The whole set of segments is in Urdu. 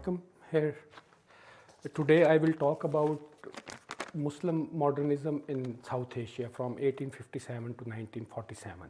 welcome here. Today I will talk about Muslim modernism in South Asia from 1857 to 1947.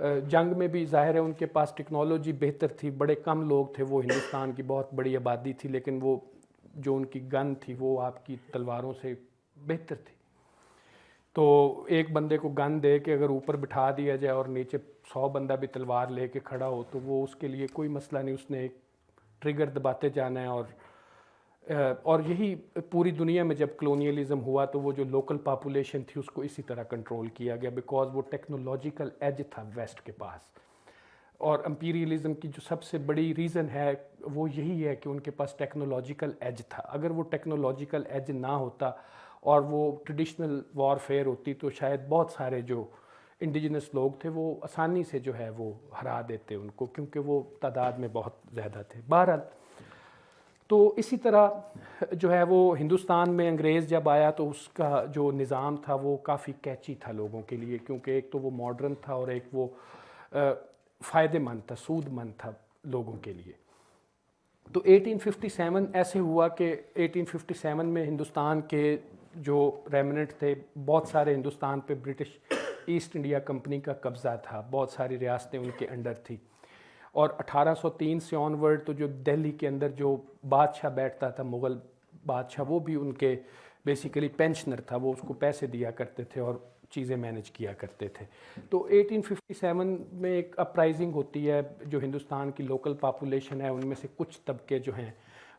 جنگ میں بھی ظاہر ہے ان کے پاس ٹیکنالوجی بہتر تھی, بڑے کم لوگ تھے, وہ ہندوستان کی بہت بڑی آبادی تھی, لیکن وہ جو ان کی گن تھی وہ آپ کی تلواروں سے بہتر تھی. تو ایک بندے کو گن دے کے اگر اوپر بٹھا دیا جائے اور نیچے 100 بندہ بھی تلوار لے کے کھڑا ہو تو وہ اس کے لیے کوئی مسئلہ نہیں, اس نے ایک ٹریگر دباتے جانا ہے. اور یہی پوری دنیا میں جب کلونیلزم ہوا تو وہ جو لوکل پاپولیشن تھی اس کو اسی طرح کنٹرول کیا گیا, بیکاز وہ ٹیکنالوجیکل ایج تھا ویسٹ کے پاس. اور امپیریلزم کی جو سب سے بڑی ریزن ہے وہ یہی ہے کہ ان کے پاس ٹیکنالوجیکل ایج تھا. اگر وہ ٹیکنالوجیکل ایج نہ ہوتا اور وہ ٹریڈیشنل وار فیئر ہوتی تو شاید بہت سارے جو انڈیجنس لوگ تھے وہ آسانی سے جو ہے وہ ہرا دیتے ان کو, کیونکہ وہ تعداد میں بہت زیادہ تھے. بہرحال تو اسی طرح جو ہے وہ ہندوستان میں انگریز جب آیا تو اس کا جو نظام تھا وہ کافی کیچی تھا لوگوں کے لیے, کیونکہ ایک تو وہ ماڈرن تھا اور ایک وہ فائدہ مند تھا, سود مند تھا لوگوں کے لیے. تو 1857 ایسے ہوا کہ 1857 میں ہندوستان کے جو ریمننٹ تھے, بہت سارے ہندوستان پہ برٹش ایسٹ انڈیا کمپنی کا قبضہ تھا, بہت ساری ریاستیں ان کے انڈر تھی. اور 1803 سے آن ورڈ تو جو دہلی کے اندر جو بادشاہ بیٹھتا تھا, مغل بادشاہ, وہ بھی ان کے بیسیکلی پینشنر تھا, وہ اس کو پیسے دیا کرتے تھے اور چیزیں مینج کیا کرتے تھے. تو 1857 میں ایک اپرائزنگ ہوتی ہے, جو ہندوستان کی لوکل پاپولیشن ہے ان میں سے کچھ طبقے جو ہیں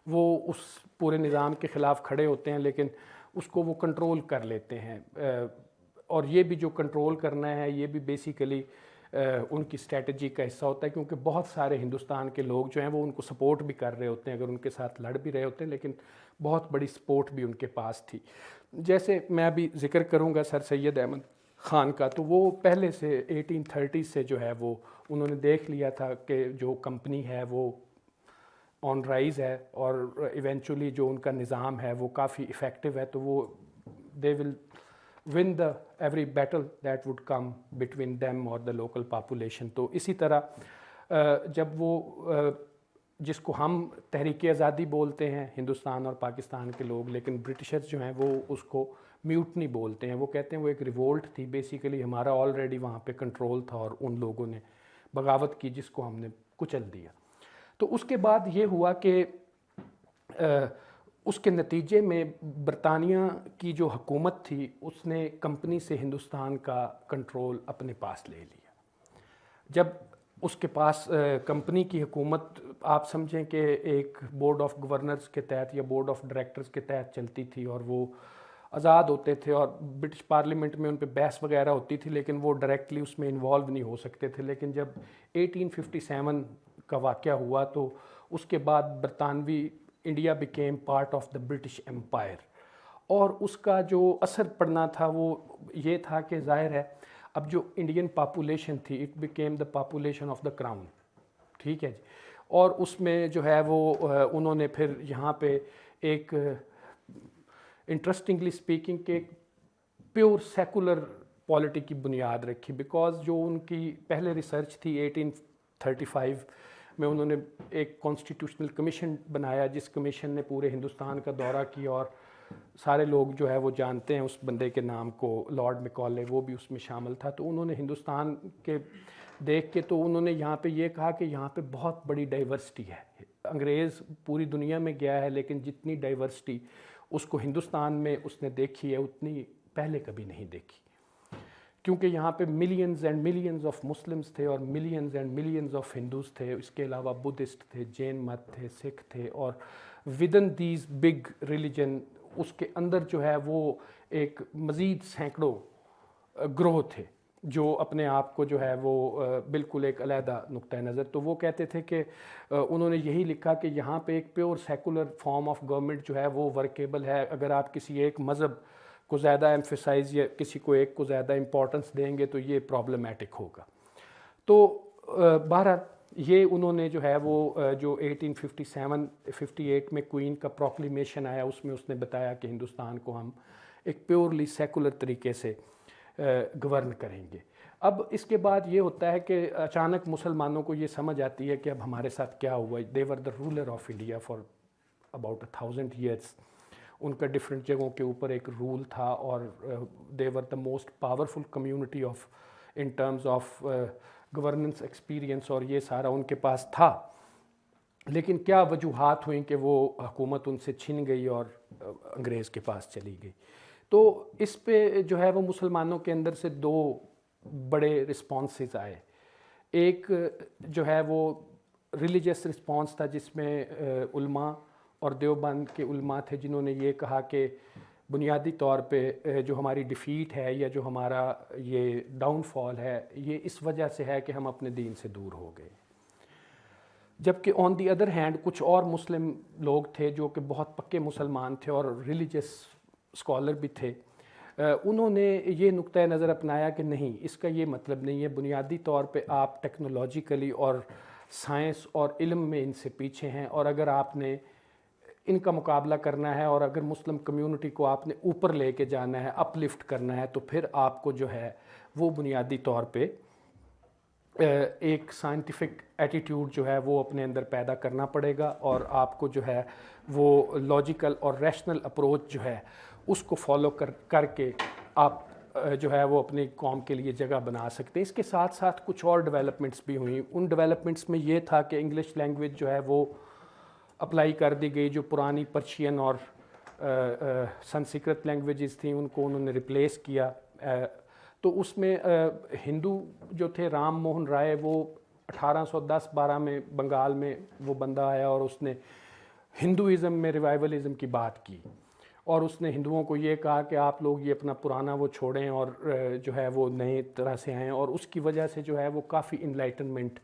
وہ اس پورے نظام کے خلاف کھڑے ہوتے ہیں, لیکن اس کو وہ کنٹرول کر لیتے ہیں. اور یہ بھی جو کنٹرول کرنا ہے یہ بھی بیسیکلی ان کی اسٹریٹجی کا حصہ ہوتا ہے, کیونکہ بہت سارے ہندوستان کے لوگ جو ہیں وہ ان کو سپورٹ بھی کر رہے ہوتے ہیں, اگر ان کے ساتھ لڑ بھی رہے ہوتے ہیں, لیکن بہت بڑی سپورٹ بھی ان کے پاس تھی. جیسے میں ابھی ذکر کروں گا سر سید احمد خان کا, تو وہ پہلے سے 1830 سے جو ہے وہ انہوں نے دیکھ لیا تھا کہ جو کمپنی ہے وہ آن رائز ہے اور ایونچولی جو ان کا نظام ہے وہ کافی افیکٹو ہے, تو وہ دے ول win the every battle that would come between them or the local population. تو اسی طرح جب وہ جس کو ہم تحریک آزادی بولتے ہیں ہندوستان اور پاکستان کے لوگ, لیکن برٹشرز جو ہیں وہ اس کو میوٹنی بولتے ہیں. وہ کہتے ہیں وہ ایک ریوولٹ تھی, بیسیکلی ہمارا آلریڈی وہاں پہ کنٹرول تھا اور ان لوگوں نے بغاوت کی جس کو ہم نے کچل دیا. تو اس کے بعد یہ ہوا کہ اس کے نتیجے میں برطانیہ کی جو حکومت تھی اس نے کمپنی سے ہندوستان کا کنٹرول اپنے پاس لے لیا. جب اس کے پاس کمپنی کی حکومت آپ سمجھیں کہ ایک بورڈ آف گورنرز کے تحت یا بورڈ آف ڈائریکٹرز کے تحت چلتی تھی اور وہ آزاد ہوتے تھے اور برٹش پارلیمنٹ میں ان پہ بحث وغیرہ ہوتی تھی, لیکن وہ ڈائریکٹلی اس میں انوالو نہیں ہو سکتے تھے. لیکن جب 1857 کا واقعہ ہوا تو اس کے بعد برطانوی India became part of the British umpire, اور اس کا جو اثر پڑنا تھا وہ یہ تھا کہ ظاہر ہے اب جو انڈین پاپولیشن تھی it became the population of the crown, ٹھیک ہے جی. اور اس میں جو ہے وہ انہوں نے پھر یہاں پہ ایک انٹرسٹنگلی اسپیکنگ کہ ایک پیور سیکولر پالیٹی کی بنیاد رکھی, بیکاز جو ان کی پہلے ریسرچ تھی 1835 میں انہوں نے ایک کانسٹیٹیوشنل کمیشن بنایا, جس کمیشن نے پورے ہندوستان کا دورہ کیا اور سارے لوگ جو ہے وہ جانتے ہیں اس بندے کے نام کو, لارڈ میکالے, وہ بھی اس میں شامل تھا. تو انہوں نے ہندوستان کے دیکھ کے تو انہوں نے یہاں پہ یہ کہا کہ یہاں پہ بہت بڑی ڈائیورسٹی ہے. انگریز پوری دنیا میں گیا ہے لیکن جتنی ڈائیورسٹی اس کو ہندوستان میں اس نے دیکھی ہے اتنی پہلے کبھی نہیں دیکھی, کیونکہ یہاں پہ millions and millions of Muslims تھے اور millions and millions of Hindus تھے. اس کے علاوہ بدھسٹ تھے, جین مت تھے, سکھ تھے, اور ودن دیز بگ ریلیجن اس کے اندر جو ہے وہ ایک مزید سینکڑوں گروہ تھے جو اپنے آپ کو جو ہے وہ بالکل ایک علیحدہ نقطہ نظر. تو وہ کہتے تھے کہ انہوں نے یہی لکھا کہ یہاں پہ ایک pure secular form of government جو ہے وہ ورکیبل ہے. اگر آپ کسی ایک مذہب کو زیادہ ایمفیسائز یا کسی کو ایک کو زیادہ امپورٹنس دیں گے تو یہ پرابلمیٹک ہوگا. تو بہرحال یہ انہوں نے جو ہے وہ جو 1857-58 میں کوئین کا پروکلیمیشن آیا اس میں اس نے بتایا کہ ہندوستان کو ہم ایک پیورلی سیکولر طریقے سے گورن کریں گے. اب اس کے بعد یہ ہوتا ہے کہ اچانک مسلمانوں کو یہ سمجھ آتی ہے کہ اب ہمارے ساتھ کیا ہوا. They were the ruler of India for about 1000 years. ان کا ڈفرینٹ جگہوں کے اوپر ایک رول تھا اور they were the most powerful community of in terms of governance experience اور یہ سارا ان کے پاس تھا، لیکن کیا وجوہات ہوئیں کہ وہ حکومت ان سے چھن گئی اور انگریز کے پاس چلی گئی. تو اس پہ جو ہے وہ مسلمانوں کے اندر سے دو بڑے رسپانسز آئے. ایک جو ہے وہ ریلیجس رسپانس تھا، جس میں علماء اور دیوبند کے علماء تھے جنہوں نے یہ کہا کہ بنیادی طور پہ جو ہماری ڈیفیٹ ہے یا جو ہمارا یہ ڈاؤن فال ہے یہ اس وجہ سے ہے کہ ہم اپنے دین سے دور ہو گئے. جبکہ آن دی ادر ہینڈ کچھ اور مسلم لوگ تھے جو کہ بہت پکے مسلمان تھے اور ریلیجس اسکالر بھی تھے، انہوں نے یہ نقطۂ نظر اپنایا کہ نہیں، اس کا یہ مطلب نہیں ہے، بنیادی طور پہ آپ ٹیکنالوجیکلی اور سائنس اور علم میں ان سے پیچھے ہیں، اور اگر آپ نے ان کا مقابلہ کرنا ہے اور اگر مسلم کمیونٹی کو آپ نے اوپر لے کے جانا ہے، اپ لفٹ کرنا ہے، تو پھر آپ کو جو ہے وہ بنیادی طور پہ ایک سائنٹیفک ایٹیٹیوڈ جو ہے وہ اپنے اندر پیدا کرنا پڑے گا، اور آپ کو جو ہے وہ لاجیکل اور ریشنل اپروچ جو ہے اس کو فالو کر کے آپ جو ہے وہ اپنی قوم کے لیے جگہ بنا سکتے ہیں. اس کے ساتھ ساتھ کچھ اور ڈیولپمنٹس بھی ہوئیں. ان ڈیولپمنٹس میں یہ تھا کہ انگلش لینگویج جو ہے وہ اپلائی کر دی گئی. جو پرانی پرشین اور سنسکرت لینگویجز تھیں ان کو انہوں نے ریپلیس کیا. تو اس میں ہندو جو تھے رام موہن رائے، وہ 1810-12 میں بنگال میں وہ بندہ آیا اور اس نے ہندوازم میں ریوائولزم کی بات کی، اور اس نے ہندوؤں کو یہ کہا کہ آپ لوگ یہ اپنا پرانا وہ چھوڑیں اور جو ہے وہ نئے طرح سے آئیں، اور اس کی وجہ سے جو ہے وہ کافی انلائٹنمنٹ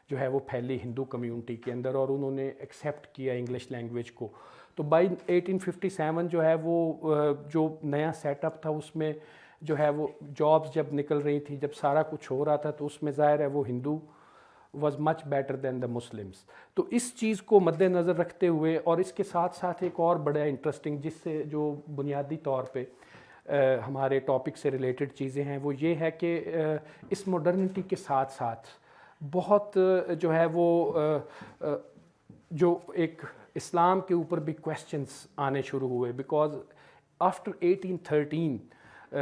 جو ہے وہ پھیلی ہندو کمیونٹی کے اندر، اور انہوں نے ایکسیپٹ کیا انگلش لینگویج کو. تو بائی 1857 جو ہے وہ جو نیا سیٹ اپ تھا اس میں جو ہے وہ جابس جب نکل رہی تھی، جب سارا کچھ ہو رہا تھا، تو اس میں ظاہر ہے وہ Hindu was much better than the Muslims. تو اس چیز کو مد نظر رکھتے ہوئے، اور اس کے ساتھ ساتھ ایک اور بڑا انٹرسٹنگ جس سے جو بنیادی طور پہ ہمارے ٹاپک سے ریلیٹڈ چیزیں ہیں، وہ یہ ہے کہ اس ماڈرنٹی کے ساتھ ساتھ بہت جو ہے وہ جو ایک اسلام کے اوپر بھی کویسچنس آنے شروع ہوئے. بیکاز آفٹر 1813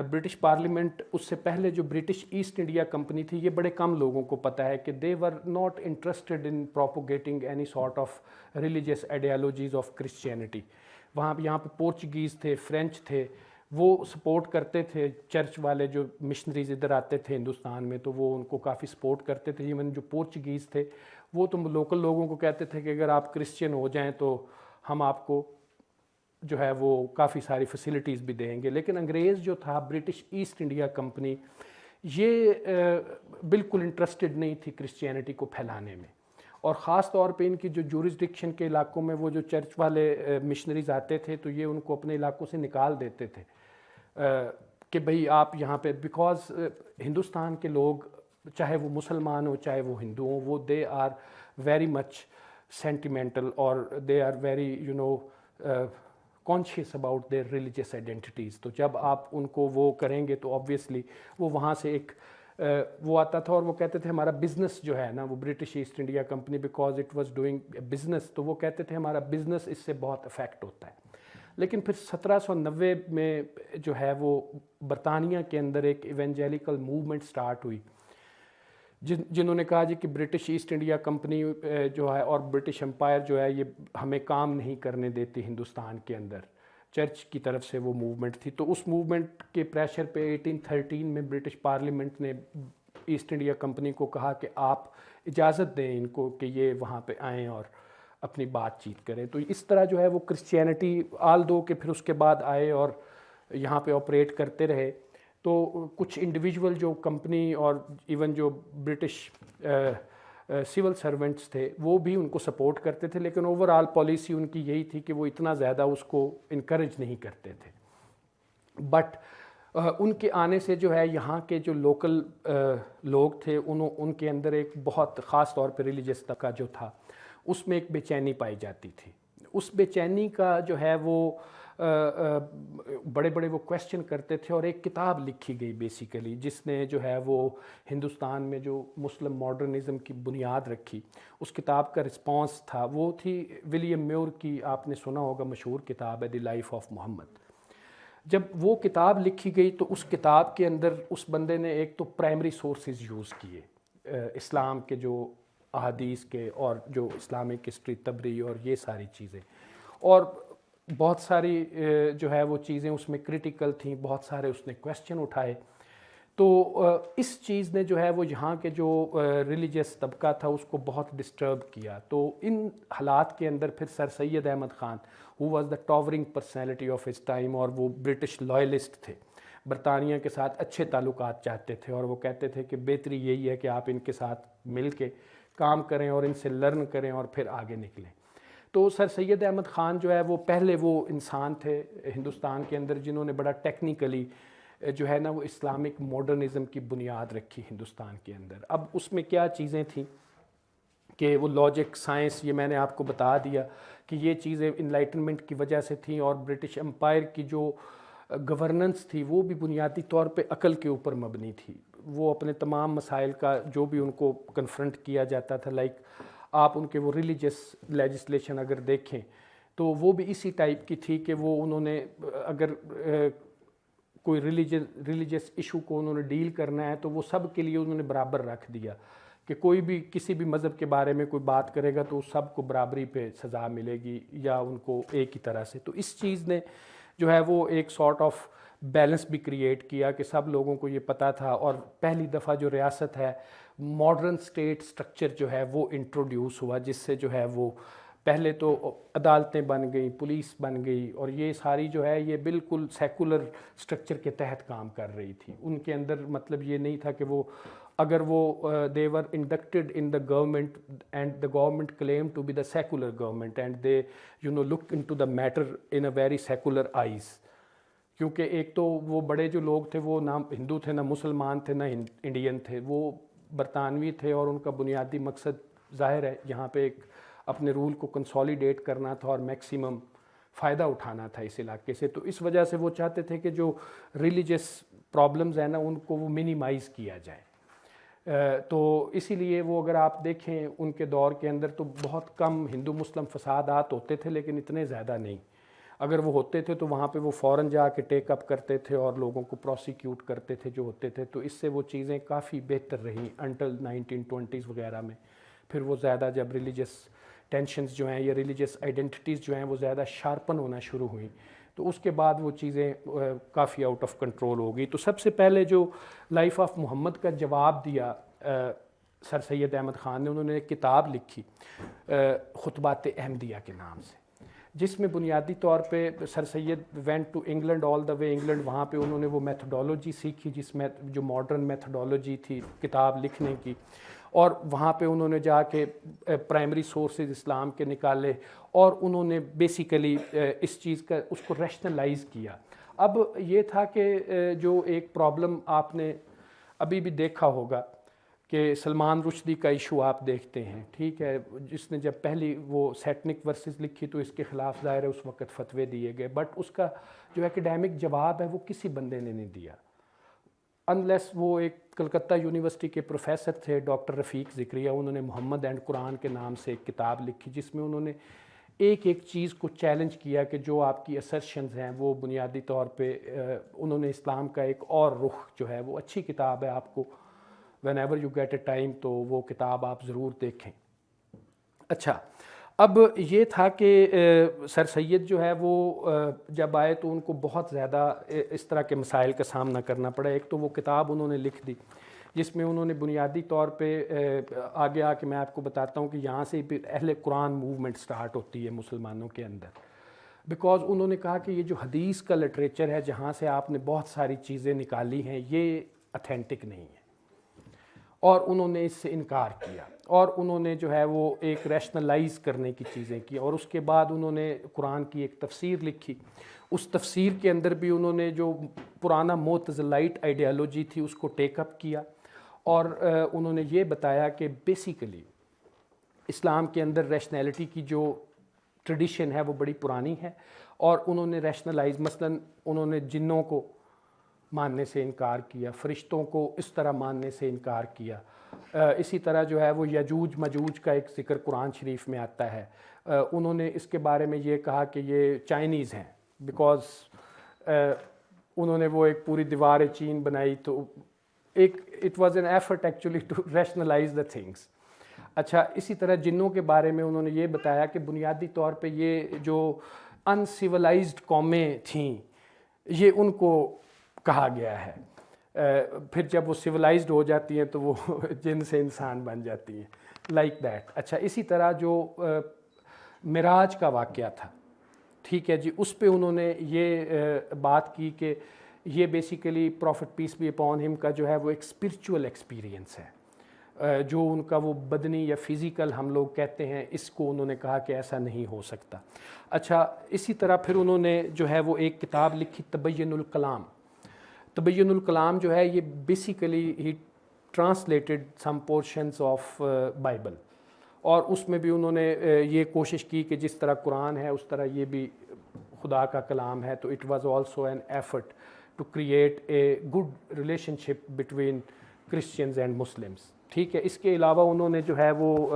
برٹش پارلیمنٹ، اس سے پہلے جو برٹش ایسٹ انڈیا کمپنی تھی، یہ بڑے کم لوگوں کو پتہ ہے کہ they were not interested in propagating any sort of religious ideologies of Christianity. یہاں پہ پورچگیز تھے، فرینچ تھے، وہ سپورٹ کرتے تھے. چرچ والے جو مشنریز ادھر آتے تھے ہندوستان میں تو وہ ان کو کافی سپورٹ کرتے تھے. ایون جو پورچگیز تھے وہ تو لوکل لوگوں کو کہتے تھے کہ اگر آپ کرسچین ہو جائیں تو ہم آپ کو جو ہے وہ کافی ساری فیسلٹیز بھی دیں گے. لیکن انگریز جو تھا، برٹش ایسٹ انڈیا کمپنی، یہ بالکل انٹرسٹڈ نہیں تھی کرسچینٹی کو پھیلانے میں، اور خاص طور پہ ان کی جو جورسڈکشن کے علاقوں میں وہ جو چرچ والے مشنریز آتے تھے تو یہ ان کو اپنے علاقوں سے نکال دیتے تھے کہ بھئی آپ یہاں پہ، بیکاز ہندوستان کے لوگ چاہے وہ مسلمان ہوں چاہے وہ ہندو ہوں، وہ they are very much sentimental اور they are very conscious about their religious identities. تو جب آپ ان کو وہ کریں گے تو آبویسلی وہ وہاں سے ایک وہ آتا تھا، اور وہ کہتے تھے ہمارا بزنس جو ہے نا، وہ British East India company because it was doing business, تو وہ کہتے تھے ہمارا بزنس اس سے بہت افیکٹ ہوتا ہے. لیکن پھر 1790 میں جو ہے وہ برطانیہ کے اندر ایک ایونجیلیکل موومنٹ سٹارٹ ہوئی، جنہوں نے کہا جی کہ برٹش ایسٹ انڈیا کمپنی جو ہے اور برٹش امپائر جو ہے یہ ہمیں کام نہیں کرنے دیتی ہندوستان کے اندر. چرچ کی طرف سے وہ موومنٹ تھی. تو اس موومنٹ کے پریشر پہ 1813 میں برٹش پارلیمنٹ نے ایسٹ انڈیا کمپنی کو کہا کہ آپ اجازت دیں ان کو کہ یہ وہاں پہ آئیں اور اپنی بات چیت کریں. تو اس طرح جو ہے وہ کرسچینٹی آل دو کہ پھر اس کے بعد آئے اور یہاں پہ آپریٹ کرتے رہے. تو کچھ انڈیویجول جو کمپنی اور ایون جو برٹش سول سرونٹس تھے وہ بھی ان کو سپورٹ کرتے تھے، لیکن اوور آل پالیسی ان کی یہی تھی کہ وہ اتنا زیادہ اس کو انکریج نہیں کرتے تھے. بٹ ان کے آنے سے جو ہے یہاں کے جو لوکل لوگ تھے ان کے اندر ایک بہت خاص طور پہ ریلیجس طبقہ جو تھا اس میں ایک بے چینی پائی جاتی تھی. اس بے چینی کا جو ہے وہ بڑے بڑے وہ کویسچن کرتے تھے، اور ایک کتاب لکھی گئی بیسیکلی جس نے جو ہے وہ ہندوستان میں جو مسلم ماڈرنزم کی بنیاد رکھی. اس کتاب کا رسپانس تھا وہ تھی ولیم میور کی، آپ نے سنا ہوگا، مشہور کتاب ہے دی لائف آف محمد. جب وہ کتاب لکھی گئی تو اس کتاب کے اندر اس بندے نے ایک تو پرائمری سورسز یوز کیے اسلام کے جو احادیث کے اور جو اسلامک ہسٹری تبری اور یہ ساری چیزیں، اور بہت ساری جو ہے وہ چیزیں اس میں کرٹیکل تھیں، بہت سارے اس نے کویسچن اٹھائے. تو اس چیز نے جو ہے وہ یہاں کے جو ریلیجیس طبقہ تھا اس کو بہت ڈسٹرب کیا. تو ان حالات کے اندر پھر sir Syed Ahmad Khan who was the towering personality of his time, اور وہ برٹش لائلسٹ تھے، برطانیہ کے ساتھ اچھے تعلقات چاہتے تھے، اور وہ کہتے تھے کہ بہتری یہی ہے کہ آپ ان کے ساتھ مل کے کام کریں اور ان سے لرن کریں اور پھر آگے نکلیں. تو سر سید احمد خان جو ہے وہ پہلے وہ انسان تھے ہندوستان کے اندر جنہوں نے بڑا ٹیکنیکلی جو ہے نا وہ اسلامک ماڈرنزم کی بنیاد رکھی ہندوستان کے اندر. اب اس میں کیا چیزیں تھیں کہ وہ لاجک، سائنس، یہ میں نے آپ کو بتا دیا کہ یہ چیزیں انلائٹنمنٹ کی وجہ سے تھیں، اور برٹش امپائر کی جو گورننس تھی وہ بھی بنیادی طور پہ عقل کے اوپر مبنی تھی. وہ اپنے تمام مسائل کا جو بھی ان کو کنفرنٹ کیا جاتا تھا، لائک آپ ان کے وہ ریلیجس لیجسلیشن اگر دیکھیں تو وہ بھی اسی ٹائپ کی تھی کہ وہ انہوں نے اگر کوئی ریلیجس ایشو کو انہوں نے ڈیل کرنا ہے تو وہ سب کے لیے انہوں نے برابر رکھ دیا کہ کوئی بھی کسی بھی مذہب کے بارے میں کوئی بات کرے گا تو سب کو برابری پہ سزا ملے گی یا ان کو ایک ہی طرح سے. تو اس چیز نے جو ہے وہ ایک سارٹ آف بیلنس بھی کریٹ کیا کہ سب لوگوں کو یہ پتہ تھا. اور پہلی دفعہ جو ریاست ہے ماڈرن اسٹیٹ سٹرکچر جو ہے وہ انٹروڈیوس ہوا، جس سے جو ہے وہ پہلے تو عدالتیں بن گئیں، پولیس بن گئی، اور یہ ساری جو ہے یہ بالکل سیکولر سٹرکچر کے تحت کام کر رہی تھی. ان کے اندر مطلب یہ نہیں تھا کہ وہ اگر وہ they were inducted in the government and the government claimed to be the secular government and they look into the matter in a very secular eyes. کیونکہ ایک تو وہ بڑے جو لوگ تھے وہ نہ ہندو تھے، نہ مسلمان تھے، نہ انڈین تھے، وہ برطانوی تھے، اور ان کا بنیادی مقصد ظاہر ہے یہاں پہ ایک اپنے رول کو کنسولیڈیٹ کرنا تھا اور میکسیمم فائدہ اٹھانا تھا اس علاقے سے. تو اس وجہ سے وہ چاہتے تھے کہ جو ریلیجس پرابلمز ہیں نا ان کو وہ منیمائز کیا جائے. تو اسی لیے وہ اگر آپ دیکھیں ان کے دور کے اندر تو بہت کم ہندو مسلم فسادات ہوتے تھے، لیکن اتنے زیادہ نہیں. اگر وہ ہوتے تھے تو وہاں پہ وہ فوراً جا کے ٹیک اپ کرتے تھے اور لوگوں کو پروسیکیوٹ کرتے تھے جو ہوتے تھے. تو اس سے وہ چیزیں کافی بہتر رہیں انٹل 1920s وغیرہ میں. پھر وہ زیادہ جب ریلیجس ٹینشنز جو ہیں یا ریلیجس آئیڈینٹیٹیز جو ہیں وہ زیادہ شارپن ہونا شروع ہوئیں تو اس کے بعد وہ چیزیں کافی آؤٹ آف کنٹرول ہو گئی. تو سب سے پہلے جو لائف آف محمد کا جواب دیا سر سید احمد خان نے، انہوں نے ایک کتاب لکھی خطبات احمدیہ کے نام سے، جس میں بنیادی طور پہ sir Syed went to England all the way England. وہاں پہ انہوں نے وہ میتھڈولوجی سیکھی جس میں جو ماڈرن میتھڈولوجی تھی کتاب لکھنے کی، اور وہاں پہ انہوں نے جا کے پرائمری سورسز اسلام کے نکالے اور انہوں نے بیسیکلی اس چیز کا اس کو ریشنلائز کیا. اب یہ تھا کہ جو ایک پرابلم آپ نے ابھی بھی دیکھا ہوگا کہ سلمان رشدی کا ایشو آپ دیکھتے ہیں، ٹھیک ہے، جس نے جب پہلی وہ سیٹنک ورسز لکھی تو اس کے خلاف ظاہر ہے اس وقت فتوے دیے گئے، بٹ اس کا جو ایکڈیمک جواب ہے وہ کسی بندے نے نہیں دیا انلیس وہ ایک کلکتہ یونیورسٹی کے پروفیسر تھے ڈاکٹر رفیق ذکریہ. انہوں نے محمد اینڈ قرآن کے نام سے ایک کتاب لکھی جس میں انہوں نے ایک ایک چیز کو چیلنج کیا کہ جو آپ کی اسرشنز ہیں وہ بنیادی طور پہ انہوں نے اسلام کا ایک اور رخ جو ہے وہ اچھی کتاب ہے، آپ کو whenever you get a time تو وہ کتاب آپ ضرور دیکھیں. اچھا، اب یہ تھا کہ سر سید جو ہے وہ جب آئے تو ان کو بہت زیادہ اس طرح کے مسائل کا سامنا کرنا پڑا. ایک تو وہ کتاب انہوں نے لکھ دی جس میں انہوں نے بنیادی طور پہ آگے آ کے میں آپ کو بتاتا ہوں کہ یہاں سے بھی اہل قرآن موومنٹ سٹارٹ ہوتی ہے مسلمانوں کے اندر، بیکاز انہوں نے کہا کہ یہ جو حدیث کا لٹریچر ہے جہاں سے آپ نے بہت ساری چیزیں نکالی ہیں یہ اتھینٹک نہیں ہے، اور انہوں نے اس سے انکار کیا اور انہوں نے جو ہے وہ ایک ریشنلائز کرنے کی چیزیں کی. اور اس کے بعد انہوں نے قرآن کی ایک تفسیر لکھی. اس تفسیر کے اندر بھی انہوں نے جو پرانا معتزلائٹ آئیڈیالوجی تھی اس کو ٹیک اپ کیا، اور انہوں نے یہ بتایا کہ بیسیکلی اسلام کے اندر ریشنلٹی کی جو ٹریڈیشن ہے وہ بڑی پرانی ہے، اور انہوں نے ریشنلائز مثلاً انہوں نے جنوں کو ماننے سے انکار کیا، فرشتوں کو اس طرح ماننے سے انکار کیا. اسی طرح جو ہے وہ یجوج مجوج کا ایک ذکر قرآن شریف میں آتا ہے. انہوں نے اس کے بارے میں یہ کہا کہ یہ چائنیز ہیں، بیکاز انہوں نے وہ ایک پوری دیوار چین بنائی تو ایک it was an effort actually to rationalize the things. اچھا اسی طرح جنوں کے بارے میں انہوں نے یہ بتایا کہ بنیادی طور پہ یہ جو ان سیولائزڈ قومیں تھیں یہ ان کو کہا گیا ہے. پھر جب وہ سیولائزڈ ہو جاتی ہیں تو وہ جن سے انسان بن جاتی ہیں لائک دیٹ. اچھا اسی طرح جو معراج کا واقعہ تھا, ٹھیک ہے جی, اس پہ انہوں نے یہ بات کی کہ یہ basically prophet peace be upon ہم کا جو ہے وہ ایک اسپرچول ایکسپیرینس ہے, جو ان کا وہ بدنی یا فزیکل ہم لوگ کہتے ہیں, اس کو انہوں نے کہا کہ ایسا نہیں ہو سکتا. اچھا اسی طرح پھر انہوں نے جو ہے وہ ایک کتاب لکھی تبین الکلام. تبین الکلام جو ہے یہ basically he translated some portions of Bible, اور اس میں بھی انہوں نے یہ کوشش کی کہ جس طرح قرآن ہے اس طرح یہ بھی خدا کا کلام ہے. تو it was also an effort to create a good relationship between Christians and Muslims. ٹھیک ہے, اس کے علاوہ انہوں نے جو ہے وہ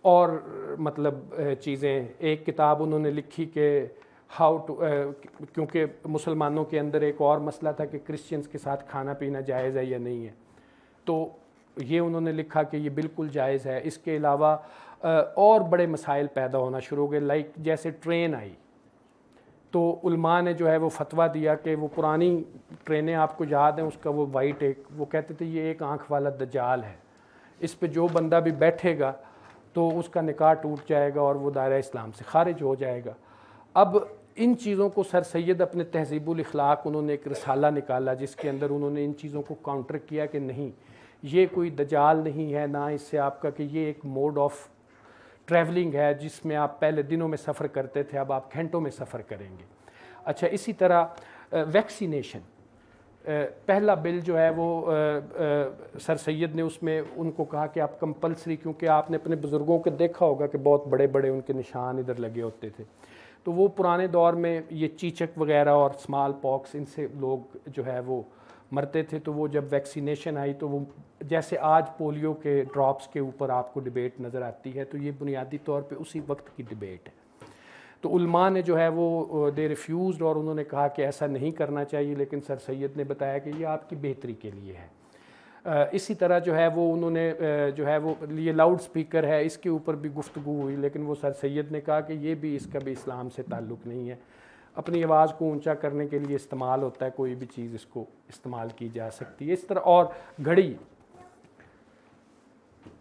اور مطلب چیزیں, ایک کتاب انہوں نے لکھی کہ ہاؤ ٹو, کیونکہ مسلمانوں کے اندر ایک اور مسئلہ تھا کہ کرسچنز کے ساتھ کھانا پینا جائز ہے یا نہیں ہے, تو یہ انہوں نے لکھا کہ یہ بالکل جائز ہے. اس کے علاوہ اور بڑے مسائل پیدا ہونا شروع ہو گئے, لائک جیسے ٹرین آئی تو علماء نے جو ہے وہ فتویٰ دیا کہ وہ پرانی ٹرینیں آپ کو یاد ہیں, اس کا وہ وائٹ ایک, وہ کہتے تھے یہ ایک آنکھ والا دجال ہے, اس پہ جو بندہ بھی بیٹھے گا تو اس کا نکاح ٹوٹ جائے گا اور وہ دائرہ اسلام سے خارج ہو جائے گا. اب ان چیزوں کو سر سید اپنے تہذیب الاخلاق انہوں نے ایک رسالہ نکالا جس کے اندر انہوں نے ان چیزوں کو کاؤنٹر کیا کہ نہیں یہ کوئی دجال نہیں ہے, نہ اس سے آپ کا کہ یہ ایک موڈ آف ٹریولنگ ہے جس میں آپ پہلے دنوں میں سفر کرتے تھے, اب آپ گھنٹوں میں سفر کریں گے. اچھا اسی طرح ویکسینیشن, پہلا بل جو ہے وہ سر سید نے اس میں ان کو کہا کہ آپ کمپلسری, کیونکہ آپ نے اپنے بزرگوں کو دیکھا ہوگا کہ بہت بڑے بڑے ان کے نشان ادھر لگے ہوتے تھے, تو وہ پرانے دور میں یہ چیچک وغیرہ اور اسمال پاکس ان سے لوگ جو ہے وہ مرتے تھے. تو وہ جب ویکسینیشن آئی تو وہ جیسے آج پولیو کے ڈراپس کے اوپر آپ کو ڈیبیٹ نظر آتی ہے, تو یہ بنیادی طور پہ اسی وقت کی ڈیبیٹ ہے. تو علماء نے جو ہے وہ دے ریفیوزڈ, اور انہوں نے کہا کہ ایسا نہیں کرنا چاہیے, لیکن سر سید نے بتایا کہ یہ آپ کی بہتری کے لیے ہے. اسی طرح جو ہے وہ انہوں نے جو ہے وہ یہ لاؤڈ سپیکر ہے, اس کے اوپر بھی گفتگو ہوئی, لیکن وہ سر سید نے کہا کہ یہ بھی اس کا بھی اسلام سے تعلق نہیں ہے, اپنی آواز کو اونچا کرنے کے لیے استعمال ہوتا ہے, کوئی بھی چیز اس کو استعمال کی جا سکتی ہے. اس طرح اور گھڑی,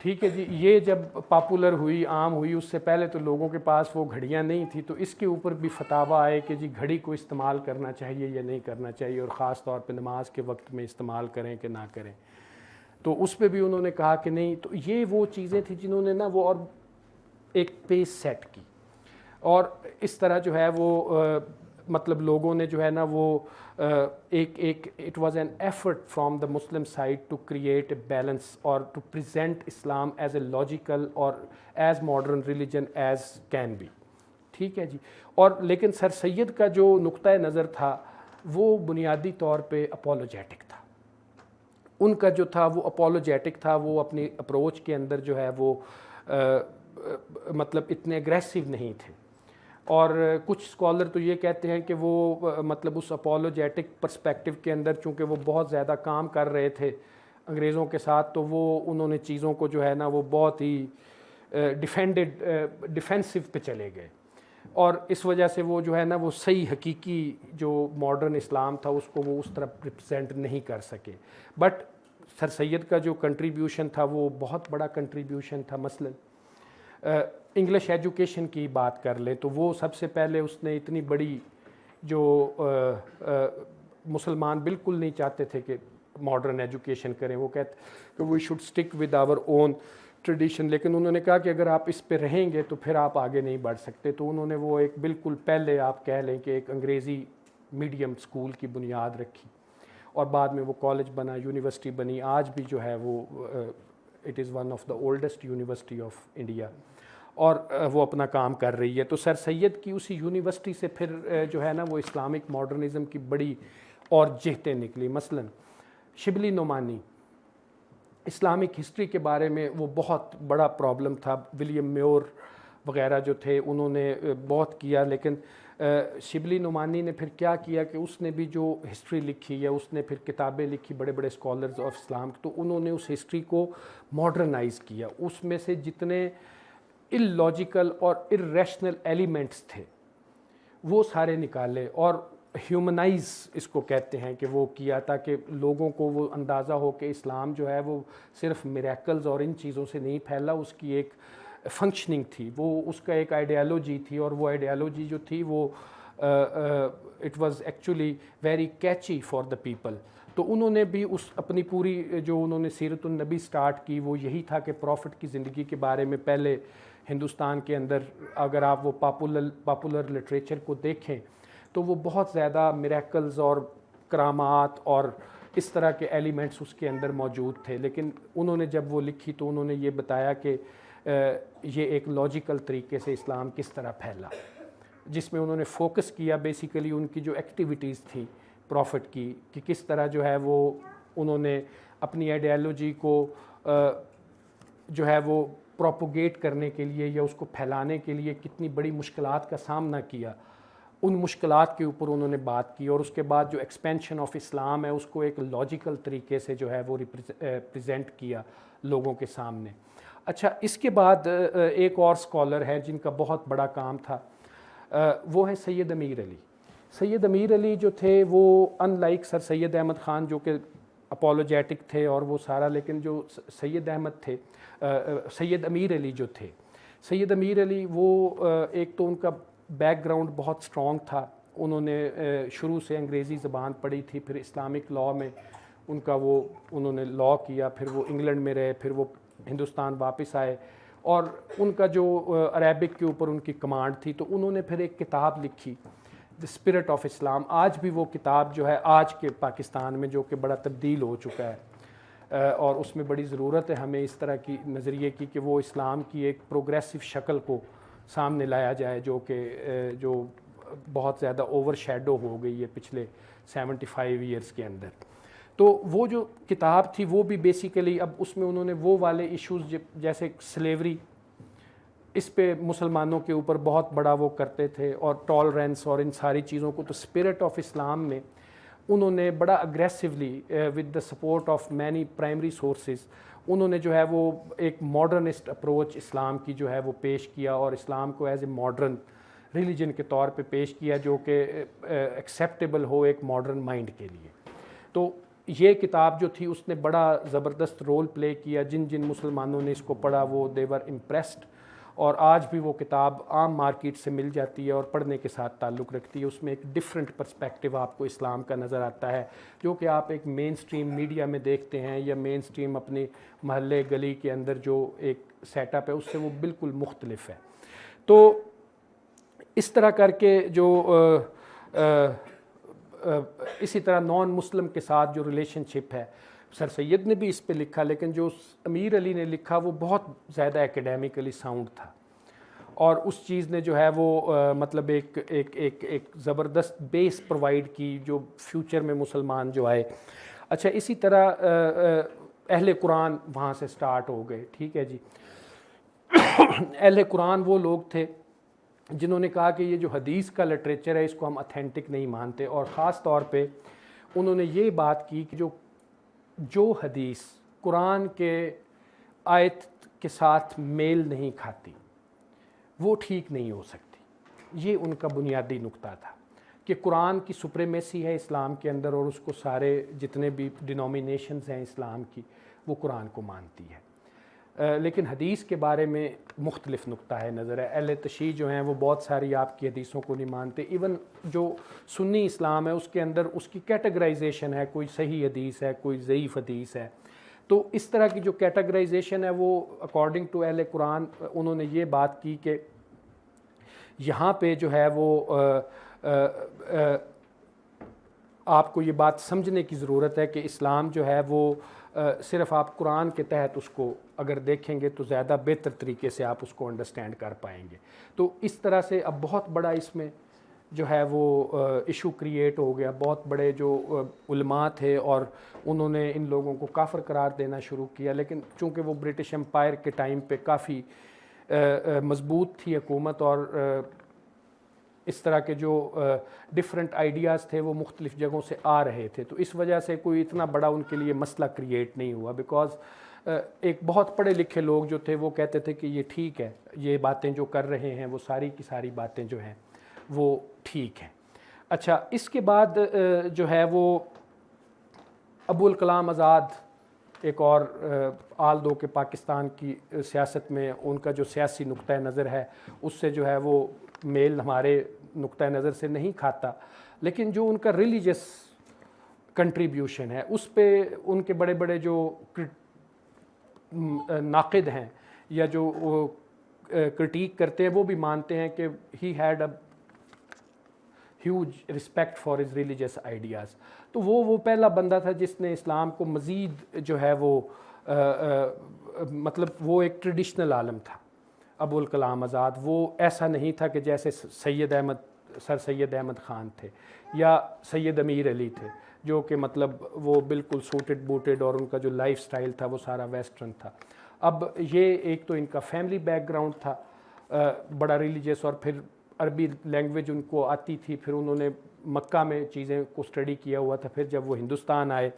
ٹھیک ہے جی, یہ جب پاپولر ہوئی, عام ہوئی, اس سے پہلے تو لوگوں کے پاس وہ گھڑیاں نہیں تھیں, تو اس کے اوپر بھی فتاویٰ آئے کہ جی گھڑی کو استعمال کرنا چاہیے یا نہیں کرنا چاہیے, اور خاص طور پہ نماز کے وقت میں استعمال کریں کہ نہ کریں. تو اس پہ بھی انہوں نے کہا کہ نہیں. تو یہ وہ چیزیں تھیں جنہوں نے نا وہ اور ایک پیس سیٹ کی, اور اس طرح جو ہے وہ مطلب لوگوں نے جو ہے نا وہ ایک it was an effort from the Muslim side to create a balance اور to present Islam as a logical اور as modern religion as can be. ٹھیک ہے جی. اور لیکن سر سید کا جو نقطۂ نظر تھا وہ بنیادی طور پہ اپولوجیٹک تھا. ان کا جو تھا وہ اپولوجیٹک تھا, وہ اپنی اپروچ کے اندر جو ہے وہ مطلب اتنے اگریسو نہیں تھے. اور کچھ اسکالر تو یہ کہتے ہیں کہ وہ مطلب اس اپولوجیٹک پرسپیکٹو کے اندر چونکہ وہ بہت زیادہ کام کر رہے تھے انگریزوں کے ساتھ, تو وہ انہوں نے چیزوں کو جو ہے نا وہ بہت ہی ڈیفینسو پہ چلے گئے, اور اس وجہ سے وہ جو ہے نا وہ صحیح حقیقی جو ماڈرن اسلام تھا اس کو وہ اس طرح ریپرزینٹ نہیں کر سکے. بٹ سر سید کا جو کنٹریبیوشن تھا وہ بہت بڑا کنٹریبیوشن تھا. مثلا انگلش ایجوکیشن کی بات کر لیں تو وہ سب سے پہلے اس نے اتنی بڑی جو مسلمان بالکل نہیں چاہتے تھے کہ ماڈرن ایجوکیشن کریں, وہ کہتے کہ we should stick with our own tradition, لیکن انہوں نے کہا کہ اگر آپ اس پہ رہیں گے تو پھر آپ آگے نہیں بڑھ سکتے. تو انہوں نے وہ ایک بالکل پہلے آپ کہہ لیں کہ ایک انگریزی میڈیم اسکول کی بنیاد رکھی, اور بعد میں وہ کالج بنا, یونیورسٹی بنی. آج بھی جو ہے وہ it is one of the oldest university of India, اور وہ اپنا کام کر رہی ہے. تو سر سید کی اسی یونیورسٹی سے پھر جو ہے نا وہ اسلامک ماڈرنزم کی بڑی اور جہتیں نکلی. مثلا شبلی نعمانی, اسلامک ہسٹری کے بارے میں وہ بہت بڑا پرابلم تھا. ولیم میور وغیرہ جو تھے انہوں نے بہت کیا, لیکن شبلی نعمانی نے پھر کیا کیا کہ اس نے بھی جو ہسٹری لکھی یا اس نے پھر کتابیں لکھی بڑے بڑے اسکالرز آف اسلام، تو انہوں نے اس ہسٹری کو ماڈرنائز کیا، اس میں سے جتنے اللاجیکل اور ارریشنل ایلیمنٹس تھے وہ سارے نکالے اور ہیومنائز اس کو کہتے ہیں کہ وہ کیا، تاکہ لوگوں کو وہ اندازہ ہو کہ اسلام جو ہے وہ صرف میریکلز اور ان چیزوں سے نہیں پھیلا، اس کی ایک فنکشننگ تھی، وہ اس کا ایک آئیڈیالوجی تھی، اور وہ آئیڈیالوجی جو تھی وہ it was actually very catchy for the people. تو انہوں نے بھی اس اپنی پوری جو انہوں نے سیرت النبی سٹارٹ کی وہ یہی تھا کہ پروفٹ کی زندگی کے بارے میں پہلے ہندوستان کے اندر اگر آپ وہ پاپولر لٹریچر کو دیکھیں تو وہ بہت زیادہ میریکلز اور کرامات اور اس طرح کے ایلیمنٹس اس کے اندر موجود تھے، لیکن انہوں نے جب وہ لکھی تو انہوں نے یہ بتایا کہ یہ ایک لاجیکل طریقے سے اسلام کس طرح پھیلا، جس میں انہوں نے فوکس کیا بیسیکلی ان کی جو ایکٹیویٹیز تھیں پروفٹ کی، کہ کس طرح جو ہے وہ انہوں نے اپنی آئیڈیالوجی کو جو ہے وہ پروپوگیٹ کرنے کے لیے یا اس کو پھیلانے کے لیے کتنی بڑی مشکلات کا سامنا کیا، ان مشکلات کے اوپر انہوں نے بات کی، اور اس کے بعد جو ایکسپینشن آف اسلام ہے اس کو ایک لاجیکل طریقے سے جو ہے وہ پریزنٹ کیا لوگوں کے سامنے۔ اچھا، اس کے بعد ایک اور اسکالر ہے جن کا بہت بڑا کام تھا، وہ ہے سید امیر علی۔ سید امیر علی جو تھے وہ ان لائک سر سید احمد خان جو کہ اپولوجیٹک تھے اور وہ سارا، لیکن جو سید احمد تھے، سید امیر علی جو تھے، سید امیر علی وہ ایک تو ان کا بیک گراؤنڈ بہت سٹرونگ تھا، انہوں نے شروع سے انگریزی زبان پڑھی تھی، پھر اسلامک لاء میں ان کا وہ انہوں نے لاء کیا، پھر وہ انگلینڈ میں رہے، پھر وہ ہندوستان واپس آئے، اور ان کا جو عربک کے اوپر ان کی کمانڈ تھی، تو انہوں نے پھر ایک کتاب لکھی دی اسپرٹ آف اسلام۔ آج بھی وہ کتاب جو ہے آج کے پاکستان میں جو کہ بڑا تبدیل ہو چکا ہے، اور اس میں بڑی ضرورت ہے ہمیں اس طرح کی نظریے کی کہ وہ اسلام کی ایک پروگریسو شکل کو سامنے لایا جائے، جو کہ جو بہت زیادہ اوور شیڈو ہو گئی ہے پچھلے 75 ایئرس کے اندر۔ تو وہ جو کتاب تھی وہ بھی بیسیکلی اب اس میں انہوں نے وہ والے ایشوز جیسے سلیوری، اس پہ مسلمانوں کے اوپر بہت بڑا وہ کرتے تھے، اور ٹالرنس اور ان ساری چیزوں کو، تو اسپرٹ آف اسلام میں انہوں نے بڑا aggressively with the support of many primary sources انہوں نے جو ہے وہ ایک ماڈرنسٹ اپروچ اسلام کی جو ہے وہ پیش کیا، اور اسلام کو ایز اے ماڈرن ریلیجن کے طور پہ پیش کیا جو کہ ایکسیپٹیبل ہو ایک ماڈرن مائنڈ کے لیے۔ تو یہ کتاب جو تھی اس نے بڑا زبردست رول پلے کیا، جن جن مسلمانوں نے اس کو پڑھا وہ دے ور امپریسڈ، اور آج بھی وہ کتاب عام مارکیٹ سے مل جاتی ہے اور پڑھنے کے ساتھ تعلق رکھتی ہے۔ اس میں ایک ڈیفرنٹ پرسپیکٹیو آپ کو اسلام کا نظر آتا ہے، جو کہ آپ ایک مین سٹریم میڈیا میں دیکھتے ہیں یا مین سٹریم اپنے محلے گلی کے اندر جو ایک سیٹ اپ ہے اس سے وہ بالکل مختلف ہے۔ تو اس طرح کر کے جو اسی طرح نان مسلم کے ساتھ جو ریلیشن شپ ہے، سر سید نے بھی اس پہ لکھا، لیکن جو امیر علی نے لکھا وہ بہت زیادہ ایکیڈیمکلی ساؤنڈ تھا، اور اس چیز نے جو ہے وہ مطلب ایک زبردست بیس پرووائڈ کی جو فیوچر میں مسلمان جو آئے۔ اچھا، اسی طرح اہل قرآن وہاں سے سٹارٹ ہو گئے، ٹھیک ہے جی۔ اہل قرآن وہ لوگ تھے جنہوں نے کہا کہ یہ جو حدیث کا لٹریچر ہے اس کو ہم اتھینٹک نہیں مانتے، اور خاص طور پہ انہوں نے یہ بات کی کہ جو حدیث قرآن کے آیت کے ساتھ میل نہیں کھاتی وہ ٹھیک نہیں ہو سکتی۔ یہ ان کا بنیادی نقطہ تھا کہ قرآن کی سپریمیسی ہے اسلام کے اندر، اور اس کو سارے جتنے بھی ڈینومینیشنز ہیں اسلام کی وہ قرآن کو مانتی ہے، لیکن حدیث کے بارے میں مختلف نقطہ ہے نظر ہے۔ اہل تشیع جو ہیں وہ بہت ساری آپ کی حدیثوں کو نہیں مانتے، ایون جو سنی اسلام ہے اس کے اندر اس کی کیٹیگرائزیشن ہے، کوئی صحیح حدیث ہے، کوئی ضعیف حدیث ہے۔ تو اس طرح کی جو کیٹیگرائزیشن ہے وہ اکارڈنگ ٹو اہل قرآن انہوں نے یہ بات کی کہ یہاں پہ جو ہے وہ آپ کو یہ بات سمجھنے کی ضرورت ہے کہ اسلام جو ہے وہ صرف آپ قرآن کے تحت اس کو اگر دیکھیں گے تو زیادہ بہتر طریقے سے آپ اس کو انڈرسٹینڈ کر پائیں گے۔ تو اس طرح سے اب بہت بڑا اس میں جو ہے وہ ایشو کریٹ ہو گیا، بہت بڑے جو علماء تھے اور انہوں نے ان لوگوں کو کافر قرار دینا شروع کیا، لیکن چونکہ وہ برٹش امپائر کے ٹائم پہ کافی مضبوط تھی حکومت، اور اس طرح کے جو ڈفرینٹ آئیڈیاز تھے وہ مختلف جگہوں سے آ رہے تھے، تو اس وجہ سے کوئی اتنا بڑا ان کے لیے مسئلہ کریٹ نہیں ہوا، بیکاز ایک بہت پڑھے لکھے لوگ جو تھے وہ کہتے تھے کہ یہ ٹھیک ہے، یہ باتیں جو کر رہے ہیں وہ ساری کی ساری باتیں جو ہیں وہ ٹھیک ہیں۔ اچھا، اس کے بعد جو ہے وہ ابو الکلام آزاد ایک اور آل دو کہ پاکستان کی سیاست میں ان کا جو سیاسی نقطہ نظر ہے اس سے جو ہے وہ میل ہمارے نقطہ نظر سے نہیں کھاتا، لیکن جو ان کا ریلیجس کنٹریبیوشن ہے اس پہ ان کے بڑے بڑے جو ناقد ہیں یا جو کرٹیک کرتے ہیں وہ بھی مانتے ہیں کہ he had a huge respect for his religious ideas. تو وہ پہلا بندہ تھا جس نے اسلام کو مزید جو ہے وہ مطلب وہ ایک ٹریڈیشنل عالم تھا ابو الکلام آزاد، وہ ایسا نہیں تھا کہ جیسے سر سید احمد خان تھے یا سید امیر علی تھے جو کہ مطلب وہ بالکل سوٹڈ بوٹڈ اور ان کا جو لائف سٹائل تھا وہ سارا ویسٹرن تھا۔ اب یہ ایک تو ان کا فیملی بیک گراؤنڈ تھا بڑا ریلیجس، اور پھر عربی لینگویج ان کو آتی تھی، پھر انہوں نے مکہ میں چیزیں کو اسٹڈی کیا ہوا تھا، پھر جب وہ ہندوستان آئے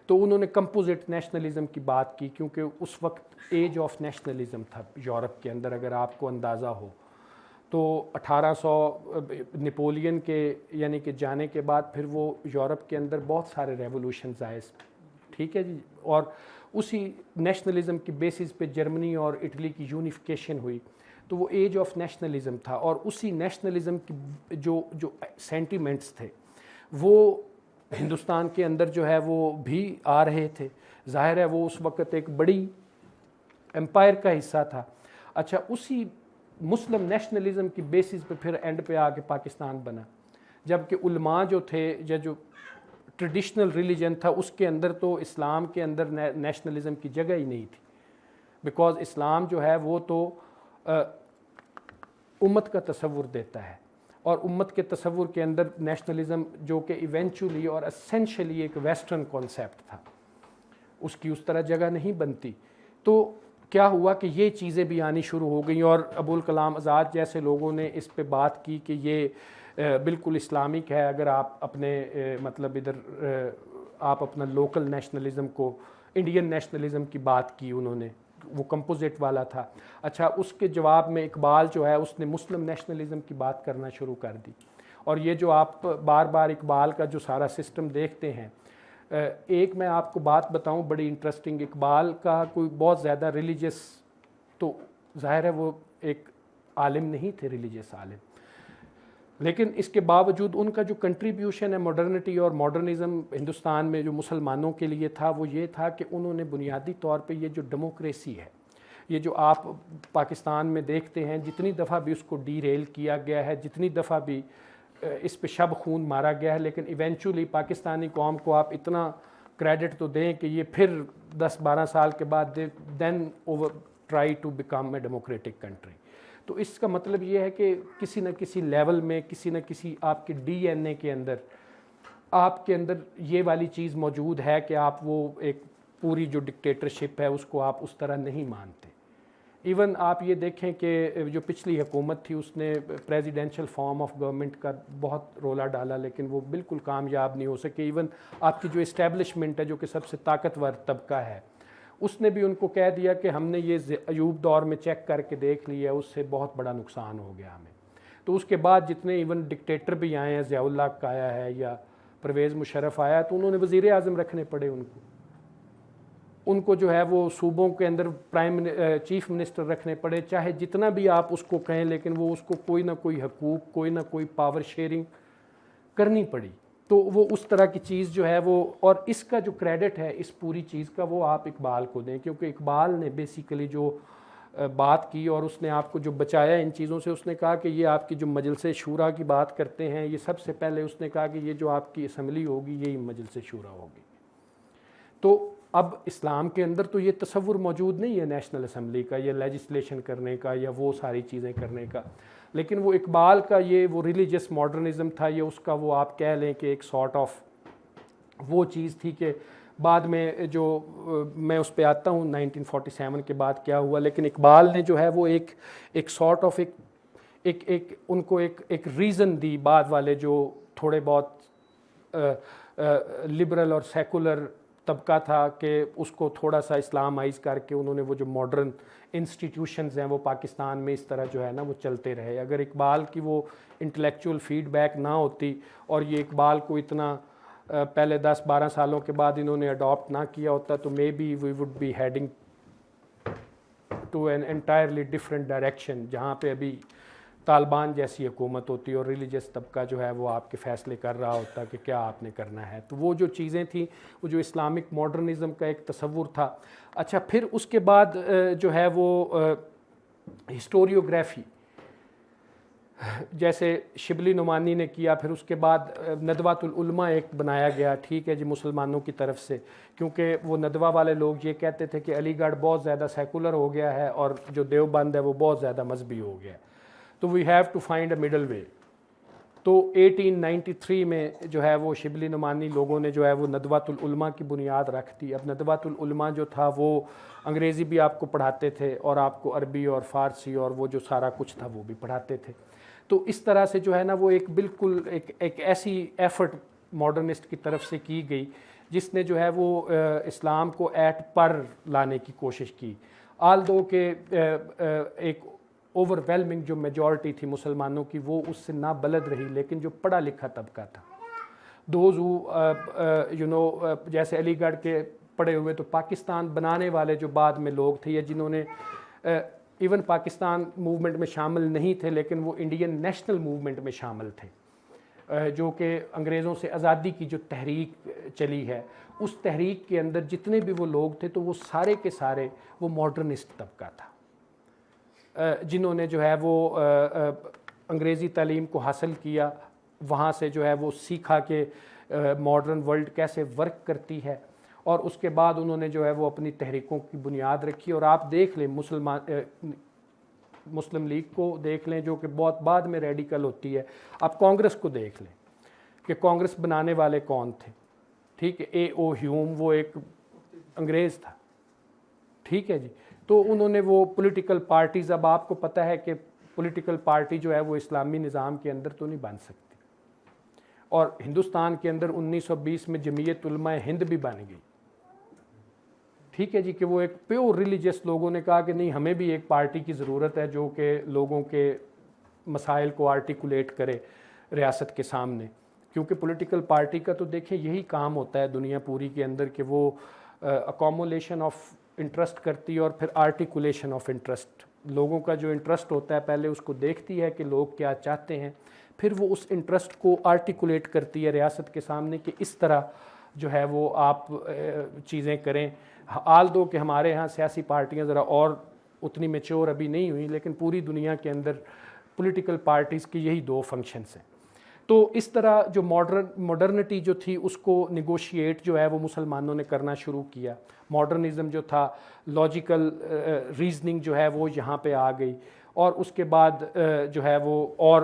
تو انہوں نے کمپوزٹ نیشنلزم کی بات کی، کیونکہ اس وقت ایج آف نیشنلزم تھا یورپ کے اندر، اگر آپ کو اندازہ ہو تو 1800 نپولین کے یعنی کہ جانے کے بعد پھر وہ یورپ کے اندر بہت سارے ریولوشنز آئے، ٹھیک ہے جی، اور اسی نیشنلزم کی بیسس پہ جرمنی اور اٹلی کی یونیفیکیشن ہوئی، تو وہ ایج آف نیشنلزم تھا، اور اسی نیشنلزم کی جو سینٹیمنٹس تھے وہ ہندوستان کے اندر جو ہے وہ بھی آ رہے تھے۔ ظاہر ہے وہ اس وقت ایک بڑی امپائر کا حصہ تھا۔ اچھا، اسی مسلم نیشنلزم کی بیسس پہ پھر اینڈ پہ آ کے پاکستان بنا، جبکہ علماء جو تھے یا جو ٹریڈیشنل ریلیجن تھا اس کے اندر تو اسلام کے اندر نیشنلزم کی جگہ ہی نہیں تھی، بیکاز اسلام جو ہے وہ تو امت کا تصور دیتا ہے، اور امت کے تصور کے اندر نیشنلزم جو کہ ایونچولی اور اسینشلی ایک ویسٹرن کانسیپٹ تھا، اس کی اس طرح جگہ نہیں بنتی۔ تو کیا ہوا کہ یہ چیزیں بھی آنی شروع ہو گئیں، اور ابو الکلام آزاد جیسے لوگوں نے اس پہ بات کی کہ یہ بالکل اسلامک ہے، اگر آپ اپنے مطلب ادھر آپ اپنا لوکل نیشنلزم کو، انڈین نیشنلزم کی بات کی انہوں نے، وہ کمپوزٹ والا تھا۔ اچھا، اس کے جواب میں اقبال جو ہے اس نے مسلم نیشنلزم کی بات کرنا شروع کر دی، اور یہ جو آپ بار بار اقبال کا جو سارا سسٹم دیکھتے ہیں، ایک میں آپ کو بات بتاؤں بڑی انٹرسٹنگ، اقبال کا کوئی بہت زیادہ ریلیجس، تو ظاہر ہے وہ ایک عالم نہیں تھے ریلیجس عالم، لیکن اس کے باوجود ان کا جو کنٹریبیوشن ہے ماڈرنٹی اور ماڈرنزم ہندوستان میں جو مسلمانوں کے لیے تھا وہ یہ تھا کہ انہوں نے بنیادی طور پہ یہ جو ڈیموکریسی ہے، یہ جو آپ پاکستان میں دیکھتے ہیں جتنی دفعہ بھی اس کو ڈی ریل کیا گیا ہے، جتنی دفعہ بھی اس پہ شب خون مارا گیا ہے، لیکن ایونچولی پاکستانی قوم کو آپ اتنا کریڈٹ تو دیں کہ یہ پھر 10-12 سال کے بعد then over try to become a democratic country. تو اس کا مطلب یہ ہے کہ کسی نہ کسی لیول میں، کسی نہ کسی آپ کے ڈی این اے کے اندر، آپ کے اندر یہ والی چیز موجود ہے کہ آپ وہ ایک پوری جو ڈکٹیٹرشپ ہے اس کو آپ اس طرح نہیں مانتے۔ ایون آپ یہ دیکھیں کہ جو پچھلی حکومت تھی اس نے پریزیڈینشل فارم آف گورنمنٹ کا بہت رولہ ڈالا، لیکن وہ بالکل کامیاب نہیں ہو سکے۔ ایون آپ کی جو اسٹیبلشمنٹ ہے جو کہ سب سے طاقتور طبقہ ہے، اس نے بھی ان کو کہہ دیا کہ ہم نے یہ ایوب دور میں چیک کر کے دیکھ لیا، اس سے بہت بڑا نقصان ہو گیا ہمیں۔ تو اس کے بعد جتنے ایون ڈکٹیٹر بھی آئے ہیں، ضیاء اللہ کا آیا ہے یا پرویز مشرف آیا ہے، تو انہوں نے وزیر اعظم رکھنے پڑے ان کو جو ہے وہ صوبوں کے اندر چیف منسٹر رکھنے پڑے، چاہے جتنا بھی آپ اس کو کہیں، لیکن وہ اس کو کوئی نہ کوئی حقوق، کوئی نہ کوئی پاور شیئرنگ کرنی پڑی۔ تو وہ اس طرح کی چیز جو ہے وہ، اور اس کا جو کریڈٹ ہے اس پوری چیز کا وہ آپ اقبال کو دیں، کیونکہ اقبال نے بیسیکلی جو بات کی اور اس نے آپ کو جو بچایا ان چیزوں سے، اس نے کہا کہ یہ آپ کی جو مجلس شورا کی بات کرتے ہیں، یہ سب سے پہلے اس نے کہا کہ یہ جو آپ کی اسمبلی ہوگی یہی مجلس شورا ہوگی۔ تو اب اسلام کے اندر تو یہ تصور موجود نہیں ہے نیشنل اسمبلی کا یا لیجسلیشن کرنے کا یا وہ ساری چیزیں کرنے کا، لیکن وہ اقبال کا یہ وہ ریلیجس ماڈرنزم تھا، یہ اس کا وہ آپ کہہ لیں کہ ایک سارٹ آف وہ چیز تھی کہ بعد میں جو میں اس پہ آتا ہوں 1947 کے بعد کیا ہوا، لیکن اقبال نے جو ہے وہ ایک سارٹ آف ان کو ایک ریزن دی بعد والے جو تھوڑے بہت لبرل اور سیکولر طبقہ تھا کہ اس کو تھوڑا سا اسلامائز کر کے انہوں نے وہ جو ماڈرن انسٹیٹیوشنز ہیں وہ پاکستان میں اس طرح جو ہے نا وہ چلتے رہے. اگر اقبال کی وہ انٹلیکچوئل فیڈ بیک نہ ہوتی اور یہ اقبال کو اتنا پہلے 10-12 سالوں کے بعد انہوں نے اڈاپٹ نہ کیا ہوتا تو maybe we would be heading to an entirely different direction, جہاں پہ ابھی طالبان جیسی حکومت ہوتی اور ریلیجس طبقہ جو ہے وہ آپ کے فیصلے کر رہا ہوتا کہ کیا آپ نے کرنا ہے. تو وہ جو چیزیں تھیں, وہ جو اسلامک ماڈرنزم کا ایک تصور تھا. اچھا, پھر اس کے بعد جو ہے وہ ہسٹوریوگرافی جیسے شبلی نعمانی نے کیا, پھر اس کے بعد ندوۃ العلماء ایک بنایا گیا, ٹھیک ہے جی, مسلمانوں کی طرف سے, کیونکہ وہ ندوہ والے لوگ یہ کہتے تھے کہ علی گڑھ بہت زیادہ سیکولر ہو گیا ہے اور جو دیوبند ہے وہ بہت زیادہ مذہبی ہو گیا ہے, تو we have to find a middle way. تو 1893 میں جو ہے وہ شبلی نعمانی لوگوں نے جو ہے وہ ندوۃ العلماء کی بنیاد رکھ دی. اب ندوۃ العلماء جو تھا وہ انگریزی بھی آپ کو پڑھاتے تھے اور آپ کو عربی اور فارسی اور وہ جو سارا کچھ تھا وہ بھی پڑھاتے تھے. تو اس طرح سے جو ہے نا وہ ایک بالکل ایک ایسی ایفرٹ ماڈرنسٹ کی طرف سے کی گئی جس نے جو ہے وہ اسلام کو ایٹ پر لانے کی کوشش کی. آل دو کہ ایک اوور ویلمنگ جو میجورٹی تھی مسلمانوں کی وہ اس سے نہ بلد رہی, لیکن جو پڑھا لکھا طبقہ تھا, دوز ہو جیسے علی گڑھ کے پڑھے ہوئے, تو پاکستان بنانے والے جو بعد میں لوگ تھے یا جنہوں نے ایون پاکستان موومنٹ میں شامل نہیں تھے لیکن وہ انڈین نیشنل موومنٹ میں شامل تھے, جو کہ انگریزوں سے آزادی کی جو تحریک چلی ہے, اس تحریک کے اندر جتنے بھی وہ لوگ تھے تو وہ سارے کے سارے وہ ماڈرنسٹ طبقہ تھا, جنہوں نے جو ہے وہ انگریزی تعلیم کو حاصل کیا, وہاں سے جو ہے وہ سیکھا کہ ماڈرن ورلڈ کیسے ورک کرتی ہے, اور اس کے بعد انہوں نے جو ہے وہ اپنی تحریکوں کی بنیاد رکھی. اور آپ دیکھ لیں مسلم لیگ کو دیکھ لیں جو کہ بہت بعد میں ریڈیکل ہوتی ہے, آپ کانگریس کو دیکھ لیں کہ کانگریس بنانے والے کون تھے, ٹھیک ہے, اے او ہیوم وہ ایک انگریز تھا, ٹھیک ہے جی. تو انہوں نے وہ پولیٹیکل پارٹیز, اب آپ کو پتہ ہے کہ پولیٹیکل پارٹی جو ہے وہ اسلامی نظام کے اندر تو نہیں بن سکتی, اور ہندوستان کے اندر 1920 میں جمعیت علماء ہند بھی بن گئی, ٹھیک ہے جی, کہ وہ ایک پیور ریلیجس لوگوں نے کہا کہ نہیں ہمیں بھی ایک پارٹی کی ضرورت ہے جو کہ لوگوں کے مسائل کو آرٹیکولیٹ کرے ریاست کے سامنے, کیونکہ پولیٹیکل پارٹی کا تو دیکھیں یہی کام ہوتا ہے دنیا پوری کے اندر کہ وہ اکومولیشن آف انٹرسٹ کرتی ہے اور پھر آرٹیکولیشن آف انٹرسٹ, لوگوں کا جو انٹرسٹ ہوتا ہے پہلے اس کو دیکھتی ہے کہ لوگ کیا چاہتے ہیں, پھر وہ اس انٹرسٹ کو آرٹیکولیٹ کرتی ہے ریاست کے سامنے کہ اس طرح جو ہے وہ آپ چیزیں کریں. آل دو کہ ہمارے ہاں سیاسی پارٹیاں ذرا اور اتنی میچور ابھی نہیں ہوئی, لیکن پوری دنیا کے اندر پولیٹیکل پارٹیز کی یہی دو فنکشنز ہیں. تو اس طرح جو ماڈرنٹی جو تھی اس کو نیگوشیٹ جو ہے وہ مسلمانوں نے کرنا شروع کیا. ماڈرنزم جو تھا, لاجیکل ریزننگ جو ہے وہ یہاں پہ آ گئی, اور اس کے بعد جو ہے وہ اور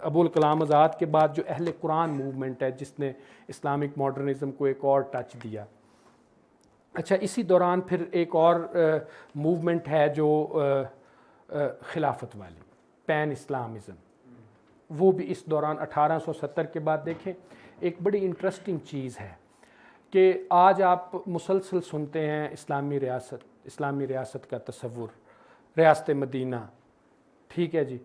ابوالکلام آزاد کے بعد جو اہل قرآن موومنٹ ہے جس نے اسلامک ماڈرنزم کو ایک اور ٹچ دیا. اچھا, اسی دوران پھر ایک اور موومنٹ ہے جو خلافت والی, پین اسلامزم, وہ بھی اس دوران 1870 کے بعد. دیکھیں ایک بڑی انٹرسٹنگ چیز ہے کہ آج آپ مسلسل سنتے ہیں اسلامی ریاست کا تصور, ریاست مدینہ, ٹھیک ہے جی,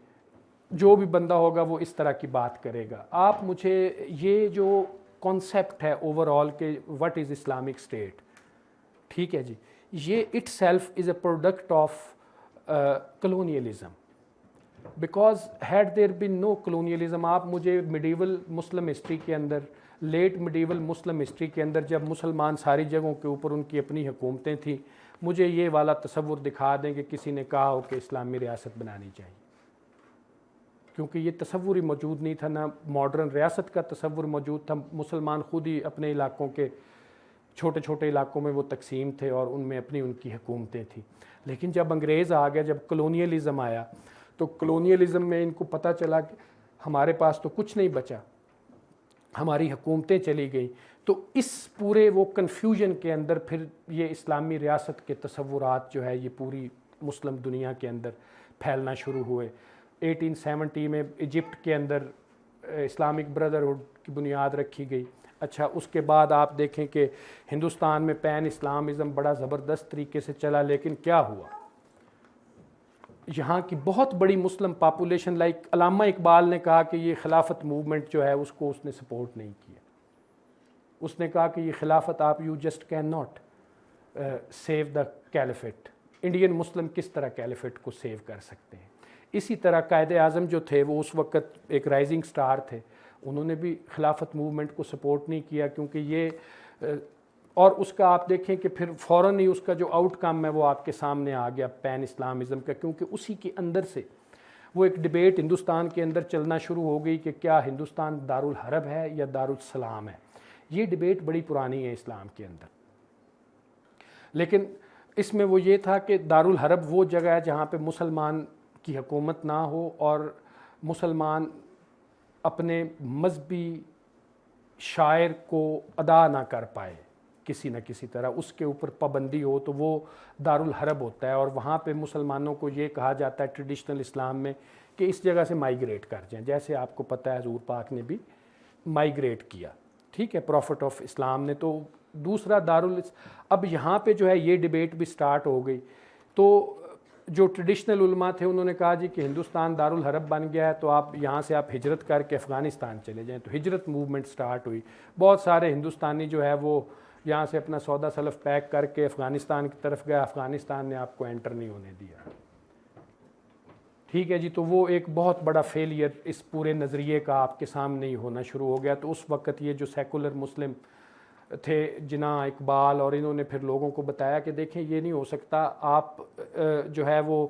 جو بھی بندہ ہوگا وہ اس طرح کی بات کرے گا. آپ مجھے یہ جو کانسیپٹ ہے اوور آل کہ وٹ از اسلامک اسٹیٹ, ٹھیک ہے جی, یہ itself is a product of colonialism, because had there been no colonialism. آپ مجھے میڈیول مسلم ہسٹری کے اندر, لیٹ میڈیول مسلم ہسٹری کے اندر جب مسلمان ساری جگہوں کے اوپر ان کی اپنی حکومتیں تھیں, مجھے یہ والا تصور دکھا دیں کہ کسی نے کہا ہو کہ اسلامی ریاست بنانی چاہیے, کیونکہ یہ تصور ہی موجود نہیں تھا, نہ ماڈرن ریاست کا تصور موجود تھا. مسلمان خود ہی اپنے علاقوں کے چھوٹے چھوٹے علاقوں میں وہ تقسیم تھے اور ان میں اپنی ان کی حکومتیں تھیں. لیکن جب انگریز آ گیا, جب کلونیلزم آیا, تو کلونیلزم میں ان کو پتہ چلا کہ ہمارے پاس تو کچھ نہیں بچا, ہماری حکومتیں چلی گئیں. تو اس پورے وہ کنفیوژن کے اندر پھر یہ اسلامی ریاست کے تصورات جو ہے یہ پوری مسلم دنیا کے اندر پھیلنا شروع ہوئے. 1870 میں ایجپٹ کے اندر اسلامک بردرہڈ کی بنیاد رکھی گئی. اچھا اس کے بعد آپ دیکھیں کہ ہندوستان میں پین اسلامزم بڑا زبردست طریقے سے چلا, لیکن کیا ہوا, یہاں کی بہت بڑی مسلم پاپولیشن, لائک علامہ اقبال نے کہا کہ یہ خلافت موومنٹ جو ہے اس کو اس نے سپورٹ نہیں کیا. اس نے کہا کہ یہ خلافت آپ you just can not save the caliphate. Indian Muslim کس طرح کیلیفٹ کو سیو کر سکتے ہیں. اسی طرح قائد اعظم جو تھے وہ اس وقت ایک رائزنگ سٹار تھے, انہوں نے بھی خلافت موومنٹ کو سپورٹ نہیں کیا, کیونکہ یہ اور اس کا آپ دیکھیں کہ پھر فوراً ہی اس کا جو آؤٹ کم ہے وہ آپ کے سامنے آ گیا پین اسلامزم کا, کیونکہ اسی کے اندر سے وہ ایک ڈبیٹ ہندوستان کے اندر چلنا شروع ہو گئی کہ کیا ہندوستان دارالحرب ہے یا دارالسلام ہے. یہ ڈبیٹ بڑی پرانی ہے اسلام کے اندر, لیکن اس میں وہ یہ تھا کہ دارالحرب وہ جگہ ہے جہاں پہ مسلمان کی حکومت نہ ہو اور مسلمان اپنے مذہبی شاعر کو ادا نہ کر پائے کسی نہ کسی طرح, اس کے اوپر پابندی ہو, تو وہ دارالحرب ہوتا ہے. اور وہاں پہ مسلمانوں کو یہ کہا جاتا ہے ٹریڈیشنل اسلام میں کہ اس جگہ سے مائیگریٹ کر جائیں, جیسے آپ کو پتہ ہے حضور پاک نے بھی مائیگریٹ کیا, ٹھیک ہے, پروفٹ آف اسلام نے. تو دوسرا اب یہاں پہ جو ہے یہ ڈبیٹ بھی سٹارٹ ہو گئی. تو جو ٹریڈیشنل علماء تھے انہوں نے کہا جی کہ ہندوستان دارالحرب بن گیا ہے, تو آپ یہاں سے آپ ہجرت کر کے افغانستان چلے جائیں. تو ہجرت موومنٹ سٹارٹ ہوئی. بہت سارے ہندوستانی جو ہے وہ یہاں سے اپنا سودا سلف پیک کر کے افغانستان کی طرف گیا. افغانستان نے آپ کو انٹر نہیں ہونے دیا, ٹھیک ہے جی. تو وہ ایک بہت بڑا فیلئر اس پورے نظریے کا آپ کے سامنے ہی ہونا شروع ہو گیا. تو اس وقت یہ جو سیکولر مسلم تھے جناح اقبال اور انہوں نے پھر لوگوں کو بتایا کہ دیکھیں یہ نہیں ہو سکتا, آپ جو ہے وہ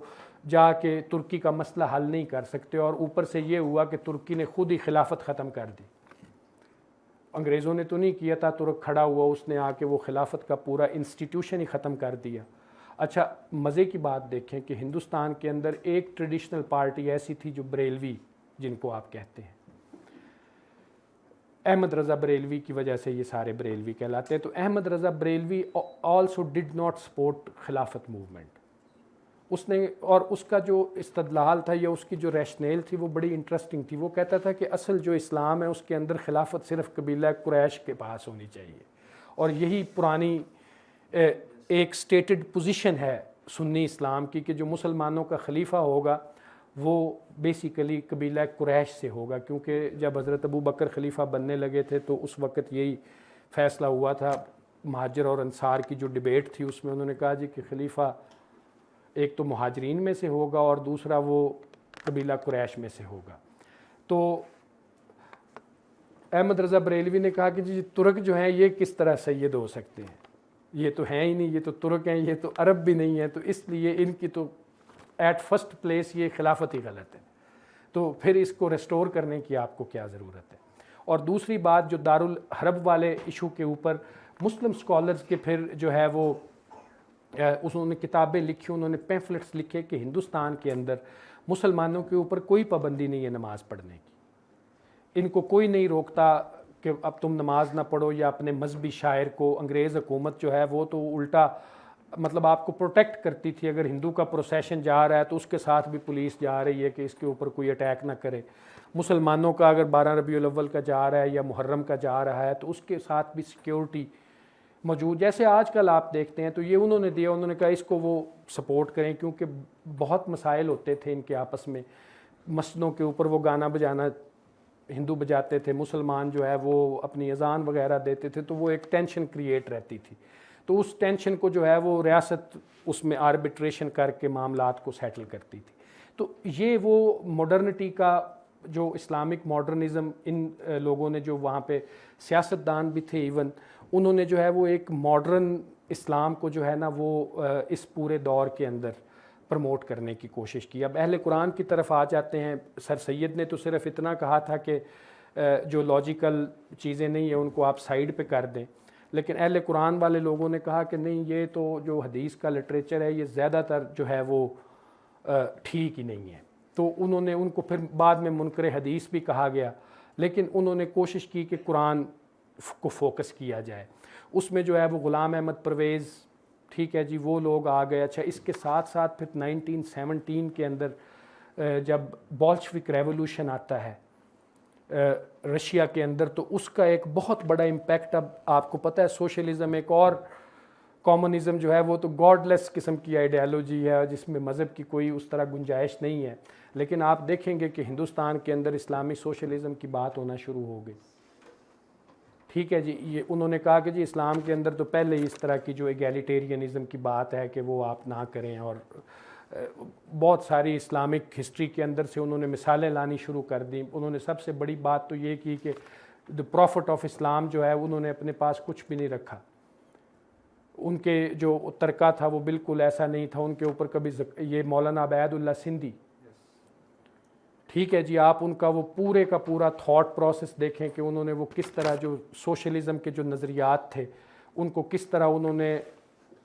جا کے ترکی کا مسئلہ حل نہیں کر سکتے. اور اوپر سے یہ ہوا کہ ترکی نے خود ہی خلافت ختم کر دی, انگریزوں نے تو نہیں کیا تھا, ترک کھڑا ہوا اس نے آ کے وہ خلافت کا پورا انسٹیٹیوشن ہی ختم کر دیا. اچھا مزے کی بات دیکھیں کہ ہندوستان کے اندر ایک ٹریڈیشنل پارٹی ایسی تھی جو بریلوی جن کو آپ کہتے ہیں, احمد رضا بریلوی کی وجہ سے یہ سارے بریلوی کہلاتے ہیں. تو Ahmad Raza Barelvi also did not support Khilafat movement. اس نے, اور اس کا جو استدلال تھا یا اس کی جو ریشنیل تھی وہ بڑی انٹرسٹنگ تھی. وہ کہتا تھا کہ اصل جو اسلام ہے اس کے اندر خلافت صرف قبیلہ قریش کے پاس ہونی چاہیے, اور یہی پرانی ایک سٹیٹڈ پوزیشن ہے سنی اسلام کی کہ جو مسلمانوں کا خلیفہ ہوگا وہ بیسیکلی قبیلہ قریش سے ہوگا. کیونکہ جب حضرت ابو بکر خلیفہ بننے لگے تھے تو اس وقت یہی فیصلہ ہوا تھا, مہاجر اور انصار کی جو ڈبیٹ تھی اس میں انہوں نے کہا جی کہ خلیفہ ایک تو مہاجرین میں سے ہوگا اور دوسرا وہ قبیلہ قریش میں سے ہوگا. تو احمد رضا بریلوی نے کہا کہ جی ترک جو ہیں یہ کس طرح سید ہو سکتے ہیں, یہ تو ہیں ہی نہیں, یہ تو ترک ہیں, یہ تو عرب بھی نہیں ہیں, تو اس لیے ان کی تو ایٹ فرسٹ پلیس یہ خلافت ہی غلط ہے. تو پھر اس کو ریسٹور کرنے کی آپ کو کیا ضرورت ہے. اور دوسری بات جو دارالحرب والے ایشو کے اوپر مسلم سکالرز کے پھر جو ہے وہ انہوں نے کتابیں لکھی, انہوں نے پیمفلٹس لکھے کہ ہندوستان کے اندر مسلمانوں کے اوپر کوئی پابندی نہیں ہے نماز پڑھنے کی, ان کو کوئی نہیں روکتا کہ اب تم نماز نہ پڑھو یا اپنے مذہبی شاعر کو. انگریز حکومت جو ہے وہ تو الٹا مطلب آپ کو پروٹیکٹ کرتی تھی, اگر ہندو کا پروسیشن جا رہا ہے تو اس کے ساتھ بھی پولیس جا رہی ہے کہ اس کے اوپر کوئی اٹیک نہ کرے. مسلمانوں کا اگر 12 ربیع الاول کا جا رہا ہے یا محرم کا جا رہا ہے تو اس کے ساتھ بھی سیکیورٹی موجود, جیسے آج کل آپ دیکھتے ہیں. تو یہ انہوں نے دیا, انہوں نے کہا اس کو وہ سپورٹ کریں, کیونکہ بہت مسائل ہوتے تھے ان کے آپس میں. مسجدوں کے اوپر وہ گانا بجانا ہندو بجاتے تھے, مسلمان جو ہے وہ اپنی اذان وغیرہ دیتے تھے, تو وہ ایک ٹینشن کریٹ رہتی تھی. تو اس ٹینشن کو جو ہے وہ ریاست اس میں آربیٹریشن کر کے معاملات کو سیٹل کرتی تھی. تو یہ وہ ماڈرنٹی کا جو اسلامک ماڈرنزم ان لوگوں نے جو وہاں پہ سیاستدان بھی تھے ایون, انہوں نے جو ہے وہ ایک ماڈرن اسلام کو جو ہے نا وہ اس پورے دور کے اندر پروموٹ کرنے کی کوشش کی. اب اہل قرآن کی طرف آ جاتے ہیں. سر سید نے تو صرف اتنا کہا تھا کہ جو لاجیکل چیزیں نہیں ہیں ان کو آپ سائیڈ پہ کر دیں, لیکن اہل قرآن والے لوگوں نے کہا کہ نہیں, یہ تو جو حدیث کا لٹریچر ہے یہ زیادہ تر جو ہے وہ ٹھیک ہی نہیں ہے. تو انہوں نے ان کو پھر بعد میں منکر حدیث بھی کہا گیا, لیکن انہوں نے کوشش کی کہ قرآن کو فوکس کیا جائے. اس میں جو ہے وہ غلام احمد پرویز, ٹھیک ہے جی, وہ لوگ آ گئے. اچھا اس کے ساتھ ساتھ پھر 1917 کے اندر جب بولشوک ریولوشن آتا ہے رشیا کے اندر، تو اس کا ایک بہت بڑا امپیکٹ، اب آپ کو پتہ ہے سوشلزم ایک اور کامونزم جو ہے وہ تو گاڈ لیس قسم کی آئیڈیالوجی ہے جس میں مذہب کی کوئی اس طرح گنجائش نہیں ہے، لیکن آپ دیکھیں گے کہ ہندوستان کے اندر اسلامی سوشلزم کی بات ہونا شروع ہو گئی. ٹھیک ہے جی، یہ انہوں نے کہا کہ جی اسلام کے اندر تو پہلے ہی اس طرح کی جو ایگیلیٹیرینزم کی بات ہے کہ وہ آپ نہ کریں، اور بہت ساری اسلامک ہسٹری کے اندر سے انہوں نے مثالیں لانی شروع کر دیں. انہوں نے سب سے بڑی بات تو یہ کی کہ دی پروفٹ آف اسلام جو ہے انہوں نے اپنے پاس کچھ بھی نہیں رکھا. ان کے جو ترکہ تھا وہ بالکل ایسا نہیں تھا، ان کے اوپر کبھی یہ مولانا عبید اللہ سندھی، ٹھیک ہے جی، آپ ان کا وہ پورے کا پورا تھاٹ پروسیس دیکھیں کہ انہوں نے وہ کس طرح جو سوشلزم کے جو نظریات تھے ان کو کس طرح انہوں نے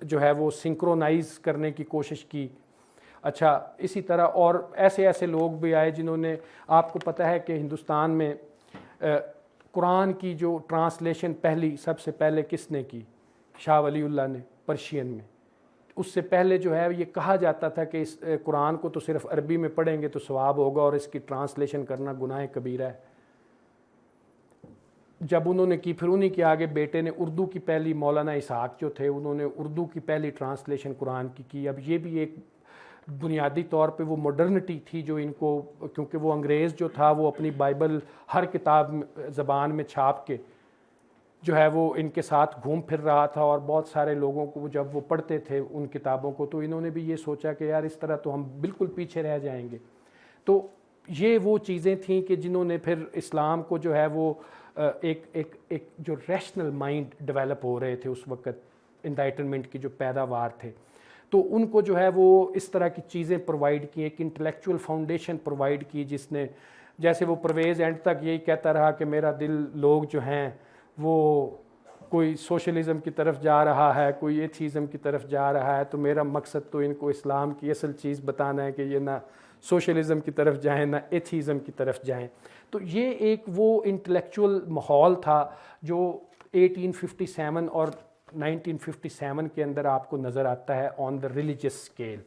جو ہے وہ سنکرونائز کرنے کی کوشش کی. اچھا، اسی طرح اور ایسے ایسے لوگ بھی آئے جنہوں نے، آپ کو پتہ ہے کہ ہندوستان میں قرآن کی جو ٹرانسلیشن سب سے پہلے کس نے کی؟ شاہ ولی اللہ نے، پرشین میں. اس سے پہلے جو ہے یہ کہا جاتا تھا کہ اس قرآن کو تو صرف عربی میں پڑھیں گے تو ثواب ہوگا اور اس کی ٹرانسلیشن کرنا گناہ کبیرہ ہے. جب انہوں نے کی، پھر انہی کے آگے بیٹے نے اردو کی پہلی، مولانا اسحاق جو تھے انہوں نے اردو کی پہلی ٹرانسلیشن قرآن کی. اب یہ بھی ایک بنیادی طور پہ وہ ماڈرنٹی تھی جو ان کو، کیونکہ وہ انگریز جو تھا وہ اپنی بائبل ہر کتاب زبان میں چھاپ کے جو ہے وہ ان کے ساتھ گھوم پھر رہا تھا، اور بہت سارے لوگوں کو جب وہ پڑھتے تھے ان کتابوں کو تو انہوں نے بھی یہ سوچا کہ یار اس طرح تو ہم بالکل پیچھے رہ جائیں گے. تو یہ وہ چیزیں تھیں کہ جنہوں نے پھر اسلام کو جو ہے وہ ایک جو ریشنل مائنڈ ڈیولپ ہو رہے تھے اس وقت، انلائٹنمنٹ کی جو پیداوار تھے، تو ان کو جو ہے وہ اس طرح کی چیزیں پرووائڈ کی، ایک انٹلیکچوئل فاؤنڈیشن پرووائڈ کی، جس نے، جیسے وہ پرویز اینڈ تک یہی کہتا رہا کہ میرا دل، لوگ جو ہیں وہ کوئی سوشلزم کی طرف جا رہا ہے، کوئی ایتھیزم کی طرف جا رہا ہے، تو میرا مقصد تو ان کو اسلام کی اصل چیز بتانا ہے کہ یہ نہ سوشلزم کی طرف جائیں نہ ایتھیزم کی طرف جائیں. تو یہ ایک وہ انٹلیکچوئل ماحول تھا جو 1857 اور 1957 کے اندر آپ کو نظر آتا ہے آن دا ریلیجس اسکیل.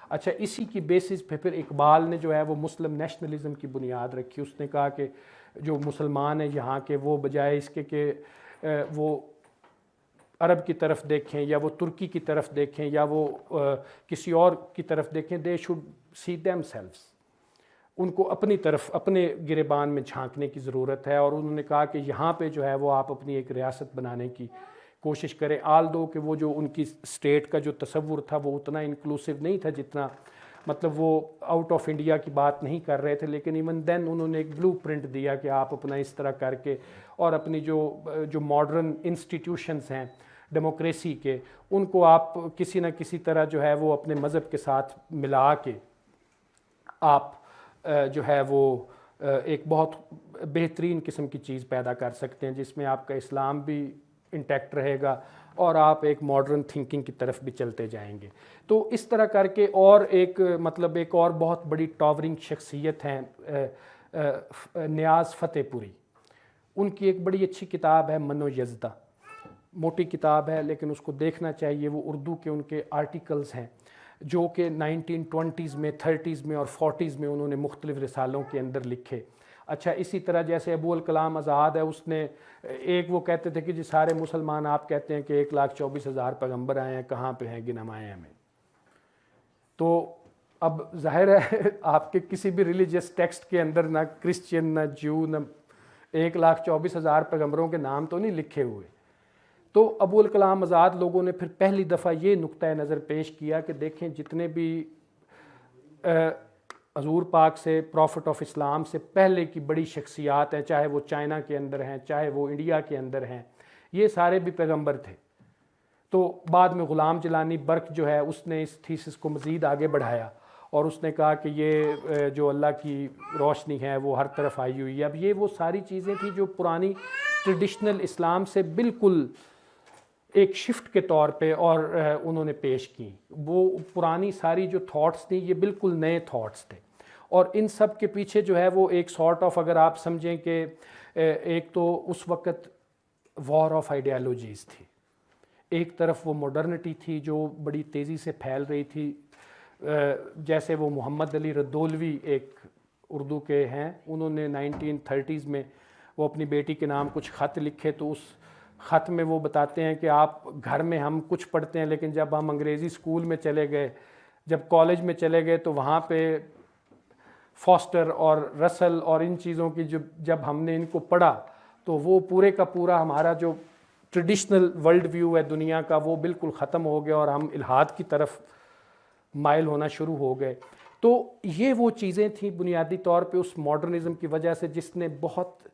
اچھا، اسی کی بیسس پہ پھر اقبال نے جو ہے وہ مسلم نیشنلزم کی بنیاد رکھی. اس نے کہا کہ جو مسلمان ہیں یہاں کے، وہ بجائے اس کے کہ وہ عرب کی طرف دیکھیں یا وہ ترکی کی طرف دیکھیں یا وہ کسی اور کی طرف دیکھیں، دے شوڈ سی دیم سیلفس. ان کو اپنی طرف، اپنے گریبان میں جھانکنے کی ضرورت ہے. اور انہوں نے کہا کہ یہاں پہ جو ہے وہ آپ اپنی ایک ریاست بنانے کی کوشش کریں، آل دو کہ وہ جو ان کی اسٹیٹ کا جو تصور تھا وہ اتنا انکلوسیو نہیں تھا جتنا، مطلب وہ آؤٹ آف انڈیا کی بات نہیں کر رہے تھے، لیکن ایون دین انہوں نے ایک بلو پرنٹ دیا کہ آپ اپنا اس طرح کر کے، اور اپنی جو ماڈرن انسٹیٹیوشنز ہیں ڈیموکریسی کے، ان کو آپ کسی نہ کسی طرح جو ہے وہ اپنے مذہب کے ساتھ ملا کے آپ جو ہے وہ ایک بہت بہترین قسم کی چیز پیدا کر سکتے ہیں، جس میں آپ کا اسلام بھی انٹیکٹ رہے گا اور آپ ایک ماڈرن تھنکنگ کی طرف بھی چلتے جائیں گے. تو اس طرح کر کے، اور ایک مطلب ایک اور بہت بڑی ٹاورنگ شخصیت ہیں نیاز فتح پوری. ان کی ایک بڑی اچھی کتاب ہے من و یزدہ، موٹی کتاب ہے لیکن اس کو دیکھنا چاہیے. وہ اردو کے ان کے آرٹیکلز ہیں جو کہ 1920s میں، 30s میں اور 40s میں انہوں نے مختلف رسالوں کے اندر لکھے. اچھا، اسی طرح جیسے ابو الکلام آزاد ہے، اس نے ایک، وہ کہتے تھے کہ جی سارے مسلمان، آپ کہتے ہیں کہ 1,24,000 پیغمبر آئے ہیں، کہاں پہ ہیں گنمائے ہمیں. تو اب ظاہر ہے آپ کے کسی بھی ریلیجیس ٹیکسٹ کے اندر نہ کرسچین نہ جیو نہ 1,24,000 پیغمبروں کے نام تو نہیں لکھے ہوئے. تو ابو الکلام آزاد لوگوں نے پھر پہلی دفعہ یہ نقطۂ نظر پیش کیا کہ دیکھیں جتنے بھی حضور پاک سے، پروفٹ آف اسلام سے پہلے کی بڑی شخصیات ہیں، چاہے وہ چائنا کے اندر ہیں، چاہے وہ انڈیا کے اندر ہیں، یہ سارے بھی پیغمبر تھے. تو بعد میں غلام جلانی برق جو ہے اس نے اس تھیسس کو مزید آگے بڑھایا اور اس نے کہا کہ یہ جو اللہ کی روشنی ہے وہ ہر طرف آئی ہوئی ہے. اب یہ وہ ساری چیزیں تھیں جو پرانی ٹریڈیشنل اسلام سے بالکل ایک شفٹ کے طور پہ اور انہوں نے پیش کی. وہ پرانی ساری جو تھاٹس تھیں یہ بالکل نئے تھاٹس تھے، اور ان سب کے پیچھے جو ہے وہ ایک سارٹ آف، اگر آپ سمجھیں کہ ایک تو اس وقت وار آف آئیڈیالوجیز تھی. ایک طرف وہ ماڈرنٹی تھی جو بڑی تیزی سے پھیل رہی تھی جیسے وہ محمد علی ردولوی ایک اردو کے ہیں، انہوں نے 1930s میں وہ اپنی بیٹی کے نام کچھ خط لکھے، تو اس خط میں وہ بتاتے ہیں کہ آپ گھر میں ہم کچھ پڑھتے ہیں، لیکن جب ہم انگریزی اسکول میں چلے گئے، جب کالج میں چلے گئے، تو وہاں پہ فاسٹر اور رسل اور ان چیزوں کی جب ہم نے ان کو پڑھا تو وہ پورے کا پورا ہمارا جو ٹریڈیشنل ورلڈ ویو ہے دنیا کا وہ بالکل ختم ہو گیا اور ہم الحاد کی طرف مائل ہونا شروع ہو گئے۔ تو یہ وہ چیزیں تھیں بنیادی طور پہ اس ماڈرنزم کی وجہ سے، جس نے بہت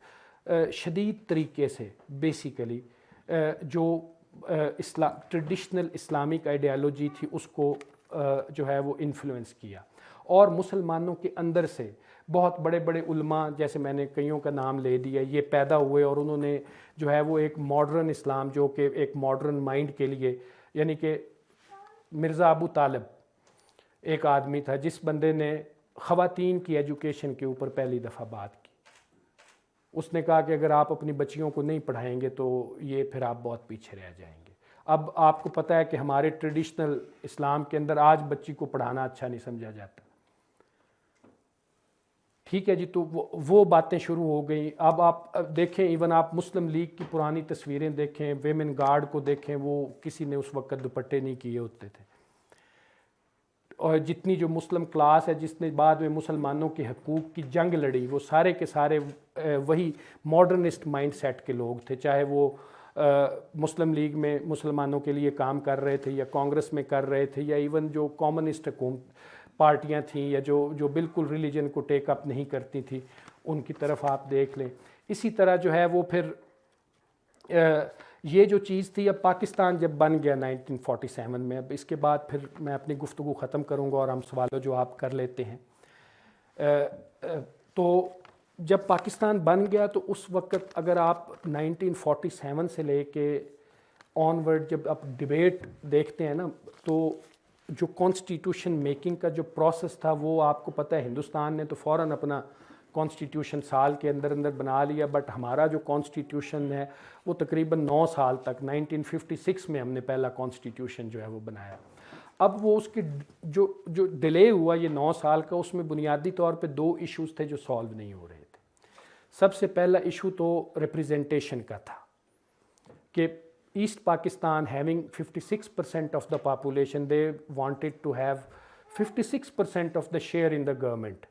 شدید طریقے سے بیسیکلی جو ٹریڈیشنل اسلامک آئیڈیالوجی تھی اس کو جو ہے وہ انفلوئنس کیا، اور مسلمانوں کے اندر سے بہت بڑے بڑے علماء، جیسے میں نے کئیوں کا نام لے دیا، یہ پیدا ہوئے اور انہوں نے جو ہے وہ ایک ماڈرن اسلام، جو کہ ایک ماڈرن مائنڈ کے لیے، یعنی کہ مرزا ابو طالب ایک آدمی تھا جس بندے نے خواتین کی ایجوکیشن کے اوپر پہلی دفعہ بات کی۔ اس نے کہا کہ اگر آپ اپنی بچیوں کو نہیں پڑھائیں گے تو یہ پھر آپ بہت پیچھے رہ جائیں گے۔ اب آپ کو پتہ ہے کہ ہمارے ٹریڈیشنل اسلام کے اندر آج بچی کو پڑھانا اچھا نہیں سمجھا جاتا، ٹھیک ہے جی۔ تو وہ باتیں شروع ہو گئیں۔ اب آپ دیکھیں، ایون آپ مسلم لیگ کی پرانی تصویریں دیکھیں، ویمن گارڈ کو دیکھیں، وہ کسی نے اس وقت دوپٹے نہیں کیے ہوتے تھے، اور جتنی جو مسلم کلاس ہے جس نے بعد میں مسلمانوں کے حقوق کی جنگ لڑی، وہ سارے کے سارے وہی ماڈرنسٹ مائنڈ سیٹ کے لوگ تھے، چاہے وہ مسلم لیگ میں مسلمانوں کے لیے کام کر رہے تھے یا کانگریس میں کر رہے تھے، یا ایون جو کمیونسٹ پارٹیاں تھیں یا جو بالکل ریلیجن کو ٹیک اپ نہیں کرتی تھی، ان کی طرف آپ دیکھ لیں۔ اسی طرح جو ہے وہ پھر یہ جو چیز تھی، اب پاکستان جب بن گیا 1947 میں، اب اس کے بعد پھر میں اپنی گفتگو ختم کروں گا اور ہم سوال و جواب کر لیتے ہیں۔ تو جب پاکستان بن گیا تو اس وقت اگر آپ 1947 سے لے کے آن ورڈ جب آپ ڈیبیٹ دیکھتے ہیں نا، تو جو کانسٹیٹیوشن میکنگ کا جو پروسیس تھا وہ آپ کو پتہ ہے ہندوستان نے تو فوراً اپنا کانسٹیٹیوشن سال کے اندر بنا لیا، بٹ ہمارا جو کانسٹیٹیوشن ہے وہ تقریباً 9 سال تک، 1956 میں ہم نے پہلا کانسٹیٹیوشن جو ہے وہ بنایا۔ اب وہ اس کی جو ڈیلے ہوا یہ 9 سال کا، اس میں بنیادی طور پہ 2 ایشوز تھے جو سالو نہیں ہو رہے تھے۔ سب سے پہلا ایشو تو ریپریزنٹیشن کا تھا کہ asset Pakistan having 56% of the population, they wanted to have 56% of the share in the government،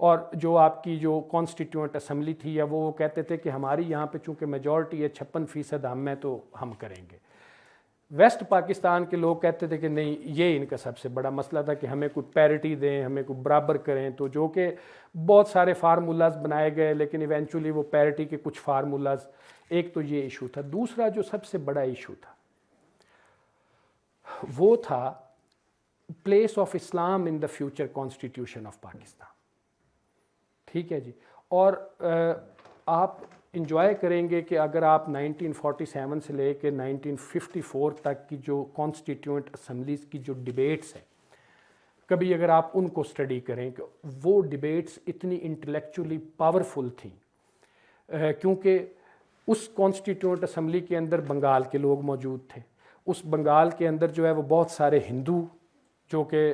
اور جو آپ کی جو کانسٹیٹیوئنٹ اسمبلی تھی یا وہ کہتے تھے کہ ہماری یہاں پہ چونکہ میجورٹی ہے 56% ہم میں تو ہم کریں گے۔ ویسٹ پاکستان کے لوگ کہتے تھے کہ نہیں، یہ ان کا سب سے بڑا مسئلہ تھا کہ ہمیں کوئی پیرٹی دیں، ہمیں کوئی برابر کریں، تو جو کہ بہت سارے فارمولاز بنائے گئے، لیکن ایونچولی وہ پیرٹی کے کچھ فارمولاز، ایک تو یہ ایشو تھا۔ دوسرا جو سب سے بڑا ایشو تھا وہ تھا place of Islam in the future constitution of Pakistan, ٹھیک ہے جی۔ اور آپ انجوائے کریں گے کہ اگر آپ 1947 سے لے کے 1954 تک کی جو کانسٹیٹیوئنٹ اسمبلیز کی جو ڈیبیٹس ہیں، کبھی اگر آپ ان کو اسٹڈی کریں کہ وہ ڈیبیٹس اتنی انٹلیکچولی پاورفل تھیں، کیونکہ اس کانسٹیٹیوئنٹ اسمبلی کے اندر بنگال کے لوگ موجود تھے، اس بنگال کے اندر جو ہے وہ بہت سارے ہندو جو کہ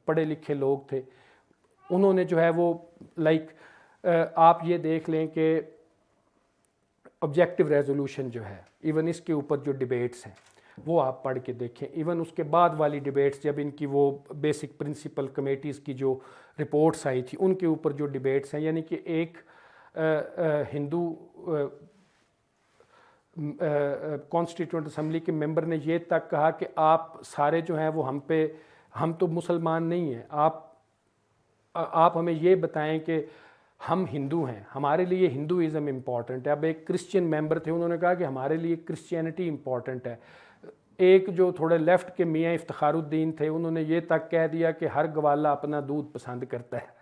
پڑھے لکھے لوگ تھے، انہوں نے جو ہے وہ آپ یہ دیکھ لیں کہ آبجیکٹیو ریزولوشن جو ہے، ایون اس کے اوپر جو ڈیبیٹس ہیں وہ آپ پڑھ کے دیکھیں، ایون اس کے بعد والی ڈیبیٹس جب ان کی وہ بیسک پرنسپل کمیٹیز کی جو رپورٹس آئی تھی ان کے اوپر جو ڈیبیٹس ہیں، یعنی کہ ایک ہندو کانسٹیٹیوئنٹ اسمبلی کے ممبر نے یہ تک کہا کہ آپ سارے جو ہیں وہ ہم تو مسلمان نہیں ہیں، آپ ہمیں یہ بتائیں کہ ہم ہندو ہیں، ہمارے لیے ہندوازم امپورٹنٹ ہے۔ اب ایک کرسچین ممبر تھے، انہوں نے کہا کہ ہمارے لیے کرسچینٹی امپورٹنٹ ہے۔ ایک جو تھوڑے لیفٹ کے میاں افتخار الدین تھے، انہوں نے یہ تک کہہ دیا کہ ہر گوالا اپنا دودھ پسند کرتا ہے،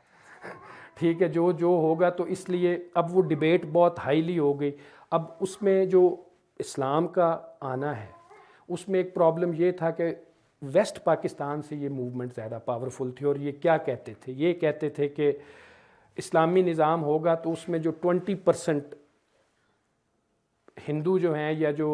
ٹھیک ہے، جو ہوگا۔ تو اس لیے اب وہ ڈیبیٹ بہت ہائیلی ہو گئی۔ اب اس میں جو اسلام کا آنا ہے اس میں ایک پرابلم یہ تھا کہ ویسٹ پاکستان سے یہ موومنٹ زیادہ پاورفل تھی، اور یہ کیا کہتے تھے؟ یہ کہتے تھے کہ اسلامی نظام ہوگا تو اس میں جو 20% ہندو جو ہیں یا جو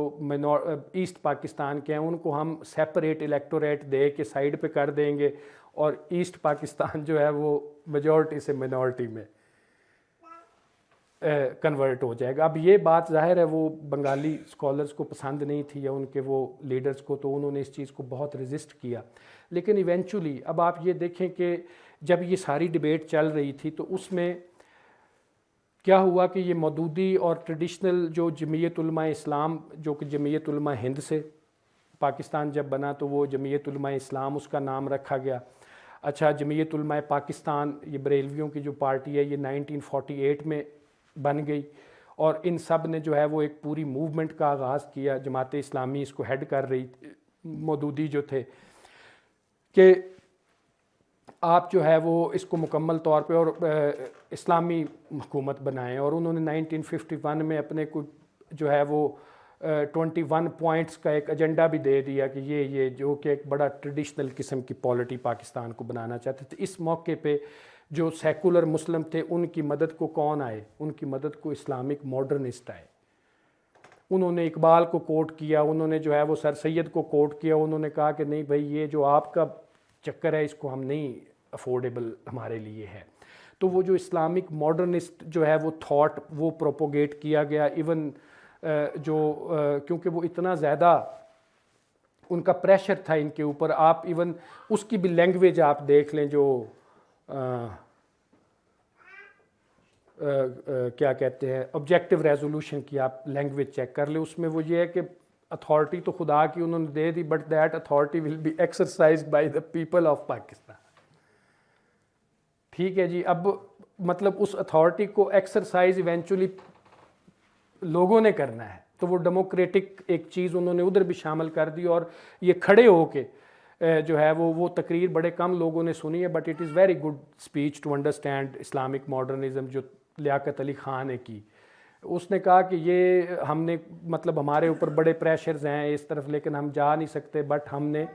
ایسٹ پاکستان کے ہیں ان کو ہم سیپریٹ الیکٹوریٹ دے کے سائیڈ پہ کر دیں گے اور ایسٹ پاکستان جو ہے وہ میجورٹی سے منورٹی میں کنورٹ ہو جائے گا. اب یہ بات ظاہر ہے وہ بنگالی اسکالرس کو پسند نہیں تھی یا ان کے وہ لیڈرز کو, تو انہوں نے اس چیز کو بہت ریزسٹ کیا. لیکن ایونچولی اب آپ یہ دیکھیں کہ جب یہ ساری ڈیبیٹ چل رہی تھی تو اس میں کیا ہوا کہ یہ مودودی اور ٹریڈیشنل جو جمعیت علماء اسلام, جو کہ جمعیت علماء ہند سے پاکستان جب بنا تو وہ جمعیت علماء اسلام اس کا نام رکھا گیا. اچھا, جمعیت علماء پاکستان یہ بریلویوں کی جو پارٹی ہے یہ 1948 میں بن گئی, اور ان سب نے جو ہے وہ ایک پوری موومنٹ کا آغاز کیا. جماعت اسلامی اس کو ہیڈ کر رہی, مودودی جو تھے, کہ آپ جو ہے وہ اس کو مکمل طور پہ اور اسلامی حکومت بنائیں. اور انہوں نے 1951 میں اپنے کو جو ہے وہ 21 پوائنٹس کا ایک ایجنڈا بھی دے دیا کہ یہ جو کہ ایک بڑا ٹریڈیشنل قسم کی پالیٹی پاکستان کو بنانا چاہتے تھے. اس موقع پہ جو سیکولر مسلم تھے ان کی مدد کو کون آئے؟ ان کی مدد کو اسلامک ماڈرنسٹ آئے. انہوں نے اقبال کو کوٹ کیا, انہوں نے جو ہے وہ سر سید کو کوٹ کیا. انہوں نے کہا کہ نہیں بھائی یہ جو آپ کا چکر ہے اس کو ہم نہیں افورڈیبل ہمارے لیے ہے. تو وہ جو اسلامک ماڈرنسٹ جو ہے وہ تھاٹ وہ پروپوگیٹ کیا گیا. ایون جو کیونکہ وہ اتنا زیادہ ان کا پریشر تھا ان کے اوپر, آپ ایون اس کی بھی لینگویج آپ دیکھ لیں جو کیا کہتے ہیں آبجیکٹیو ریزولوشن کی آپ لینگویج چیک کر لیں, اس میں وہ یہ ہے کہ اتھارٹی تو خدا کی انہوں نے دے دی, but that authority will be exercised by the people of Pakistan. ٹھیک ہے جی. اب مطلب اس اتھارٹی کو ایکسرسائز ایونچولی لوگوں نے کرنا ہے, تو وہ ڈیموکریٹک ایک چیز انہوں نے ادھر بھی شامل کر دی. اور یہ کھڑے ہو کے جو ہے وہ تقریر بڑے کم لوگوں نے سنی ہے, but it is very good speech to understand Islamic modernism جو لیاقت علی خان نے کی. اس نے کہا کہ یہ ہم نے مطلب ہمارے اوپر بڑے پریشرز ہیں اس طرف, لیکن ہم جا نہیں سکتے, بٹ ہم نے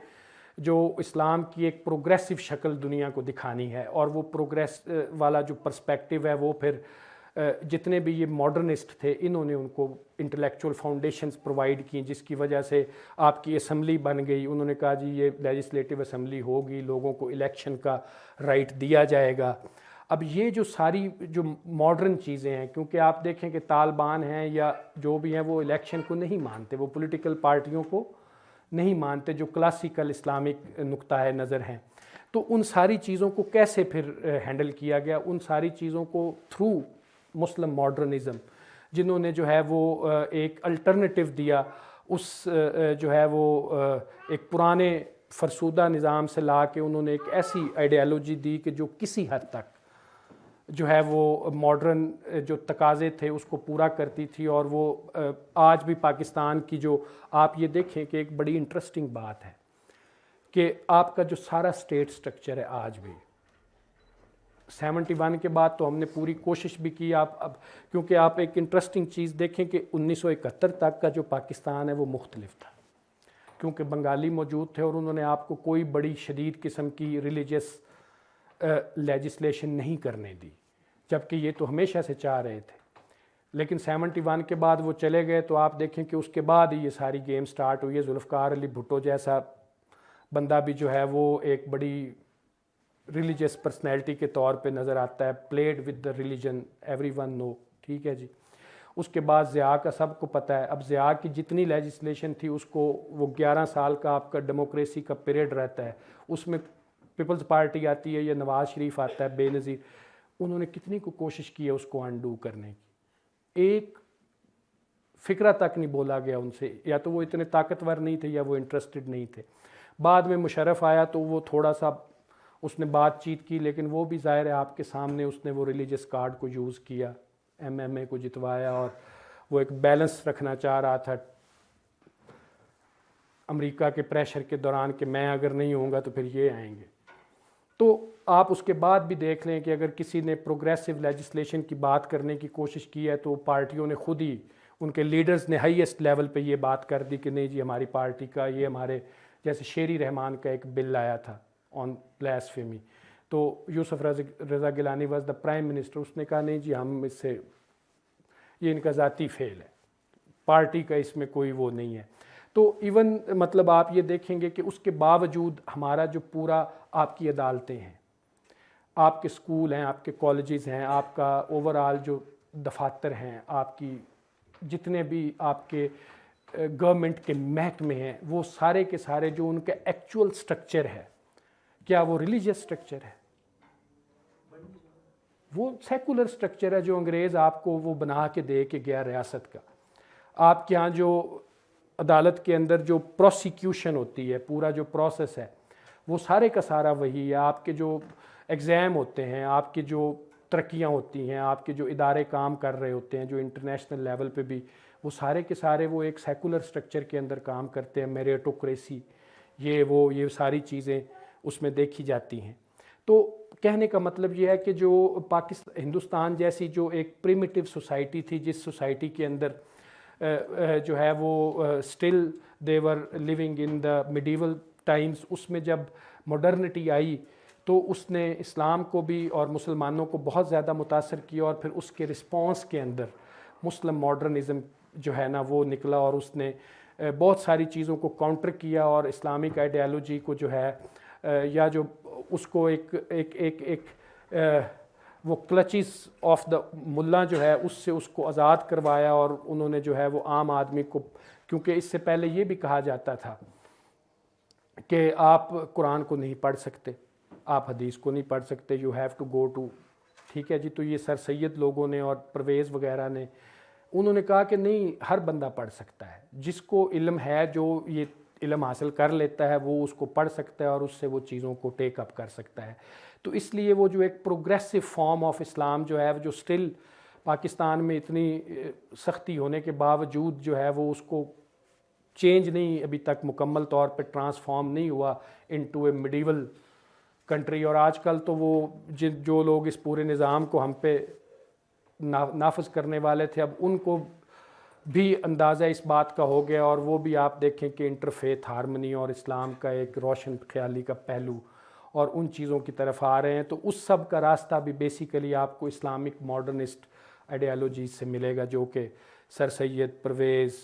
جو اسلام کی ایک پروگریسو شکل دنیا کو دکھانی ہے. اور وہ پروگریس والا جو پرسپیکٹیو ہے وہ پھر جتنے بھی یہ ماڈرنسٹ تھے انہوں نے ان کو انٹلیکچوئل فاؤنڈیشنز پرووائڈ کی, جس کی وجہ سے آپ کی اسمبلی بن گئی. انہوں نے کہا جی یہ لیجسلیٹو اسمبلی ہوگی, لوگوں کو الیکشن کا رائٹ دیا جائے گا. اب یہ جو ساری جو ماڈرن چیزیں ہیں, کیونکہ آپ دیکھیں کہ طالبان ہیں یا جو بھی ہیں وہ الیکشن کو نہیں مانتے, وہ پولیٹیکل پارٹیوں کو نہیں مانتے جو کلاسیکل اسلامک نقطہ نظر ہیں. تو ان ساری چیزوں کو کیسے پھر ہینڈل کیا گیا؟ ان ساری چیزوں کو تھرو مسلم ماڈرنزم, جنہوں نے جو ہے وہ ایک الٹرنیٹیو دیا, اس جو ہے وہ ایک پرانے فرسودہ نظام سے لا کے انہوں نے ایک ایسی آئیڈیالوجی دی کہ جو کسی حد تک جو ہے وہ ماڈرن جو تقاضے تھے اس کو پورا کرتی تھی. اور وہ آج بھی پاکستان کی جو آپ یہ دیکھیں کہ ایک بڑی انٹرسٹنگ بات ہے کہ آپ کا جو سارا اسٹیٹ سٹرکچر ہے آج بھی 71 کے بعد تو ہم نے پوری کوشش بھی کی. آپ اب کیونکہ آپ ایک انٹرسٹنگ چیز دیکھیں کہ 1971 تک کا جو پاکستان ہے وہ مختلف تھا, کیونکہ بنگالی موجود تھے اور انہوں نے آپ کو کوئی بڑی شدید قسم کی ریلیجس لیجسلیشن نہیں کرنے دی, جبکہ یہ تو ہمیشہ سے چاہ رہے تھے. لیکن 71 کے بعد وہ چلے گئے, تو آپ دیکھیں کہ اس کے بعد ہی یہ ساری گیم سٹارٹ ہوئی ہے. ذوالفقار علی بھٹو جیسا بندہ بھی جو ہے وہ ایک بڑی ریلیجس پرسنالٹی کے طور پہ نظر آتا ہے, played with the religion everyone know. ٹھیک ہے جی. اس کے بعد ضیاء کا سب کو پتہ ہے. اب ضیاء کی جتنی لیجسلیشن تھی اس کو وہ 11 سال کا آپ کا ڈیموکریسی کا پیریڈ رہتا ہے, اس میں پیپلز پارٹی آتی ہے یا نواز شریف آتا ہے بے نظیر, انہوں نے کتنی کو کوشش کی ہے اس کو انڈو کرنے کی. ایک فکرہ تک نہیں بولا گیا ان سے, یا تو وہ اتنے طاقتور نہیں تھے یا وہ انٹرسٹڈ نہیں تھے. بعد میں مشرف آیا تو وہ تھوڑا سا اس نے بات چیت کی, لیکن وہ بھی ظاہر ہے آپ کے سامنے اس نے وہ ریلیجس کارڈ کو یوز کیا, MMA کو جتوایا, اور وہ ایک بیلنس رکھنا چاہ رہا تھا امریکہ کے پریشر کے دوران کہ میں اگر نہیں ہوں گا تو پھر یہ آئیں گے. تو آپ اس کے بعد بھی دیکھ لیں کہ اگر کسی نے پروگریسو لیجسلیشن کی بات کرنے کی کوشش کی ہے تو پارٹیوں نے خود ہی, ان کے لیڈرز نے ہائیسٹ لیول پہ یہ بات کر دی کہ نہیں جی ہماری پارٹی کا یہ ہمارے, جیسے شیری رحمان کا ایک بل آیا تھا آن بلاسفیمی, تو Yousaf Raza Gilani was the prime minister, اس نے کہا نہیں جی ہم اس سے, یہ ان کا ذاتی فیل ہے, پارٹی کا اس میں کوئی وہ نہیں ہے. تو ایون مطلب آپ یہ دیکھیں گے کہ اس کے باوجود ہمارا جو پورا آپ کی عدالتیں ہیں, آپ کے اسکول ہیں, آپ کے کالجز ہیں, آپ کا اوور آل جو دفاتر ہیں, آپ کی جتنے بھی آپ کے گورنمنٹ کے محکمے ہیں, وہ سارے کے سارے جو ان کا ایکچول سٹرکچر ہے, کیا وہ ریلیجیس سٹرکچر ہے؟ وہ سیکولر سٹرکچر ہے جو انگریز آپ کو وہ بنا کے دے کے گیا ریاست کا. آپ کے ہاں جو عدالت کے اندر جو پروسیکیوشن ہوتی ہے, پورا جو پروسیس ہے, وہ سارے کا سارا وہی ہے. آپ کے جو ایگزام ہوتے ہیں, آپ کی جو ترقیاں ہوتی ہیں, آپ کے جو ادارے کام کر رہے ہوتے ہیں جو انٹرنیشنل لیول پہ بھی, وہ سارے کے سارے وہ ایک سیکولر سٹرکچر کے اندر کام کرتے ہیں. میریٹوکریسی, یہ ساری چیزیں اس میں دیکھی جاتی ہیں. تو کہنے کا مطلب یہ ہے کہ جو ہندوستان جیسی جو ایک پریمیٹیو سوسائٹی تھی, جس سوسائٹی کے اندر جو ہے وہ still they were living in the medieval times, اس میں جب ماڈرنٹی آئی تو اس نے اسلام کو بھی اور مسلمانوں کو بہت زیادہ متاثر کیا, اور پھر اس کے رسپانس کے اندر مسلم ماڈرنزم جو ہے نا وہ نکلا, اور اس نے بہت ساری چیزوں کو کاؤنٹر کیا, اور اسلامک آئیڈیالوجی کو جو ہے یا جو اس کو ایک وہ کلچز آف دا ملا جو ہے اس سے اس کو آزاد کروایا, اور انہوں نے جو ہے وہ عام آدمی کو, کیونکہ اس سے پہلے یہ بھی کہا جاتا تھا کہ آپ قرآن کو نہیں پڑھ سکتے, آپ حدیث کو نہیں پڑھ سکتے, you have to go to, ٹھیک ہے جی. تو یہ سر سید لوگوں نے اور پرویز وغیرہ نے, انہوں نے کہا کہ نہیں, ہر بندہ پڑھ سکتا ہے, جس کو علم ہے, جو یہ علم حاصل کر لیتا ہے وہ اس کو پڑھ سکتا ہے اور اس سے وہ چیزوں کو ٹیک اپ کر سکتا ہے. تو اس لیے وہ جو ایک پروگریسو فارم آف اسلام جو ہے, جو سٹل پاکستان میں اتنی سختی ہونے کے باوجود جو ہے وہ اس کو چینج نہیں ابھی تک مکمل طور پہ ٹرانسفارم نہیں ہوا انٹو اے میڈیول کنٹری. اور آج کل تو وہ جو لوگ اس پورے نظام کو ہم پہ نافذ کرنے والے تھے, اب ان کو بھی اندازہ اس بات کا ہو گیا, اور وہ بھی آپ دیکھیں کہ انٹرفیتھ ہارمنی اور اسلام کا ایک روشن خیالی کا پہلو اور ان چیزوں کی طرف آ رہے ہیں. تو اس سب کا راستہ بھی بیسیکلی آپ کو اسلامک ماڈرنسٹ آئیڈیالوجیز سے ملے گا, جو کہ سر سید پرویز,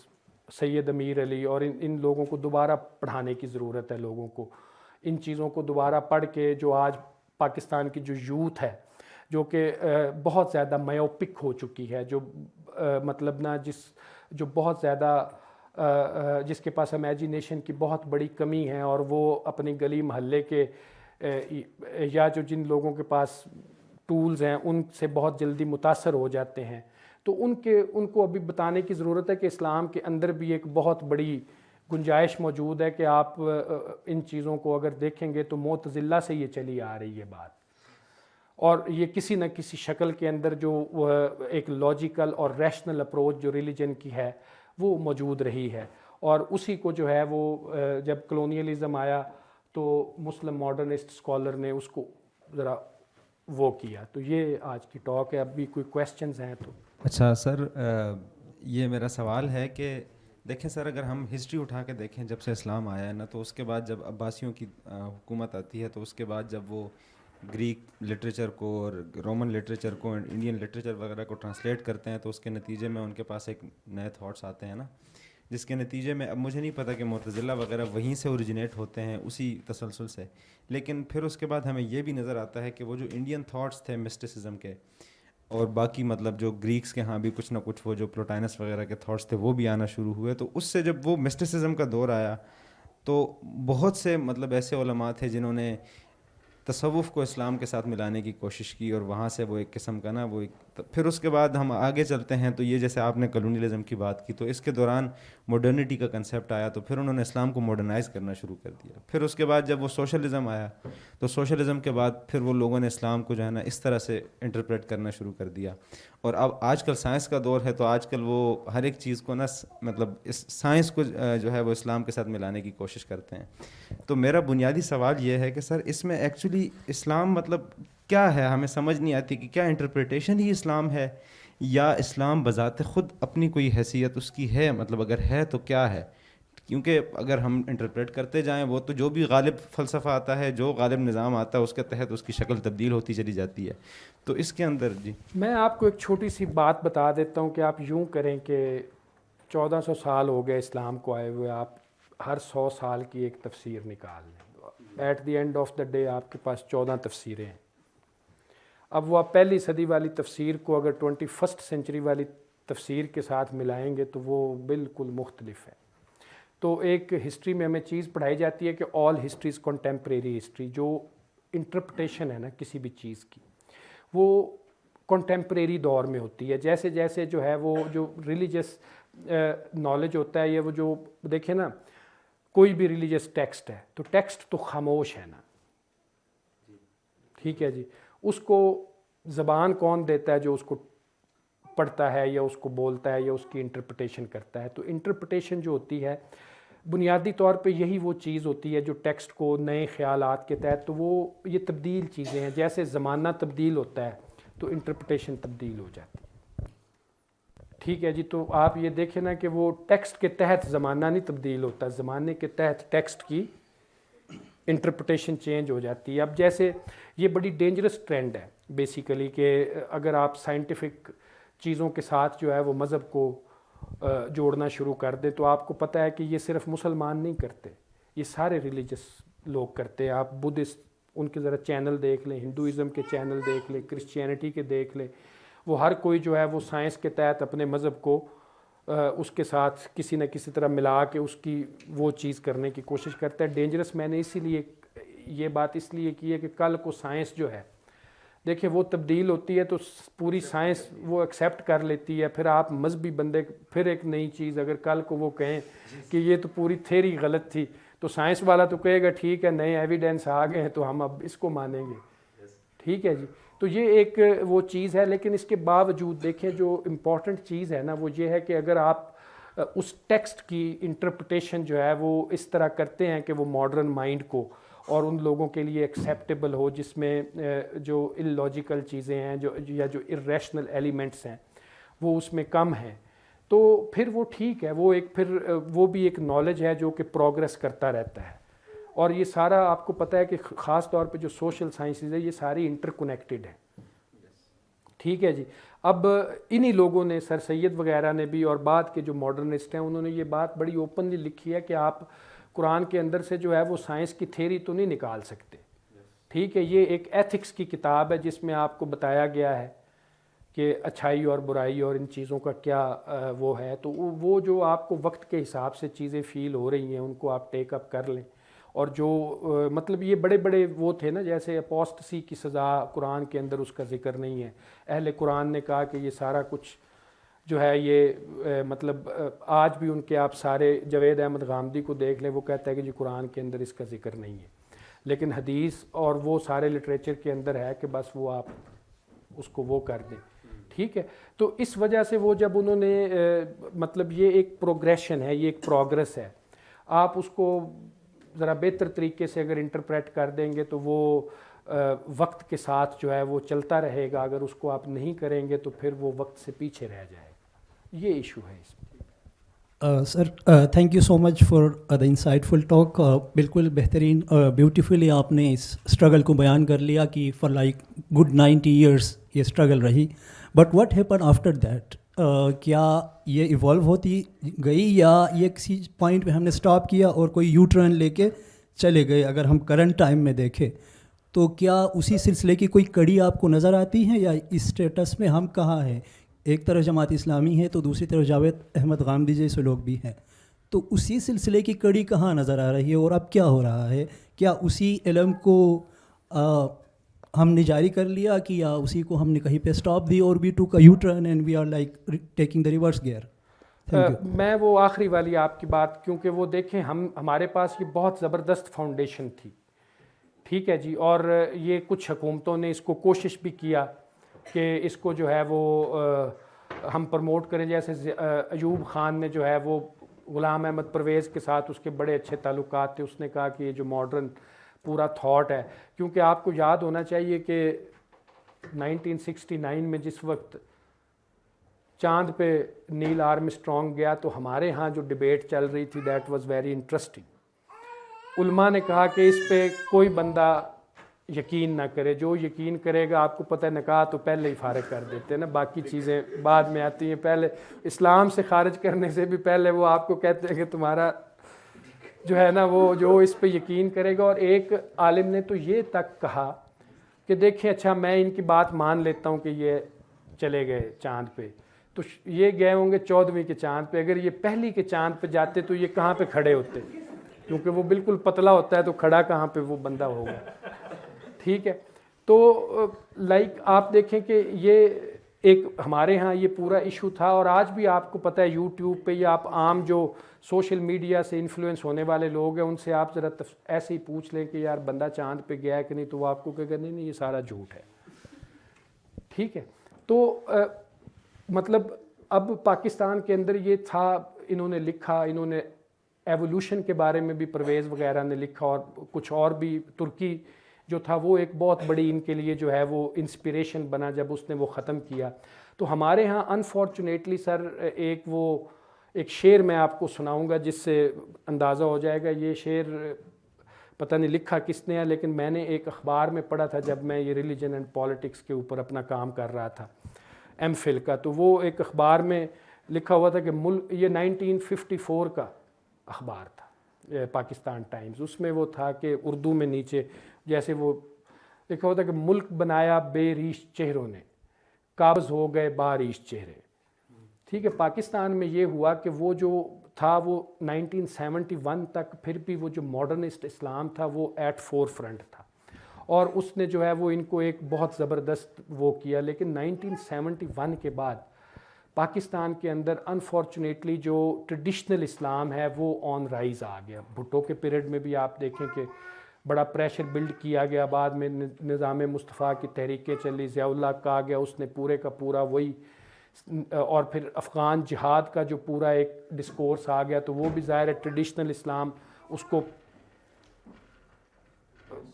سید امیر علی اور ان لوگوں کو دوبارہ پڑھانے کی ضرورت ہے. لوگوں کو ان چیزوں کو دوبارہ پڑھ کے, جو آج پاکستان کی جو یوتھ ہے جو کہ بہت زیادہ مایوپک ہو چکی ہے, جو مطلب نا جو بہت زیادہ جس کے پاس امیجینیشن کی بہت بڑی کمی ہے, اور وہ اپنی گلی محلے کے یا جو جن لوگوں کے پاس ٹولز ہیں ان سے بہت جلدی متاثر ہو جاتے ہیں. تو ان کو ابھی بتانے کی ضرورت ہے کہ اسلام کے اندر بھی ایک بہت بڑی گنجائش موجود ہے, کہ آپ ان چیزوں کو اگر دیکھیں گے تو معتزلہ سے یہ چلی آ رہی ہے بات, اور یہ کسی نہ کسی شکل کے اندر جو ایک لاجیکل اور ریشنل اپروچ جو ریلیجن کی ہے وہ موجود رہی ہے. اور اسی کو جو ہے وہ جب کلونیلزم آیا تو مسلم ماڈرنسٹ اسکالر نے اس کو ذرا وہ کیا. تو یہ آج کی ٹاک ہے. اب بھی کوئی کویسچنز ہیں تو. اچھا سر, یہ میرا سوال ہے کہ دیکھیں سر, اگر ہم ہسٹری اٹھا کے دیکھیں جب سے اسلام آیا ہے نا, تو اس کے بعد جب عباسیوں کی حکومت آتی ہے, تو اس کے بعد جب وہ گریک لٹریچر کو اور رومن لٹریچر کو انڈین لٹریچر وغیرہ کو ٹرانسلیٹ کرتے ہیں, تو اس کے نتیجے میں ان کے پاس ایک نئے تھاٹس آتے ہیں نا, جس کے نتیجے میں اب مجھے نہیں پتہ کہ معتزلہ وغیرہ وہیں سے اوریجنیٹ ہوتے ہیں اسی تسلسل سے, لیکن پھر اس کے بعد ہمیں یہ بھی نظر آتا ہے کہ وہ جو انڈین تھاٹس تھے مسٹسزم کے, اور باقی مطلب جو گریکس کے ہاں بھی کچھ نہ کچھ وہ جو پلوٹائنس وغیرہ کے تھاٹس تھے وہ بھی آنا شروع ہوئے. تو اس سے جب وہ مسٹسزم کا دور آیا تو بہت سے مطلب ایسے علماء تھے جنہوں نے تصوف کو اسلام کے ساتھ ملانے کی کوشش کی, اور وہاں سے وہ ایک قسم کا نا وہ پھر اس کے بعد ہم آگے چلتے ہیں تو یہ جیسے آپ نے کلونیلزم کی بات کی, تو اس کے دوران ماڈرنٹی کا کنسیپٹ آیا, تو پھر انہوں نے اسلام کو ماڈرنائز کرنا شروع کر دیا. پھر اس کے بعد جب وہ سوشلزم آیا, تو سوشلزم کے بعد پھر وہ لوگوں نے اسلام کو جو ہے نا اس طرح سے انٹرپریٹ کرنا شروع کر دیا. اور اب آج کل سائنس کا دور ہے, تو آج کل وہ ہر ایک چیز کو نا مطلب اس سائنس کو جو ہے وہ اسلام کے ساتھ ملانے کی کوشش کرتے ہیں. تو میرا بنیادی سوال یہ ہے کہ سر اس میں ایکچولی اسلام مطلب کیا ہے, ہمیں سمجھ نہیں آتی کہ کیا انٹرپریٹیشن ہی اسلام ہے, یا اسلام بذات خود اپنی کوئی حیثیت اس کی ہے, مطلب اگر ہے تو کیا ہے. کیونکہ اگر ہم انٹرپریٹ کرتے جائیں وہ تو جو بھی غالب فلسفہ آتا ہے, جو غالب نظام آتا ہے, اس کے تحت اس کی شکل تبدیل ہوتی چلی جاتی ہے. تو اس کے اندر جی میں آپ کو ایک چھوٹی سی بات بتا دیتا ہوں کہ آپ یوں کریں کہ 1400 سال ہو گئے اسلام کو آئے ہوئے, آپ ہر 100 سال کی ایک تفسیر نکال لیں, at the end of the day آپ کے پاس 14 تفسیریں ہیں. اب وہ آپ پہلی صدی والی تفسیر کو اگر 21 سینچری والی تفسیر کے ساتھ ملائیں گے تو وہ بالکل مختلف ہے. تو ایک ہسٹری میں ہمیں چیز پڑھائی جاتی ہے کہ آل ہسٹریز کنٹمپریری ہسٹری, جو انٹرپریٹیشن ہے نا کسی بھی چیز کی وہ کنٹمپریری دور میں ہوتی ہے. جیسے جیسے جو ہے وہ جو ریلیجس نالج ہوتا ہے, یہ وہ جو دیکھیں نا کوئی بھی ریلیجس ٹیکسٹ ہے تو ٹیکسٹ تو خاموش ہے نا, ٹھیک ہے جی, اس کو زبان کون دیتا ہے؟ جو اس کو پڑھتا ہے یا اس کو بولتا ہے یا اس کی انٹرپریٹیشن کرتا ہے. تو انٹرپریٹیشن جو ہوتی ہے بنیادی طور پہ یہی وہ چیز ہوتی ہے جو ٹیکسٹ کو نئے خیالات کے تحت, تو وہ یہ تبدیل چیزیں ہیں. جیسے زمانہ تبدیل ہوتا ہے تو انٹرپریٹیشن تبدیل ہو جاتی ہے, ٹھیک ہے جی. تو آپ یہ دیکھیں نا کہ وہ ٹیکسٹ کے تحت زمانہ نہیں تبدیل ہوتا, زمانے کے تحت ٹیکسٹ کی انٹرپریٹیشن چینج ہو جاتی ہے. اب جیسے یہ بڑی ڈینجرس ٹرینڈ ہے بیسیکلی کہ اگر آپ سائنٹیفک چیزوں کے ساتھ جو ہے وہ مذہب کو جوڑنا شروع کر دیں, تو آپ کو پتہ ہے کہ یہ صرف مسلمان نہیں کرتے, یہ سارے ریلیجس لوگ کرتے ہیں. آپ بدھسٹ ان کے ذرا چینل دیکھ لیں, ہندوازم کے چینل دیکھ لیں, کرسچینٹی کے دیکھ لیں, وہ ہر کوئی جو ہے وہ سائنس کے تحت اپنے مذہب کو اس کے ساتھ کسی نہ کسی طرح ملا کے اس کی وہ چیز کرنے کی کوشش کرتا ہے. ڈینجرس میں نے اسی لیے یہ بات اس لیے کی ہے کہ کل کو سائنس جو ہے دیکھیں وہ تبدیل ہوتی ہے تو پوری سائنس وہ ایکسیپٹ کر لیتی ہے. پھر آپ مذہبی بندے پھر ایک نئی چیز اگر کل کو وہ کہیں کہ یہ تو پوری تھیری غلط تھی, تو سائنس والا تو کہے گا ٹھیک ہے نئے ایویڈنس آ گئے ہیں تو ہم اب اس کو مانیں گے, ٹھیک ہے جی. تو یہ ایک وہ چیز ہے. لیکن اس کے باوجود دیکھیں جو امپورٹنٹ چیز ہے نا وہ یہ ہے کہ اگر آپ اس ٹیکسٹ کی انٹرپریٹیشن جو ہے وہ اس طرح کرتے ہیں کہ وہ ماڈرن مائنڈ کو اور ان لوگوں کے لیے ایکسیپٹیبل ہو جس میں جو اللاجیکل چیزیں ہیں جو یا جو ارریشنل ایلیمنٹس ہیں وہ اس میں کم ہیں, تو پھر وہ ٹھیک ہے. وہ ایک پھر وہ بھی ایک نالج ہے جو کہ پروگریس کرتا رہتا ہے. اور یہ سارا آپ کو پتہ ہے کہ خاص طور پہ جو سوشل سائنسز ہے یہ ساری انٹر کنیکٹڈ ہیں, ٹھیک ہے جی. اب انہی لوگوں نے سر سید وغیرہ نے بھی اور بعد کے جو ماڈرنسٹ ہیں انہوں نے یہ بات بڑی اوپنلی لکھی ہے کہ آپ قرآن کے اندر سے جو ہے وہ سائنس کی تھیری تو نہیں نکال سکتے, ٹھیک ہے. یہ ایک ایتھکس کی کتاب ہے جس میں آپ کو بتایا گیا ہے کہ اچھائی اور برائی اور ان چیزوں کا کیا وہ ہے. تو وہ جو آپ کو وقت کے حساب سے چیزیں فیل ہو رہی ہیں ان کو آپ ٹیک اپ کر لیں. اور جو مطلب یہ بڑے بڑے وہ تھے نا, جیسے اپوسٹسی کی سزا قرآن کے اندر اس کا ذکر نہیں ہے. اہل قرآن نے کہا کہ یہ سارا کچھ جو ہے یہ مطلب آج بھی ان کے آپ سارے جاوید احمد غامدی کو دیکھ لیں, وہ کہتا ہے کہ جی قرآن کے اندر اس کا ذکر نہیں ہے, لیکن حدیث اور وہ سارے لٹریچر کے اندر ہے کہ بس وہ آپ اس کو وہ کر دیں, ٹھیک ہے. تو اس وجہ سے وہ جب انہوں نے مطلب یہ ایک پروگریشن ہے, یہ ایک پروگرس ہے, آپ اس کو ذرا بہتر طریقے سے اگر انٹرپریٹ کر دیں گے تو وہ وقت کے ساتھ جو ہے وہ چلتا رہے گا. اگر اس کو آپ نہیں کریں گے تو پھر وہ وقت سے پیچھے رہ جائے گا. یہ ایشو ہے اس میں. Sir thank you so much for the انسائٹفل talk. بالکل بہترین بیوٹیفلی آپ نے اس اسٹرگل کو بیان کر لیا کہ فار لائک گڈ 90 ایئرس یہ اسٹرگل رہی. But what happen after that? کیا یہ ایوالو ہوتی گئی یا یہ کسی پوائنٹ پہ ہم نے اسٹاپ کیا اور کوئی یو ٹرن لے کے چلے گئے؟ اگر ہم کرنٹ ٹائم میں دیکھیں تو کیا اسی سلسلے کی کوئی کڑی آپ کو نظر آتی ہے یا اس اسٹیٹس میں ہم کہاں ہیں؟ ایک طرف جماعت اسلامی ہے تو دوسری طرف جاوید احمد غامدی جیسے لوگ بھی ہیں, تو اسی سلسلے کی کڑی کہاں نظر آ رہی ہے اور اب کیا ہو رہا ہے؟ کیا اسی علم کو ہم نے جاری کر لیا کہ یا اسی کو ہم نے کہیں پہ اسٹاپ دی اور we took a U turn and we are like taking the reverse gear? میں وہ آخری والی آپ کی بات, کیونکہ وہ دیکھیں ہمارے پاس یہ بہت زبردست فاؤنڈیشن تھی, ٹھیک ہے جی. اور یہ کچھ حکومتوں نے اس کو کوشش بھی کیا کہ اس کو جو ہے وہ ہم پروموٹ کریں. جیسے ایوب خان نے جو ہے وہ غلام احمد پرویز کے ساتھ اس کے بڑے اچھے تعلقات تھے. اس نے کہا کہ یہ جو ماڈرن پورا تھاٹ ہے, کیونکہ آپ کو یاد ہونا چاہیے کہ 1969 میں جس وقت چاند پہ نیل آرمسٹرانگ گیا تو ہمارے ہاں جو ڈبیٹ چل رہی تھی دیٹ واز ویری انٹرسٹنگ. علماء نے کہا کہ اس پہ کوئی بندہ یقین نہ کرے. جو یقین کرے گا آپ کو پتہ ہے نکاح تو پہلے ہی فارغ کر دیتے ہیں نا, باقی چیزیں بعد میں آتی ہیں. پہلے اسلام سے خارج کرنے سے بھی پہلے وہ آپ کو کہتے ہیں کہ تمہارا جو ہے نا وہ جو اس پہ یقین کرے گا. اور ایک عالم نے تو یہ تک کہا کہ دیکھیں اچھا میں ان کی بات مان لیتا ہوں کہ یہ چلے گئے چاند پہ, تو یہ گئے ہوں گے 14ویں کے چاند پہ, اگر یہ پہلی کے چاند پہ جاتے تو یہ کہاں پہ کھڑے ہوتے, کیونکہ وہ بالکل پتلا ہوتا ہے تو کھڑا کہاں پہ وہ بندہ ہوگا. ٹھیک ہے, تو لائک آپ دیکھیں کہ یہ ایک ہمارے ہاں یہ پورا ایشو تھا. اور آج بھی آپ کو پتہ ہے یوٹیوب پہ یا آپ عام جو سوشل میڈیا سے انفلوئنس ہونے والے لوگ ہیں ان سے آپ ذرا ایسے ہی پوچھ لیں کہ یار بندہ چاند پہ گیا ہے کہ نہیں, تو وہ آپ کو کہے گا نہیں نہیں یہ سارا جھوٹ ہے. ٹھیک ہے, تو مطلب اب پاکستان کے اندر یہ تھا, انہوں نے لکھا, انہوں نے ایوولوشن کے بارے میں بھی پرویز وغیرہ نے لکھا, اور کچھ اور بھی. ترکی جو تھا وہ ایک بہت بڑی ان کے لیے جو ہے وہ انسپریشن بنا جب اس نے وہ ختم کیا. تو ہمارے ہاں انفارچونیٹلی سر ایک شعر میں آپ کو سناؤں گا جس سے اندازہ ہو جائے گا. یہ شعر پتہ نہیں لکھا کس نے ہے, لیکن میں نے ایک اخبار میں پڑھا تھا جب میں یہ ریلیجن اینڈ پالیٹکس کے اوپر اپنا کام کر رہا تھا ایم فل کا. تو وہ ایک اخبار میں لکھا ہوا تھا کہ ملک, یہ 1954 کا اخبار تھا پاکستان ٹائمز. اس میں وہ تھا کہ اردو میں نیچے جیسے وہ لکھا ہوا تھا کہ ملک بنایا بے ریش چہروں نے, قابض ہو گئے باریش چہرے. ٹھیک ہے, پاکستان میں یہ ہوا کہ وہ جو تھا وہ 1971 تک پھر بھی وہ جو ماڈرنسٹ اسلام تھا وہ ایٹ فور فرنٹ تھا, اور اس نے جو ہے وہ ان کو ایک بہت زبردست وہ کیا. لیکن 1971 کے بعد پاکستان کے اندر انفارچونیٹلی جو ٹریڈیشنل اسلام ہے وہ آن رائز آ گیا. بھٹو کے پیریڈ میں بھی آپ دیکھیں کہ بڑا پریشر بلڈ کیا گیا, بعد میں نظام مصطفیٰ کی تحریکیں چلی, ضیاء اللہ کا آ گیا, اس نے پورے کا پورا وہی, اور پھر افغان جہاد کا جو پورا ایک ڈسکورس آ گیا, تو وہ بھی ظاہر ہے ٹریڈیشنل اسلام اس کو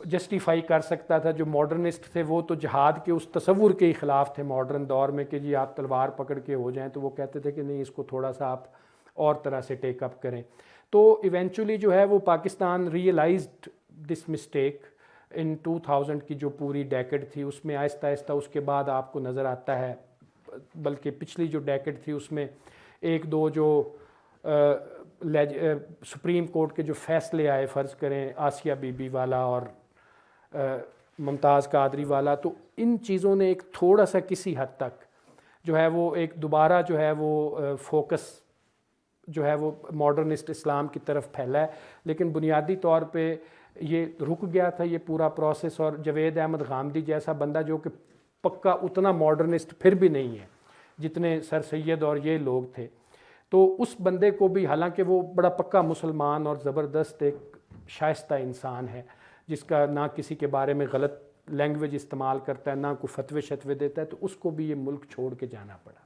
جسٹیفائی کر سکتا تھا. جو ماڈرنسٹ تھے وہ تو جہاد کے اس تصور کے ہی خلاف تھے ماڈرن دور میں کہ جی آپ تلوار پکڑ کے ہو جائیں, تو وہ کہتے تھے کہ نہیں اس کو تھوڑا سا آپ اور طرح سے ٹیک اپ کریں. تو ایونچولی جو ہے وہ Pakistan realized this mistake in 2000 کی جو پوری ڈیکڈ تھی اس میں آہستہ آہستہ اس کے بعد آپ کو نظر آتا ہے, بلکہ پچھلی جو ڈیکڈ تھی اس میں ایک دو جو سپریم کورٹ کے جو فیصلے آئے, فرض کریں آسیہ بی بی والا اور ممتاز قادری والا, تو ان چیزوں نے ایک تھوڑا سا کسی حد تک جو ہے وہ ایک دوبارہ جو ہے وہ فوکس جو ہے وہ ماڈرنسٹ اسلام کی طرف پھیلا ہے. لیکن بنیادی طور پہ یہ رک گیا تھا یہ پورا پروسیس, اور جوید احمد غامدی جیسا بندہ جو کہ پکا اتنا ماڈرنسٹ پھر بھی نہیں ہے جتنے سر سید اور یہ لوگ تھے, تو اس بندے کو بھی, حالانکہ وہ بڑا پکا مسلمان اور زبردست ایک شائستہ انسان ہے جس کا نہ کسی کے بارے میں غلط لینگویج استعمال کرتا ہے, نہ کوئی فتوے شتوے دیتا ہے, تو اس کو بھی یہ ملک چھوڑ کے جانا پڑا.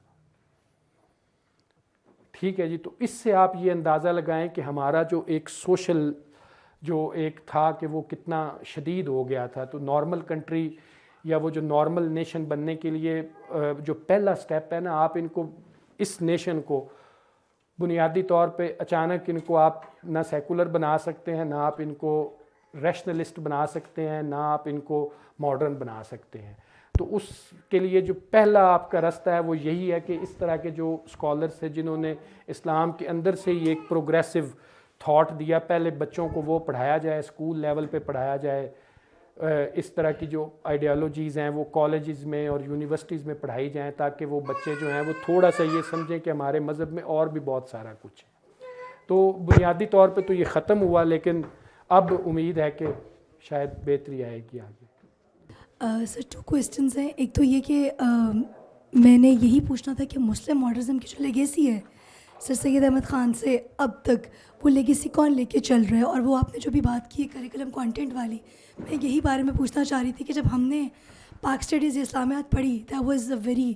ٹھیک ہے جی, تو اس سے آپ یہ اندازہ لگائیں کہ ہمارا جو ایک سوشل جو ایک تھا کہ وہ کتنا شدید ہو گیا تھا. تو نارمل کنٹری یا وہ جو نارمل نیشن بننے کے لیے جو پہلا سٹیپ ہے نا, آپ ان کو اس نیشن کو بنیادی طور پہ اچانک ان کو آپ نہ سیکولر بنا سکتے ہیں, نہ آپ ان کو ریشنلسٹ بنا سکتے ہیں, نہ آپ ان کو ماڈرن بنا سکتے ہیں. تو اس کے لیے جو پہلا آپ کا راستہ ہے وہ یہی ہے کہ اس طرح کے جو اسکالرس ہیں جنہوں نے اسلام کے اندر سے ہی ایک پروگریسو تھاٹ دیا, پہلے بچوں کو وہ پڑھایا جائے, اسکول لیول پہ پڑھایا جائے, اس طرح کی جو آئیڈیالوجیز ہیں وہ کالجز میں اور یونیورسٹیز میں پڑھائی جائیں, تاکہ وہ بچے جو ہیں وہ تھوڑا سا یہ سمجھیں کہ ہمارے مذہب میں اور بھی بہت سارا کچھ ہے. تو بنیادی طور پہ تو یہ ختم ہوا, لیکن اب امید ہے کہ شاید بہتری آئے گی آگے. سر 2 کویسچنز ہیں. ایک تو یہ کہ میں نے یہی پوچھنا تھا کہ مسلم ماڈرنزم کی جو لیگیسی ہے سر سید احمد خان سے اب تک, وہ لیگیسی کون لے کے چل رہا ہے؟ اور وہ آپ نے جو بھی بات کی ہے کریکولم کانٹینٹ والی, میں یہی بارے میں پوچھنا چاہ رہی تھی کہ جب ہم نے پاک اسٹڈیز اسلامیات پڑھی that was a very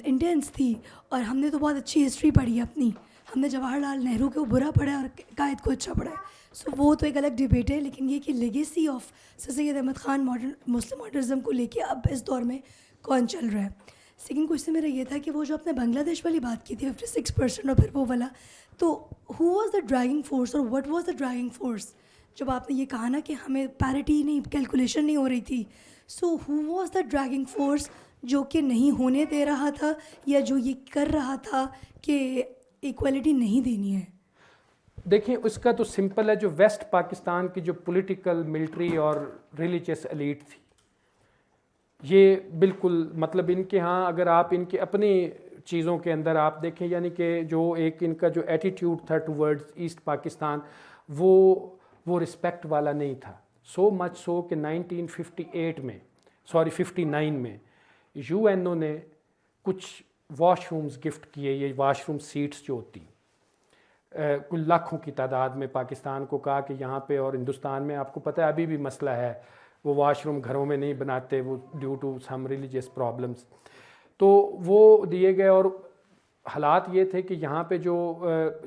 intense تھی, اور ہم نے تو بہت اچھی ہسٹری پڑھی ہے اپنی, ہم نے جواہر لال نہرو کو برا پڑھا ہے اور قائد کو اچھا پڑھا ہے. سو وہ تو ایک الگ ڈبیٹ ہے, لیکن یہ کہ legacy of sir Syed Ahmad Khan Muslim modernism کو لے کے اب اس دور میں کون چل رہا ہے. سیکنڈ کوشچن میرا یہ تھا کہ وہ جو آپ نے بنگلہ دیش والی بات کی تھی 56% اور پھر وہ والا, تو who was the driving force اور what was the driving force جب آپ نے یہ کہا نا کہ ہمیں پیرٹی نہیں, کیلکولیشن نہیں ہو رہی تھی, so who was the dragging force جو کہ نہیں ہونے دے رہا تھا یا جو یہ کر رہا تھا کہ ایکویلٹی نہیں دینی ہے؟ دیکھیں اس کا تو سمپل ہے, جو ویسٹ پاکستان کی جو پولیٹیکل, ملٹری اور ریلیجیس ایلیٹ تھی, یہ بالکل مطلب ان کے ہاں اگر آپ ان کے اپنی چیزوں کے اندر آپ دیکھیں, یعنی کہ جو ایک ان کا جو ایٹیٹیوڈ تھا ٹورڈز ایسٹ پاکستان, وہ رسپیکٹ والا نہیں تھا. سو مچ سو کہ 59 میں یو این او نے کچھ واش رومز گفٹ کیے, یہ واش روم سیٹس جو ہوتی کل لاکھوں کی تعداد میں, پاکستان کو کہا کہ یہاں پہ, اور ہندوستان میں آپ کو پتہ ہے ابھی بھی مسئلہ ہے, وہ واش روم گھروں میں نہیں بناتے, وہ due to some religious problems, تو وہ دیے گئے. اور حالات یہ تھے کہ یہاں پہ جو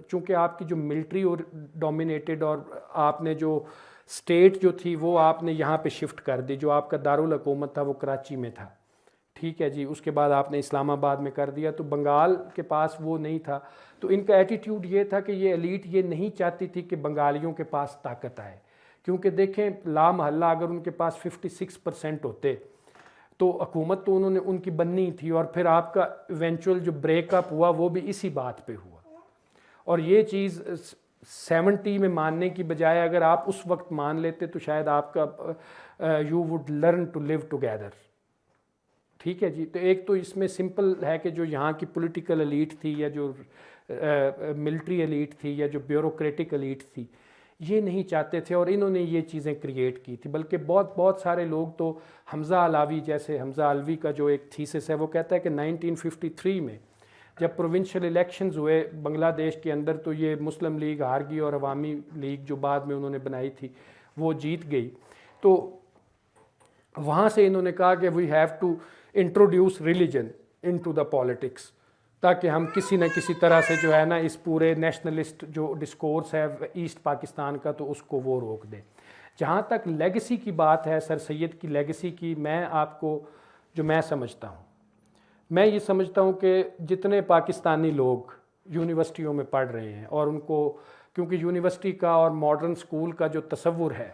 چونکہ آپ کی جو ملٹری اور ڈومینیٹڈ, اور آپ نے جو اسٹیٹ جو تھی وہ آپ نے یہاں پہ شفٹ کر دی, جو آپ کا دارالحکومت تھا وہ کراچی میں تھا, ٹھیک ہے جی, اس کے بعد آپ نے اسلام آباد میں کر دیا, تو بنگال کے پاس وہ نہیں تھا. تو ان کا ایٹیٹیوڈ یہ تھا کہ یہ ایلیٹ یہ نہیں چاہتی تھی کہ بنگالیوں کے پاس طاقت آئے, کیونکہ دیکھیں لا محلہ اگر ان کے پاس 56% ہوتے تو حکومت تو انہوں نے ان کی بننی تھی, اور پھر آپ کا ایونچول جو بریک اپ ہوا وہ بھی اسی بات پہ ہوا. اور یہ چیز 70 میں ماننے کی بجائے اگر آپ اس وقت مان لیتے تو شاید آپ کا you would learn to live together, ٹھیک ہے جی. تو ایک تو اس میں سمپل ہے کہ جو یہاں کی پولیٹیکل ایلیٹ تھی یا جو ملٹری ایلیٹ تھی یا جو بیوروکریٹک ایلیٹ تھی, یہ نہیں چاہتے تھے, اور انہوں نے یہ چیزیں کریٹ کی تھی. بلکہ بہت سارے لوگ تو, حمزہ علاوی جیسے, حمزہ علوی کا جو ایک تھیسس ہے وہ کہتا ہے کہ 1953 میں جب پروونشل الیکشنز ہوئے بنگلہ دیش کے اندر, تو یہ مسلم لیگ ہار گئی اور عوامی لیگ جو بعد میں انہوں نے بنائی تھی وہ جیت گئی. تو وہاں سے انہوں نے کہا کہ we have to introduce religion into the politics, تاکہ ہم کسی نہ کسی طرح سے جو ہے نا اس پورے نیشنلسٹ جو ڈسکورس ہے ایسٹ پاکستان کا, تو اس کو وہ روک دیں. جہاں تک لیگسی کی بات ہے, سر سید کی لیگسی کی, میں آپ کو جو میں سمجھتا ہوں, میں یہ سمجھتا ہوں کہ جتنے پاکستانی لوگ یونیورسٹیوں میں پڑھ رہے ہیں, اور ان کو کیونکہ یونیورسٹی کا اور ماڈرن سکول کا جو تصور ہے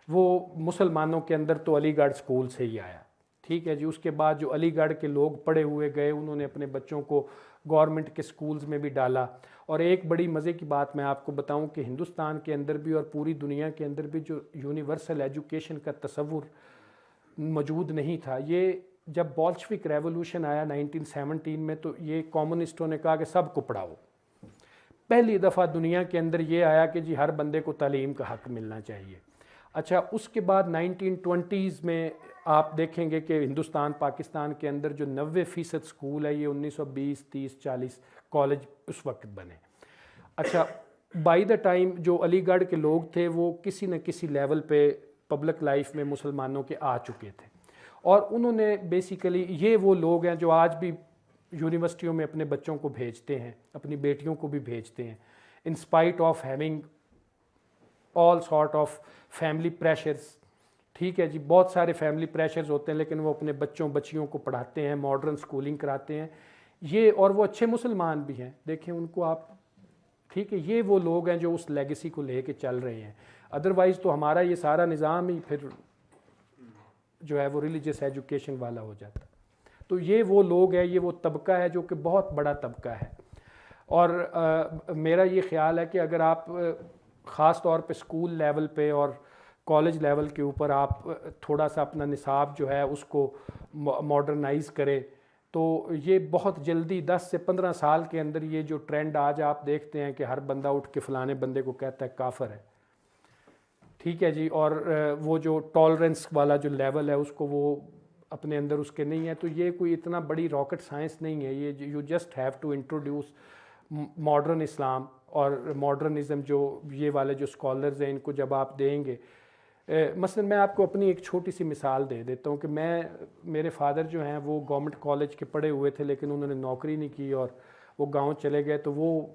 وہ مسلمانوں کے اندر تو علی گڑھ سکول سے ہی آیا, ٹھیک ہے جی. اس کے بعد جو علی گڑھ کے لوگ پڑھے ہوئے گئے, انہوں نے اپنے بچوں کو گورنمنٹ کے سکولز میں بھی ڈالا. اور ایک بڑی مزے کی بات میں آپ کو بتاؤں کہ ہندوستان کے اندر بھی اور پوری دنیا کے اندر بھی جو یونیورسل ایجوکیشن کا تصور موجود نہیں تھا. یہ جب بولشوک ریولوشن آیا 1917 میں, تو یہ کمیونسٹوں نے کہا کہ سب کو پڑھاؤ. پہلی دفعہ دنیا کے اندر یہ آیا کہ جی ہر بندے کو تعلیم کا حق ملنا چاہیے. اچھا, اس کے بعد 1920s میں آپ دیکھیں گے کہ ہندوستان پاکستان کے اندر جو 90% سکول ہے, یہ 1920, 30, 40 کالج اس وقت بنے. اچھا, بائی دا ٹائم جو علی گڑھ کے لوگ تھے وہ کسی نہ کسی لیول پہ پبلک لائف میں مسلمانوں کے آ چکے تھے, اور انہوں نے بیسیکلی, یہ وہ لوگ ہیں جو آج بھی یونیورسٹیوں میں اپنے بچوں کو بھیجتے ہیں, اپنی بیٹیوں کو بھی بھیجتے ہیں, in spite of having all sort of family pressures, ٹھیک ہے جی. بہت سارے فیملی پریشرز ہوتے ہیں, لیکن وہ اپنے بچیوں کو پڑھاتے ہیں, ماڈرن سکولنگ کراتے ہیں یہ, اور وہ اچھے مسلمان بھی ہیں, دیکھیں ان کو آپ, ٹھیک ہے. یہ وہ لوگ ہیں جو اس لیگیسی کو لے کے چل رہے ہیں. ادروائز تو ہمارا یہ سارا نظام ہی پھر جو ہے وہ ریلیجیس ایجوکیشن والا ہو جاتا. تو یہ وہ لوگ ہیں, یہ وہ طبقہ ہے جو کہ بہت بڑا طبقہ ہے. اور میرا یہ خیال ہے کہ اگر آپ خاص طور پہ اسکول لیول پہ اور کالج لیول کے اوپر آپ تھوڑا سا اپنا نصاب جو ہے اس کو ماڈرنائز کریں, تو یہ بہت جلدی 10 سے 15 سال کے اندر یہ جو ٹرینڈ آج آپ دیکھتے ہیں کہ ہر بندہ اٹھ کے فلانے بندے کو کہتا ہے کافر ہے, ٹھیک ہے جی. اور وہ جو ٹالرنس والا جو لیول ہے اس کو وہ اپنے اندر اس کے نہیں ہے. تو یہ کوئی اتنا بڑی راکٹ سائنس نہیں ہے, یہ you just have to introduce modern Islam اور ماڈرنزم. جو یہ والے جو اسکالرز ہیں ان کو جب آپ دیں گے, مثلا میں آپ کو اپنی ایک چھوٹی سی مثال دے دیتا ہوں کہ میرے فادر جو ہیں وہ گورنمنٹ کالج کے پڑھے ہوئے تھے, لیکن انہوں نے نوکری نہیں کی اور وہ گاؤں چلے گئے, تو وہ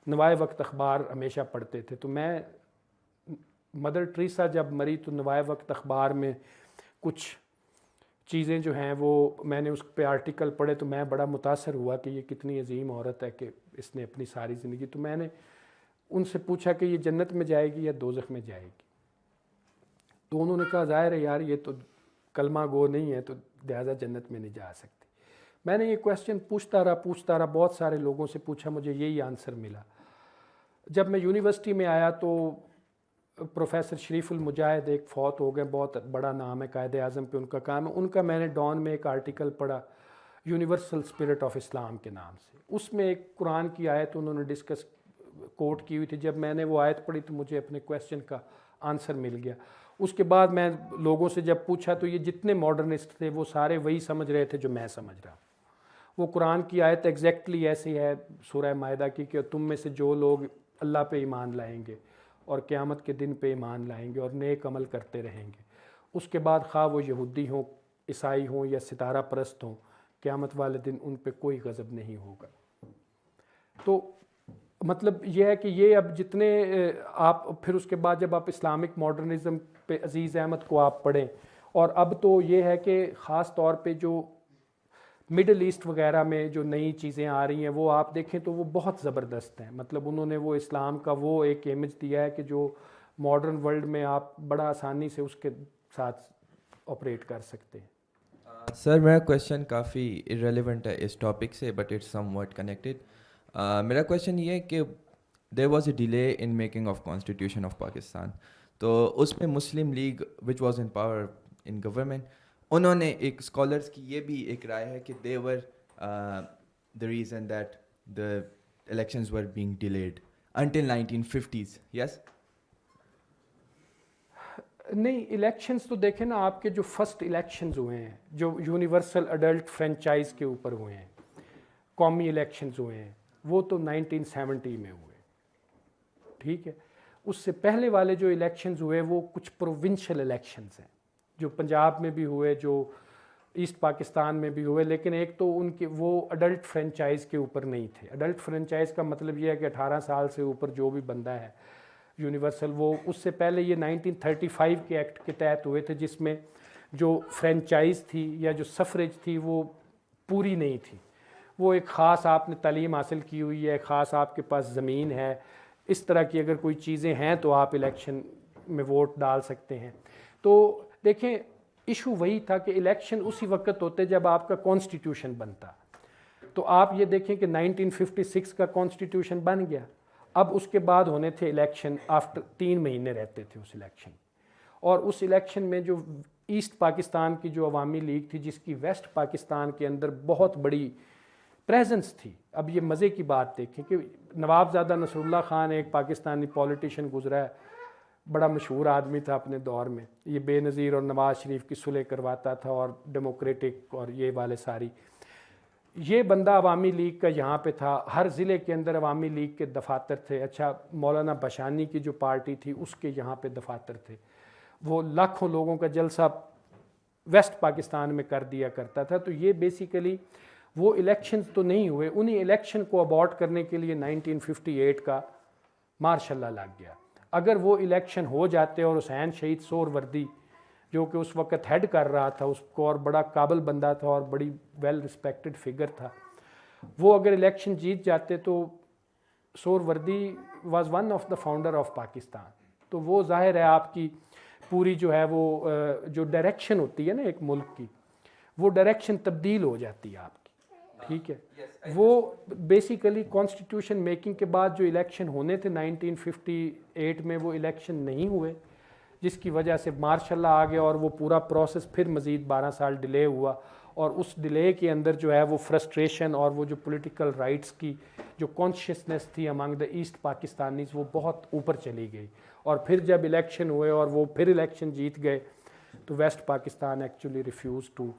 نوائے وقت اخبار ہمیشہ پڑھتے تھے. تو میں مدر ٹریسا جب مری تو نوائے وقت اخبار میں کچھ چیزیں جو ہیں وہ میں نے اس پہ آرٹیکل پڑھے, تو میں بڑا متاثر ہوا کہ یہ کتنی عظیم عورت ہے کہ اس نے اپنی ساری زندگی. تو میں نے ان سے پوچھا کہ یہ جنت میں جائے گی یا دوزخ میں جائے گی. تو انہوں نے کہا ظاہر ہے یار یہ تو کلمہ گو نہیں ہے تو لہٰذا جنت میں نہیں جا سکتی. میں نے یہ کویسچن پوچھتا رہا, بہت سارے لوگوں سے پوچھا, مجھے یہی آنسر ملا. جب میں یونیورسٹی میں آیا تو پروفیسر شریف المجاہد ایک فوت ہو گئے, بہت بڑا نام ہے, قائد اعظم پہ ان کا کام ہے. ان کا میں نے ڈان میں ایک آرٹیکل پڑھا یونیورسل اسپرٹ آف اسلام کے نام سے. اس میں ایک قرآن کی آیت انہوں نے ڈسکس کوٹ کی ہوئی تھی. جب میں نے وہ آیت پڑھی تو مجھے اپنے کویسچن کا آنسر مل گیا. اس کے بعد میں لوگوں سے جب پوچھا تو یہ جتنے ماڈرنسٹ تھے وہ سارے وہی سمجھ رہے تھے جو میں سمجھ رہا ہوں. وہ قرآن کی آیت ایگزیکٹلی ایسی ہے سورہ مائدہ کی کہ تم میں سے جو لوگ اللہ پہ ایمان لائیں گے اور قیامت کے دن پہ ایمان لائیں گے اور نیک عمل کرتے رہیں گے, اس کے بعد خواہ وہ یہودی ہوں, عیسائی ہوں یا ستارہ پرست ہوں, قیامت والے دن ان پہ کوئی غضب نہیں ہوگا. تو مطلب یہ ہے کہ یہ اب جتنے آپ پھر اس کے بعد جب آپ اسلامک ماڈرنزم پہ عزیز احمد کو آپ پڑھیں, اور اب تو یہ ہے کہ خاص طور پہ جو مڈل ایسٹ وغیرہ میں جو نئی چیزیں آ رہی ہیں وہ آپ دیکھیں تو وہ بہت زبردست ہیں. مطلب انہوں نے وہ اسلام کا وہ ایک امیج دیا ہے کہ جو ماڈرن ورلڈ میں آپ بڑا آسانی سے اس کے ساتھ آپریٹ کر سکتے ہیں. سر میرا کویشچن کافی ارریلیونٹ ہے اس ٹاپک سے, but it's somewhat connected. میرا کویشچن یہ ہے کہ there was a delay in making of constitution of Pakistan. تو اس میں Muslim League which was in power in government, انہوں نے ایک اسکالرس کی یہ بھی ایک رائے ہے کہ they were the reason that the elections were being delayed until 1950s. Yes نہیں, الیکشنز تو دیکھیں نا, آپ کے جو فرسٹ الیکشنز ہوئے ہیں جو یونیورسل اڈلٹ فرینچائز کے اوپر ہوئے ہیں, قومی الیکشنز ہوئے ہیں, وہ تو 1970 میں ہوئے. ٹھیک ہے, اس سے پہلے والے جو الیکشنز ہوئے وہ کچھ پروونشل الیکشنز ہیں جو پنجاب میں بھی ہوئے, جو ایسٹ پاکستان میں بھی ہوئے, لیکن ایک تو ان کے وہ اڈلٹ فرینچائز کے اوپر نہیں تھے. اڈلٹ فرینچائز کا مطلب یہ ہے کہ 18 سال سے اوپر جو بھی بندہ ہے یونیورسل, وہ اس سے پہلے یہ 1935 کے ایکٹ کے تحت ہوئے تھے جس میں جو فرینچائز تھی یا جو سفریج تھی وہ پوری نہیں تھی. وہ ایک خاص آپ نے تعلیم حاصل کی ہوئی ہے, خاص آپ کے پاس زمین ہے, اس طرح کی اگر کوئی چیزیں ہیں تو آپ الیکشن میں ووٹ ڈال سکتے ہیں. تو دیکھیں ایشو وہی تھا کہ الیکشن اسی وقت ہوتے جب آپ کا کانسٹیٹیوشن بنتا. تو آپ یہ دیکھیں کہ 1956 کا کانسٹیٹیوشن بن گیا, اب اس کے بعد ہونے تھے الیکشن, آفٹر 3 مہینے رہتے تھے اس الیکشن. اور اس الیکشن میں جو ایسٹ پاکستان کی جو عوامی لیگ تھی جس کی ویسٹ پاکستان کے اندر بہت بڑی پریزنس تھی. اب یہ مزے کی بات دیکھیں کہ نوابزادہ نصر اللہ خان ایک پاکستانی پولیٹیشین گزرا ہے, بڑا مشہور آدمی تھا اپنے دور میں, یہ بے نظیر اور نواز شریف کی صلح کرواتا تھا اور ڈیموکریٹک اور یہ والے ساری. یہ بندہ عوامی لیگ کا یہاں پہ تھا, ہر ضلع کے اندر عوامی لیگ کے دفاتر تھے. اچھا, مولانا بشانی کی جو پارٹی تھی اس کے یہاں پہ دفاتر تھے. وہ لاکھوں لوگوں کا جلسہ ویسٹ پاکستان میں کر دیا کرتا تھا. تو یہ بیسیکلی وہ الیکشنز تو نہیں ہوئے, انہی الیکشن کو ابارٹ کرنے کے لیے 1958 کا مارشل لا لگ گیا. اگر وہ الیکشن ہو جاتے اور حسین شہید سور وردی جو کہ اس وقت ہیڈ کر رہا تھا اس کو, اور بڑا قابل بندہ تھا اور بڑی ویل رسپیکٹڈ فگر تھا, وہ اگر الیکشن جیت جاتے تو سور وردی was one of the founder of Pakistan. تو وہ ظاہر ہے آپ کی پوری جو ہے وہ جو ڈائریکشن ہوتی ہے نا ایک ملک کی, وہ ڈائریکشن تبدیل ہو جاتی ہے آپ کی. ٹھیک ہے, وہ بیسیکلی کانسٹیٹیوشن میکنگ کے بعد جو الیکشن ہونے تھے 1958 میں وہ الیکشن نہیں ہوئے, جس کی وجہ سے مارشل لا آ گیا اور وہ پورا پروسیس پھر مزید 12 سال ڈیلے ہوا. اور اس ڈیلے کے اندر جو ہے وہ فرسٹریشن اور وہ جو پولیٹیکل رائٹس کی جو کانشیسنیس تھی امانگ دا ایسٹ پاکستانیز وہ بہت اوپر چلی گئی. اور پھر جب الیکشن ہوئے اور وہ پھر الیکشن جیت گئے تو West Pakistan actually refuse to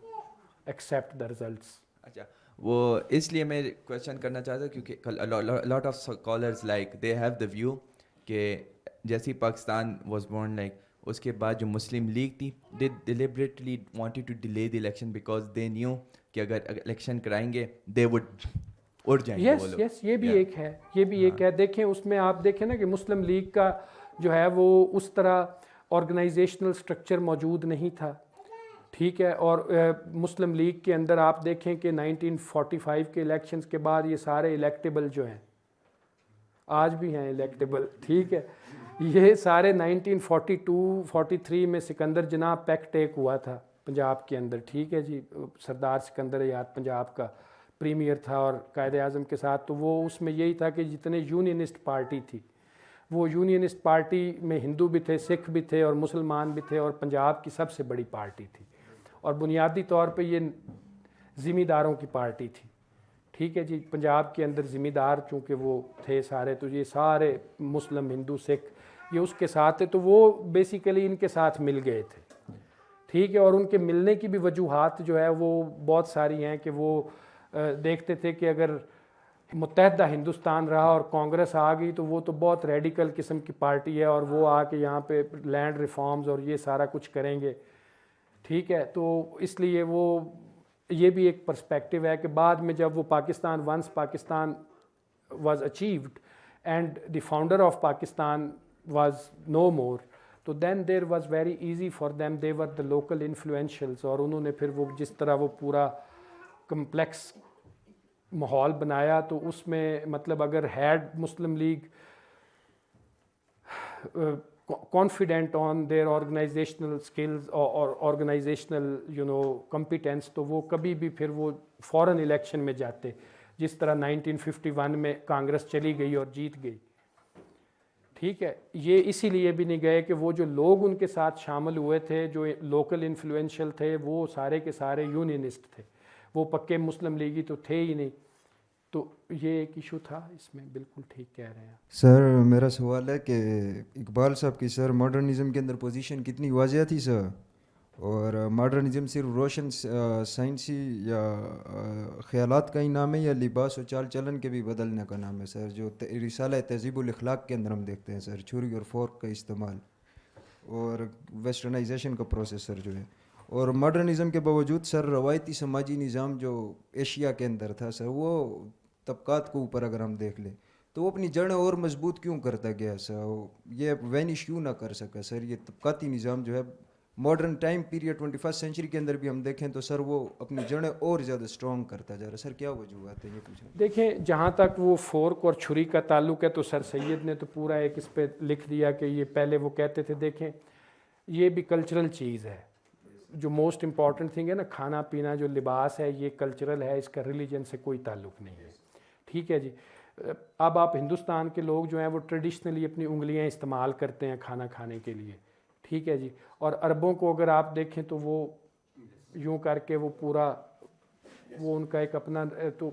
accept the results. اچھا, وہ اس لیے میں کویشچن کرنا چاہتا ہوں کیونکہ lot of scholars like they have the view کہ جیسی پاکستان واز بورن لائک اس کے بعد جو مسلم لیگ تھی they deliberately wanted to delay the election because they knew کہ اگر الیکشن کرائیں گے دے وڈ اڑ جائیں گے وہ لوگ. یس, یہ بھی ایک ہے, یہ بھی ایک ہے. دیکھیں اس میں آپ دیکھیں نا کہ مسلم لیگ کا جو ہے وہ اس طرح آرگنائزیشنل سٹرکچر موجود نہیں تھا. ٹھیک ہے, اور مسلم لیگ کے اندر آپ دیکھیں کہ 1945 کے الیکشنز کے بعد یہ سارے الیکٹیبل جو ہیں آج بھی ہیں الیکٹیبل. ٹھیک ہے, یہ سارے 1942-43 میں سکندر جناح پیکٹ ایک ہوا تھا پنجاب کے اندر, ٹھیک ہے جی, سردار سکندر یاد پنجاب کا پریمیئر تھا اور قائد اعظم کے ساتھ, تو وہ اس میں یہی تھا کہ جتنے یونینسٹ پارٹی تھی, وہ یونینسٹ پارٹی میں ہندو بھی تھے, سکھ بھی تھے اور مسلمان بھی تھے, اور پنجاب کی سب سے بڑی پارٹی تھی, اور بنیادی طور پہ یہ زمینداروں کی پارٹی تھی, ٹھیک ہے جی. پنجاب کے اندر زمیندار چونکہ وہ تھے سارے, تو یہ سارے مسلم ہندو سکھ یہ اس کے ساتھ تھے, تو وہ بیسیکلی ان کے ساتھ مل گئے تھے, ٹھیک ہے. اور ان کے ملنے کی بھی وجوہات جو ہے وہ بہت ساری ہیں کہ وہ دیکھتے تھے کہ اگر متحدہ ہندوستان رہا اور کانگریس آ گئی تو وہ تو بہت ریڈیکل قسم کی پارٹی ہے, اور وہ آ کے یہاں پہ لینڈ ریفارمز اور یہ سارا کچھ کریں گے, ٹھیک ہے. تو اس لیے وہ یہ بھی ایک پرسپیکٹیو ہے کہ بعد میں جب وہ Pakistan once Pakistan was achieved and the founder of Pakistan was no more, تو then there was very easy for them, they were the local influentials, اور انہوں نے پھر وہ جس طرح وہ پورا کمپلیکس ماحول بنایا, تو اس میں مطلب اگر had Muslim League confident on their organizational skills or organizational competence, تو وہ کبھی بھی پھر وہ فوراً الیکشن میں جاتے, جس طرح 1951 میں کانگریس چلی گئی اور جیت گئی, ٹھیک ہے. یہ اسی لیے بھی نہیں گئے کہ وہ جو لوگ ان کے ساتھ شامل ہوئے تھے جو لوکل انفلوئنشل تھے وہ سارے کے سارے یونینسٹ تھے, وہ پکے مسلم لیگی تو تھے ہی نہیں. تو یہ ایک ایشو تھا اس میں, بالکل ٹھیک کہہ رہے ہیں. سر میرا سوال ہے کہ اقبال صاحب کی سر ماڈرنزم کے اندر پوزیشن کتنی واضح تھی سر, اور ماڈرنزم صرف روشن سائنسی یا خیالات کا ہی نام ہے یا لباس و چال چلن کے بھی بدلنے کا نام ہے سر, جو رسالہ تہذیب الاخلاق کے اندر ہم دیکھتے ہیں سر, چھری اور فورک کا استعمال اور ویسٹرنائزیشن کا پروسیس سر جو ہے. اور ماڈرنزم کے باوجود سر روایتی سماجی نظام جو ایشیا کے اندر تھا سر, وہ طبقات کو اوپر اگر ہم دیکھ لیں تو وہ اپنی جڑیں اور مضبوط کیوں کرتا گیا سر, یہ وینش کیوں نہ کر سکا سر. یہ طبقاتی نظام جو ہے ماڈرن ٹائم پیریڈ 21 سینچری کے اندر بھی ہم دیکھیں تو سر وہ اپنی جڑیں اور زیادہ اسٹرانگ کرتا جا رہا ہے سر, کیا وجوہات ہے یہ پوچھیں. دیکھیں جہاں تک وہ فورک اور چھری کا تعلق ہے تو سر سید نے تو پورا ایک اس پہ لکھ دیا کہ یہ پہلے وہ کہتے تھے, دیکھیں یہ بھی کلچرل چیز ہے, جو موسٹ امپورٹنٹ تھنگ ہے نا, کھانا پینا جو لباس ہے یہ کلچرل ہے, اس کا ریلیجن سے کوئی تعلق نہیں ہے, ٹھیک ہے جی. اب آپ ہندوستان کے لوگ جو ہیں وہ ٹریڈیشنلی اپنی انگلیاں استعمال کرتے ہیں کھانا کھانے کے لیے, ٹھیک ہے جی. اور عربوں کو اگر آپ دیکھیں تو وہ یوں کر کے وہ پورا وہ ان کا ایک اپنا, تو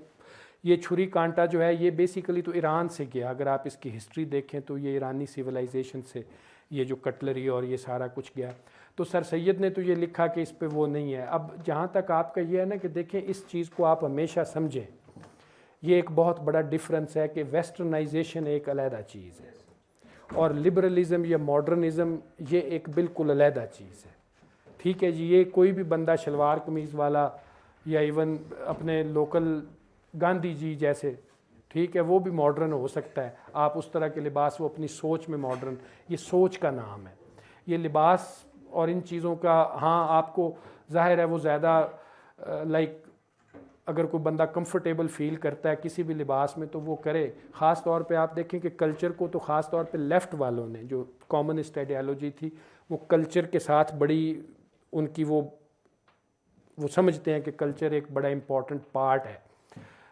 یہ چھری کانٹا جو ہے یہ بیسیکلی تو ایران سے گیا, اگر آپ اس کی ہسٹری دیکھیں تو یہ ایرانی سویلائزیشن سے یہ جو کٹلری اور یہ سارا کچھ گیا. تو سر سید نے تو یہ لکھا کہ اس پہ وہ نہیں ہے. اب جہاں تک آپ کا یہ ہے نا کہ دیکھیں اس چیز کو آپ ہمیشہ سمجھیں, یہ ایک بہت بڑا ڈفرنس ہے کہ ویسٹرنائزیشن ایک علیحدہ چیز ہے اور لبرلزم یا ماڈرنزم یہ ایک بالکل علیحدہ چیز ہے, ٹھیک ہے جی. یہ کوئی بھی بندہ شلوار قمیض والا یا ایون اپنے لوکل گاندھی جی جیسے, ٹھیک ہے, وہ بھی ماڈرن ہو سکتا ہے. آپ اس طرح کے لباس, وہ اپنی سوچ میں ماڈرن, یہ سوچ کا نام ہے. یہ لباس اور ان چیزوں کا, ہاں آپ کو ظاہر ہے وہ زیادہ لائک اگر کوئی بندہ کمفرٹیبل فیل کرتا ہے کسی بھی لباس میں تو وہ کرے. خاص طور پہ آپ دیکھیں کہ کلچر کو تو خاص طور پہ لیفٹ والوں نے, جو کامونسٹ آئیڈیالوجی تھی, وہ کلچر کے ساتھ بڑی ان کی وہ سمجھتے ہیں کہ کلچر ایک بڑا امپورٹنٹ پارٹ ہے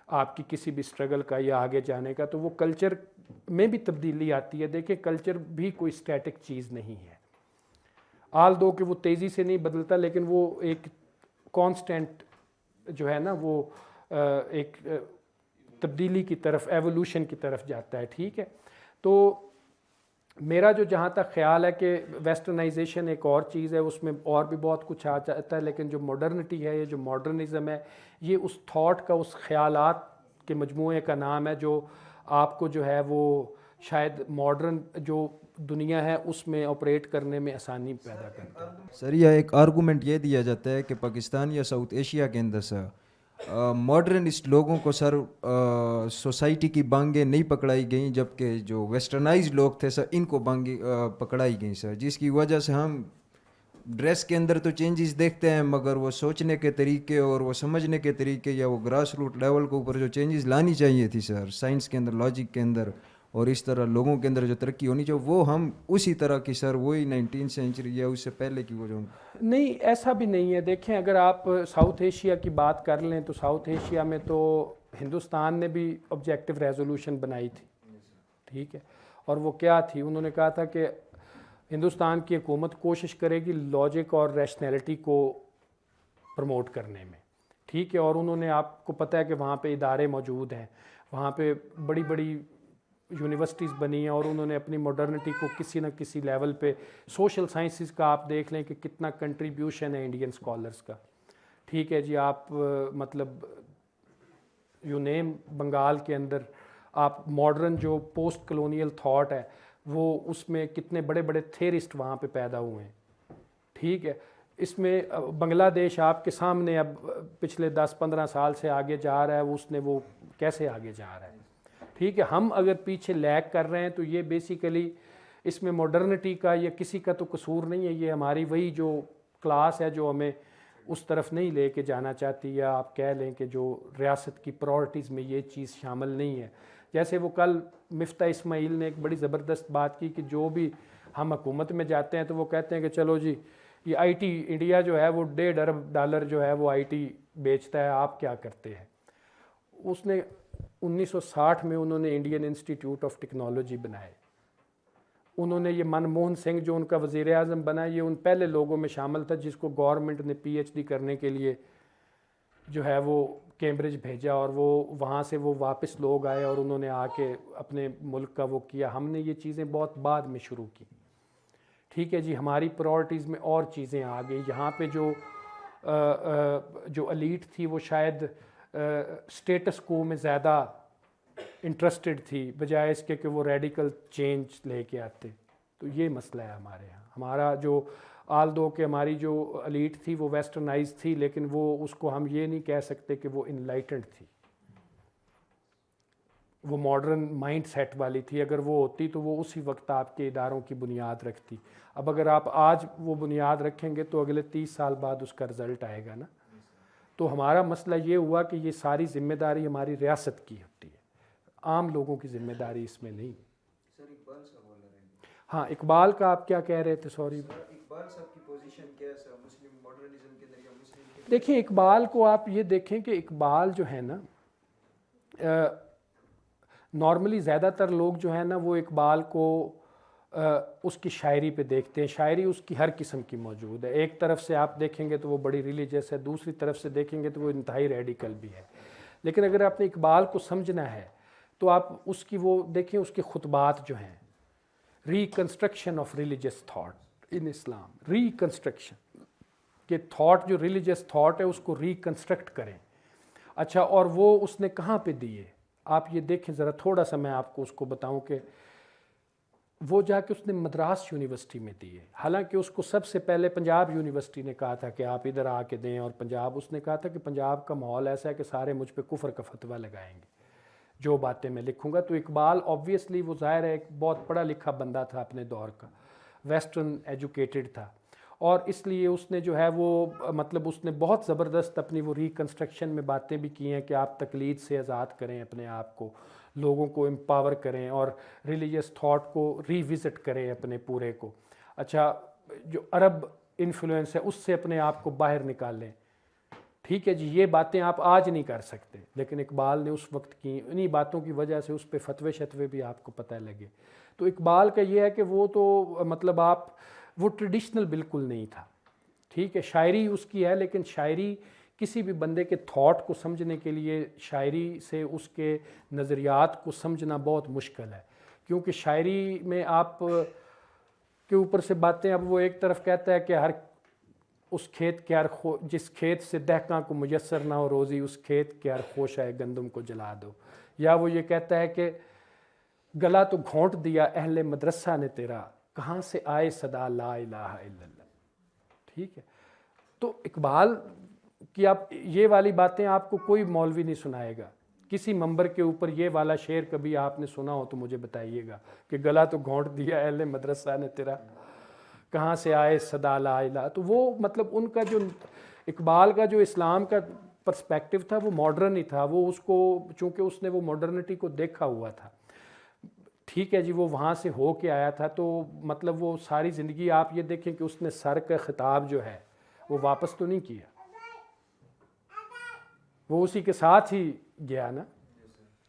آپ کی کسی بھی اسٹرگل کا یا آگے جانے کا. تو وہ کلچر میں بھی تبدیلی آتی ہے. دیکھیں کلچر بھی کوئی اسٹیٹک چیز نہیں ہے, آل دو کہ وہ تیزی سے نہیں بدلتا, لیکن وہ ایک کانسٹینٹ جو ہے نا وہ ایک تبدیلی کی طرف, ایوولوشن کی طرف جاتا ہے, ٹھیک ہے. تو میرا جو جہاں تک خیال ہے کہ ویسٹرنائزیشن ایک اور چیز ہے, اس میں اور بھی بہت کچھ آ جاتا ہے, لیکن جو ماڈرنٹی ہے, یہ جو ماڈرنزم ہے, یہ اس تھاٹ کا, اس خیالات کے مجموعے کا نام ہے جو آپ کو جو ہے وہ شاید ماڈرن جو دنیا ہے اس میں آپریٹ کرنے میں آسانی پیدا کرتا ہے. سر یہ ایک آرگومنٹ یہ دیا جاتا ہے کہ پاکستان یا ساؤتھ ایشیا کے اندر سر ماڈرنسٹ لوگوں کو سر سوسائٹی کی بانگیں نہیں پکڑائی گئیں, جبکہ جو ویسٹرنائز لوگ تھے سر ان کو بانگیں پکڑائی گئیں سر, جس کی وجہ سے ہم ڈریس کے اندر تو چینجز دیکھتے ہیں مگر وہ سوچنے کے طریقے اور وہ سمجھنے کے طریقے یا وہ گراس روٹ لیول کے اوپر جو چینجز لانی چاہیے تھی سر سائنس کے اندر, لاجک کے اندر, اور اس طرح لوگوں کے اندر جو ترقی ہونی چاہیے وہ ہم اسی طرح کی سر وہی 19 سینچری یا اس سے پہلے کی وہ جو نہیں، ایسا بھی نہیں ہے. دیکھیں اگر آپ ساؤتھ ایشیا کی بات کر لیں تو ساؤتھ ایشیا میں تو ہندوستان نے بھی آبجیکٹو ریزولوشن بنائی تھی. ٹھیک ہے، اور وہ کیا تھی؟ انہوں نے کہا تھا کہ ہندوستان کی حکومت کوشش کرے گی لاجک اور ریشنلٹی کو پروموٹ کرنے میں. ٹھیک ہے، اور انہوں نے، آپ کو پتہ ہے کہ وہاں پہ ادارے موجود ہیں، وہاں پہ بڑی بڑی یونیورسٹیز بنی ہیں، اور انہوں نے اپنی ماڈرنٹی کو کسی نہ کسی لیول پہ، سوشل سائنسز کا آپ دیکھ لیں کہ کتنا کنٹریبیوشن ہے انڈین اسکالرس کا. ٹھیک ہے جی، آپ مطلب یو نیم بنگال کے اندر آپ ماڈرن جو پوسٹ کلونیل تھاٹ ہے وہ اس میں کتنے بڑے بڑے تھیرسٹ وہاں پہ پیدا ہوئے ہیں. ٹھیک ہے، اس میں بنگلہ دیش آپ کے سامنے اب پچھلے 10-15 سال سے آگے جا رہا ہے، اس نے وہ کیسے آگے جا رہا ہے. ٹھیک ہے، ہم اگر پیچھے لیگ کر رہے ہیں تو یہ بیسیکلی اس میں ماڈرنٹی کا یا کسی کا تو قصور نہیں ہے، یہ ہماری وہی جو کلاس ہے جو ہمیں اس طرف نہیں لے کے جانا چاہتی، یا آپ کہہ لیں کہ جو ریاست کی پرائرٹیز میں یہ چیز شامل نہیں ہے. جیسے وہ کل مفتاح اسماعیل نے ایک بڑی زبردست بات کی کہ جو بھی ہم حکومت میں جاتے ہیں تو وہ کہتے ہیں کہ چلو جی یہ آئی ٹی انڈیا جو ہے وہ $1.5 ارب جو ہے وہ آئی ٹی بیچتا ہے، آپ کیا کرتے ہیں. اس نے 1960 میں انہوں نے انڈین انسٹیٹیوٹ آف ٹیکنالوجی بنائے. انہوں نے یہ منموہن سنگھ جو ان کا وزیر اعظم بنا، یہ ان پہلے لوگوں میں شامل تھا جس کو گورنمنٹ نے پی ایچ ڈی کرنے کے لیے جو ہے وہ کیمبرج بھیجا، اور وہ وہاں سے وہ واپس لوگ آئے اور انہوں نے آ کے اپنے ملک کا وہ کیا. ہم نے یہ چیزیں بہت بعد میں شروع کی. ٹھیک ہے جی، ہماری پرائرٹیز میں اور چیزیں آ گئی. یہاں پہ جو ایلیٹ تھی وہ شاید اسٹیٹس کو میں زیادہ انٹرسٹڈ تھی بجائے اس کے کہ وہ ریڈیکل چینج لے کے آتے. تو یہ مسئلہ ہے ہمارے یہاں. ہمارا جو آل دو کہ ہماری جو ایلیٹ تھی وہ ویسٹرنائز تھی، لیکن وہ اس کو ہم یہ نہیں کہہ سکتے کہ وہ انلائٹنڈ تھی، وہ ماڈرن مائنڈ سیٹ والی تھی. اگر وہ ہوتی تو وہ اسی وقت آپ کے اداروں کی بنیاد رکھتی. اب اگر آپ آج وہ بنیاد رکھیں گے تو اگلے 30 سال بعد اس کا رزلٹ آئے گا نا. تو ہمارا مسئلہ یہ ہوا کہ یہ ساری ذمہ داری ہماری ریاست کی ہوتی ہے، عام لوگوں کی ذمہ داری اس میں نہیں. ہاں، اقبال کا آپ کیا کہہ رہے تھے؟ سوری، اقبال صاحب کی پوزیشن کیا ہے سر مسلم ماڈرنزم کے اندر یا مسلم؟ دیکھیں اقبال کو آپ یہ دیکھیں کہ اقبال جو ہے نا، نارملی زیادہ تر لوگ جو ہیں نا وہ اقبال کو اس کی شاعری پہ دیکھتے ہیں. شاعری اس کی ہر قسم کی موجود ہے. ایک طرف سے آپ دیکھیں گے تو وہ بڑی ریلیجیس ہے، دوسری طرف سے دیکھیں گے تو وہ انتہائی ریڈیکل بھی ہے. لیکن اگر آپ نے اقبال کو سمجھنا ہے تو آپ اس کی وہ دیکھیں، اس کے خطبات جو ہیں، reconstruction of religious thought in Islam, reconstruction کہ تھاٹ جو ریلیجیس تھاٹ ہے اس کو ریکنسٹرکٹ کریں. اچھا، اور وہ اس نے کہاں پہ دیے؟ آپ یہ دیکھیں ذرا، تھوڑا سا میں آپ کو اس کو بتاؤں کہ وہ جا کے اس نے مدراس یونیورسٹی میں دیے. حالانکہ اس کو سب سے پہلے پنجاب یونیورسٹی نے کہا تھا کہ آپ ادھر آ کے دیں، اور پنجاب اس نے کہا تھا کہ پنجاب کا ماحول ایسا ہے کہ سارے مجھ پہ کفر کا فتویٰ لگائیں گے جو باتیں میں لکھوں گا. تو اقبال آبویسلی وہ ظاہر ہے ایک بہت پڑھا لکھا بندہ تھا، اپنے دور کا ویسٹرن ایجوکیٹڈ تھا، اور اس لیے اس نے جو ہے وہ مطلب اس نے بہت زبردست اپنی وہ ریکنسٹرکشن میں باتیں بھی کی ہیں کہ آپ تقلید سے آزاد کریں اپنے آپ کو، لوگوں کو امپاور کریں، اور ریلیجیس تھاٹ کو ری وزٹ کریں اپنے پورے کو. اچھا، جو عرب انفلوئنس ہے اس سے اپنے آپ کو باہر نکالیں. ٹھیک ہے جی، یہ باتیں آپ آج نہیں کر سکتے، لیکن اقبال نے اس وقت کی. انہی باتوں کی وجہ سے اس پہ فتوے شتوے بھی آپ کو پتہ لگے. تو اقبال کا یہ ہے کہ وہ تو مطلب وہ ٹریڈیشنل بالکل نہیں تھا. ٹھیک ہے، شاعری اس کی ہے، لیکن شاعری کسی بھی بندے کے تھاٹ کو سمجھنے کے لیے شاعری سے اس کے نظریات کو سمجھنا بہت مشکل ہے، کیونکہ شاعری میں آپ کے اوپر سے باتیں، اب وہ ایک طرف کہتا ہے کہ ہر اس کھیت کے جس کھیت سے دہقاں کو میسر نہ ہو روزی، اس کھیت کے ہر خوشہ گندم کو جلا دو. یا وہ یہ کہتا ہے کہ گلا تو گھونٹ دیا اہل مدرسہ نے تیرا، کہاں سے آئے صدا لا الہ الا اللہ. ٹھیک ہے، تو اقبال کی آپ یہ والی باتیں آپ کو کوئی مولوی نہیں سنائے گا. کسی منبر کے اوپر یہ والا شعر کبھی آپ نے سنا ہو تو مجھے بتائیے گا کہ گلا تو گھونٹ دیا اہل مدرسہ نے تیرا، کہاں سے آئے صدا لا الہ. تو وہ مطلب ان کا جو اقبال کا جو اسلام کا پرسپیکٹو تھا وہ ماڈرن ہی تھا. وہ اس کو چونکہ اس نے وہ ماڈرنٹی کو دیکھا ہوا تھا. ٹھیک ہے جی، وہ وہاں سے ہو کے آیا تھا، تو مطلب وہ ساری زندگی آپ یہ دیکھیں کہ اس نے سر کا خطاب جو ہے وہ واپس تو نہیں کیا، وہ اسی کے ساتھ ہی گیا نا.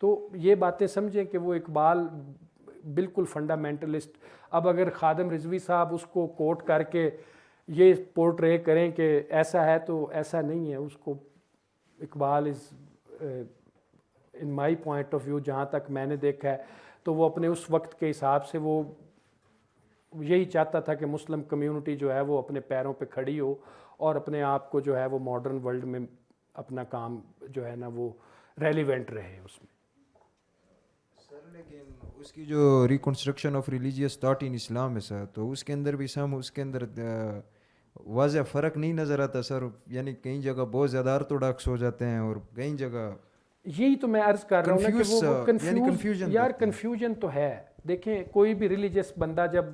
تو یہ باتیں سمجھیں کہ وہ اقبال بالکل فنڈامنٹلسٹ. اب اگر خادم رضوی صاحب اس کو کوٹ کر کے یہ پورٹرے کریں کہ ایسا ہے، تو ایسا نہیں ہے. اس کو اقبال از ان مائی پوائنٹ آف ویو، جہاں تک میں نے دیکھا ہے، تو وہ اپنے اس وقت کے حساب سے وہ یہی چاہتا تھا کہ مسلم کمیونٹی جو ہے وہ اپنے پیروں پہ کھڑی ہو اور اپنے آپ کو جو ہے وہ ماڈرن ورلڈ میں اپنا کام جو ہے نا وہ ریلیونٹ رہے اس میں. سر لیکن اس کی جو reconstruction of religious thought in Islam ہے سر، تو اس کے اندر بھی اس کے اندر واضح فرق نہیں نظر آتا سر. یعنی کئی جگہ بہت زیادہ آرتھوڈاکس ہو جاتے ہیں اور کئی جگہ یہی تو میں عرض کر رہا ہوں نا کہ وہ confusion یار دیکھتے ہیں. کنفیوژن تو ہے. دیکھیں کوئی بھی ریلیجیس بندہ جب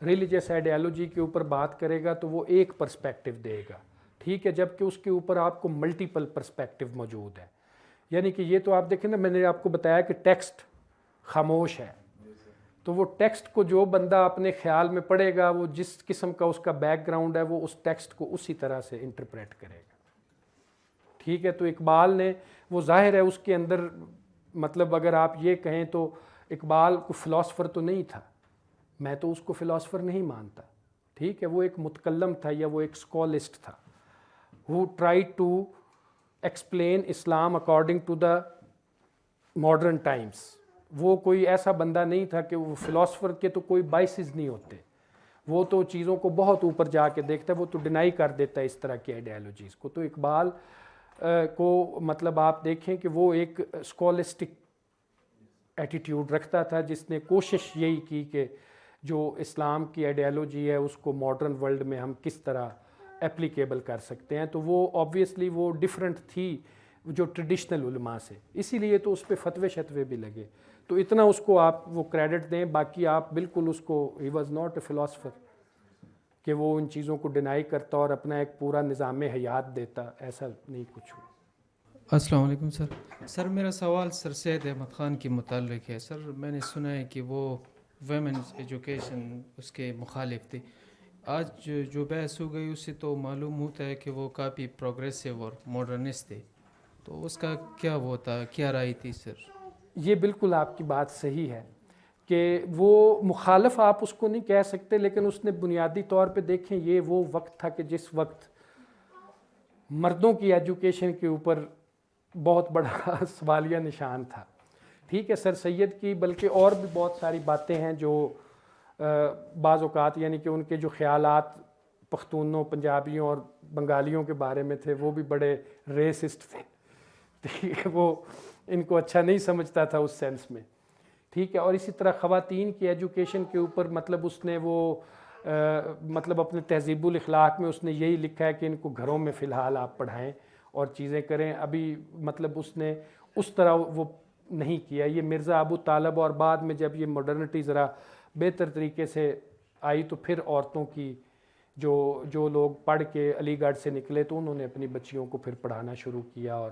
ریلیجیس آئیڈیالوجی کے اوپر بات کرے گا تو وہ ایک پرسپیکٹو دے گا، ٹھیک ہے، جبکہ اس کے اوپر آپ کو ملٹیپل پرسپیکٹو موجود ہے. یعنی کہ یہ تو آپ دیکھیں نا، میں نے آپ کو بتایا کہ ٹیکسٹ خاموش ہے، تو وہ ٹیکسٹ کو جو بندہ اپنے خیال میں پڑھے گا، وہ جس قسم کا اس کا بیک گراؤنڈ ہے، وہ اس ٹیکسٹ کو اسی طرح سے انٹرپریٹ کرے گا. ٹھیک ہے، تو اقبال نے وہ ظاہر ہے اس کے اندر مطلب اگر آپ یہ کہیں تو اقبال کو فلاسفر تو نہیں تھا، میں تو اس کو فلاسفر نہیں مانتا. ٹھیک ہے، وہ ایک متکلم تھا یا وہ ایک اسکالسٹ تھا who tried to explain Islam according to the modern times. وہ کوئی ایسا بندہ نہیں تھا کہ وہ فلاسفر کے تو کوئی بائسز نہیں ہوتے، وہ تو چیزوں کو بہت اوپر جا کے دیکھتا ہے، وہ تو ڈینائی کر دیتا ہے اس طرح کی آئیڈیالوجیز کو. تو اقبال کو مطلب آپ دیکھیں کہ وہ ایک اسکالسٹک ایٹیٹیوڈ رکھتا تھا، جس نے کوشش یہی کی کہ جو اسلام کی آئیڈیالوجی ہے اس کو ماڈرن ورلڈ میں ہم کس طرح اپلیکیبل کر سکتے ہیں. تو وہ آبویسلی وہ ڈیفرنٹ تھی جو ٹریڈیشنل علماء سے، اسی لیے تو اس پہ فتوے شتوے بھی لگے. تو اتنا اس کو آپ وہ کریڈٹ دیں، باقی آپ بالکل اس کو he was not a philosopher کہ وہ ان چیزوں کو ڈینائی کرتا اور اپنا ایک پورا نظام حیات دیتا، ایسا نہیں کچھ ہوا. السلام علیکم سر. سر میرا سوال سر سید احمد خان کے متعلق ہے. سر میں نے سنا ہے کہ وہ ویمنس ایجوکیشن اس کے مخالف تھے. آج جو بحث ہو گئی اس سے تو معلوم ہوتا ہے کہ وہ کافی پروگریسو اور ماڈرنسٹ تھے. تو اس کا کیا وہ تھا، کیا رائے تھی سر؟ یہ بالکل آپ کی بات صحیح ہے کہ وہ مخالف آپ اس کو نہیں کہہ سکتے، لیکن اس نے بنیادی طور پہ دیکھیں یہ وہ وقت تھا کہ جس وقت مردوں کی ایجوکیشن کے اوپر بہت بڑا سوالیہ نشان تھا. ٹھیک ہے، سر سید کی بلکہ اور بھی بہت ساری باتیں ہیں جو بعض اوقات یعنی کہ ان کے جو خیالات پختونوں، پنجابیوں اور بنگالیوں کے بارے میں تھے وہ بھی بڑے ریسسٹ تھے. ٹھیک ہے، وہ ان کو اچھا نہیں سمجھتا تھا اس سینس میں. ٹھیک ہے، اور اسی طرح خواتین کی ایجوکیشن کے اوپر مطلب اس نے وہ مطلب اپنے تہذیب الاخلاق میں اس نے یہی لکھا ہے کہ ان کو گھروں میں فی الحال آپ پڑھائیں اور چیزیں کریں. ابھی مطلب اس نے اس طرح وہ نہیں کیا. یہ مرزا ابو طالب اور بعد میں جب یہ ماڈرنٹی ذرا بہتر طریقے سے آئی تو پھر عورتوں کی جو لوگ پڑھ کے علی گڑھ سے نکلے تو انہوں نے اپنی بچیوں کو پھر پڑھانا شروع کیا اور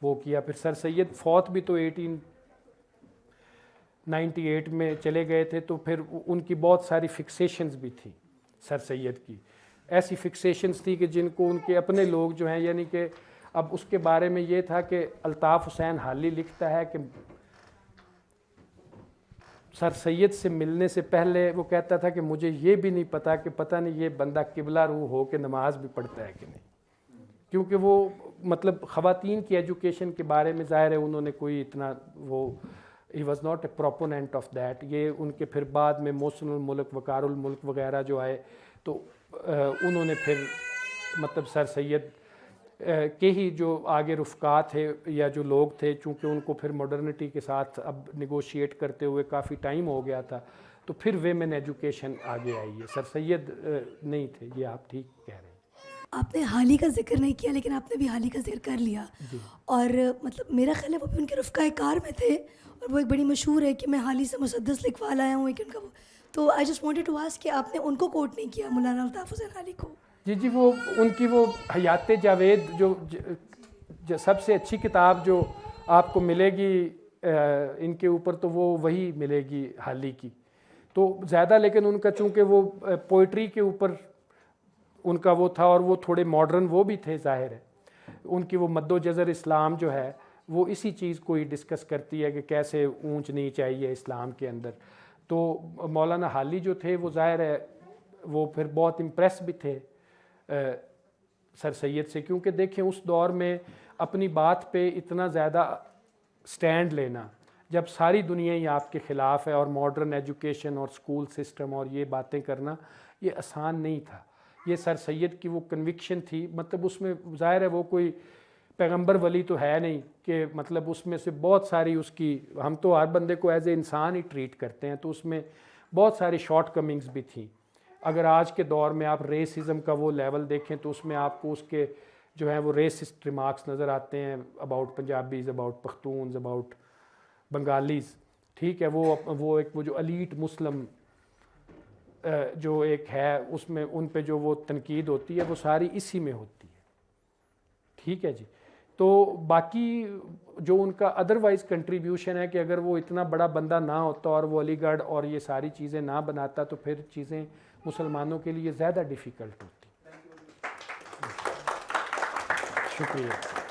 وہ کیا. پھر سر سید فوت بھی تو 1898 میں چلے گئے تھے، تو پھر ان کی بہت ساری فکسیشنز بھی تھیں. سر سید کی ایسی فکسیشنز تھی کہ جن کو ان کے اپنے لوگ جو ہیں، یعنی کہ اب اس کے بارے میں یہ تھا کہ الطاف حسین حالی لکھتا ہے کہ سر سید سے ملنے سے پہلے وہ کہتا تھا کہ مجھے یہ بھی نہیں پتا کہ پتہ نہیں یہ بندہ قبلہ روح ہو کے نماز بھی پڑھتا ہے کہ نہیں. کیونکہ وہ مطلب خواتین کی ایجوکیشن کے بارے میں ظاہر ہے انہوں نے کوئی اتنا وہ he was not a proponent of that. یہ ان کے پھر بعد میں محسن الملک، وقار الملک وغیرہ جو آئے تو انہوں نے پھر مطلب سر سید کے ہی جو آگے رفقات تھے یا جو لوگ تھے، چونکہ ان کو پھر ماڈرنٹی کے ساتھ اب نیگوشیٹ کرتے ہوئے کافی ٹائم ہو گیا تھا، تو پھر ویمن ایجوکیشن آگے آئی ہے. سر سید نہیں تھے، یہ آپ ٹھیک کہہ رہے ہیں. آپ نے حالی کا ذکر نہیں کیا لیکن آپ نے بھی حالی کا ذکر کر لیا. اور مطلب میرا خیال ہے وہ بھی ان کے رفقائے کار میں تھے، اور وہ ایک بڑی مشہور ہے کہ میں حالی سے مسدس لکھوا لایا ہوں ایک ان کا. تو I just wanted to ask کہ آپ نے ان کو کوٹ نہیں کیا، مولانا الطاف حسین حالی کو؟ جی وہ ان کی وہ حیات جاوید جو سب سے اچھی کتاب جو آپ کو ملے گی ان کے اوپر تو وہ وہی ملے گی حالی کی تو زیادہ، لیکن ان کا چونکہ وہ پوئٹری کے اوپر ان کا وہ تھا اور وہ تھوڑے ماڈرن وہ بھی تھے، ظاہر ہے ان کی وہ مد و جزر اسلام جو ہے وہ اسی چیز کو ہی ڈسکس کرتی ہے کہ کیسے اونچ نیچ آئی ہے اسلام کے اندر. تو مولانا حالی جو تھے وہ ظاہر ہے وہ پھر بہت امپریس بھی تھے سر سید سے، کیونکہ دیکھیں اس دور میں اپنی بات پہ اتنا زیادہ سٹینڈ لینا جب ساری دنیا ہی آپ کے خلاف ہے، اور ماڈرن ایجوکیشن اور سکول سسٹم اور یہ باتیں کرنا یہ آسان نہیں تھا. یہ سر سید کی وہ کنوکشن تھی، مطلب اس میں ظاہر ہے وہ کوئی پیغمبر ولی تو ہے نہیں کہ مطلب اس میں سے بہت ساری اس کی، ہم تو ہر بندے کو ایز اے انسان ہی ٹریٹ کرتے ہیں، تو اس میں بہت ساری شارٹ کمنگز بھی تھیں. اگر آج کے دور میں آپ ریسزم کا وہ لیول دیکھیں تو اس میں آپ کو اس کے جو ہیں وہ ریسسٹ ریمارکس نظر آتے ہیں اباؤٹ پنجابیز، اباؤٹ پختونز، اباؤٹ بنگالیز. ٹھیک ہے، وہ ایک وہ جو الیٹ مسلم جو ایک ہے اس میں ان پہ جو وہ تنقید ہوتی ہے وہ ساری اسی میں ہوتی ہے. ٹھیک ہے جی. تو باقی جو ان کا ادروائز کنٹریبیوشن ہے کہ اگر وہ اتنا بڑا بندہ نہ ہوتا اور وہ علی گڑھ اور یہ ساری چیزیں نہ بناتا تو پھر چیزیں مسلمانوں کے لیے زیادہ ڈیفیکلٹ ہوتی. شکریہ.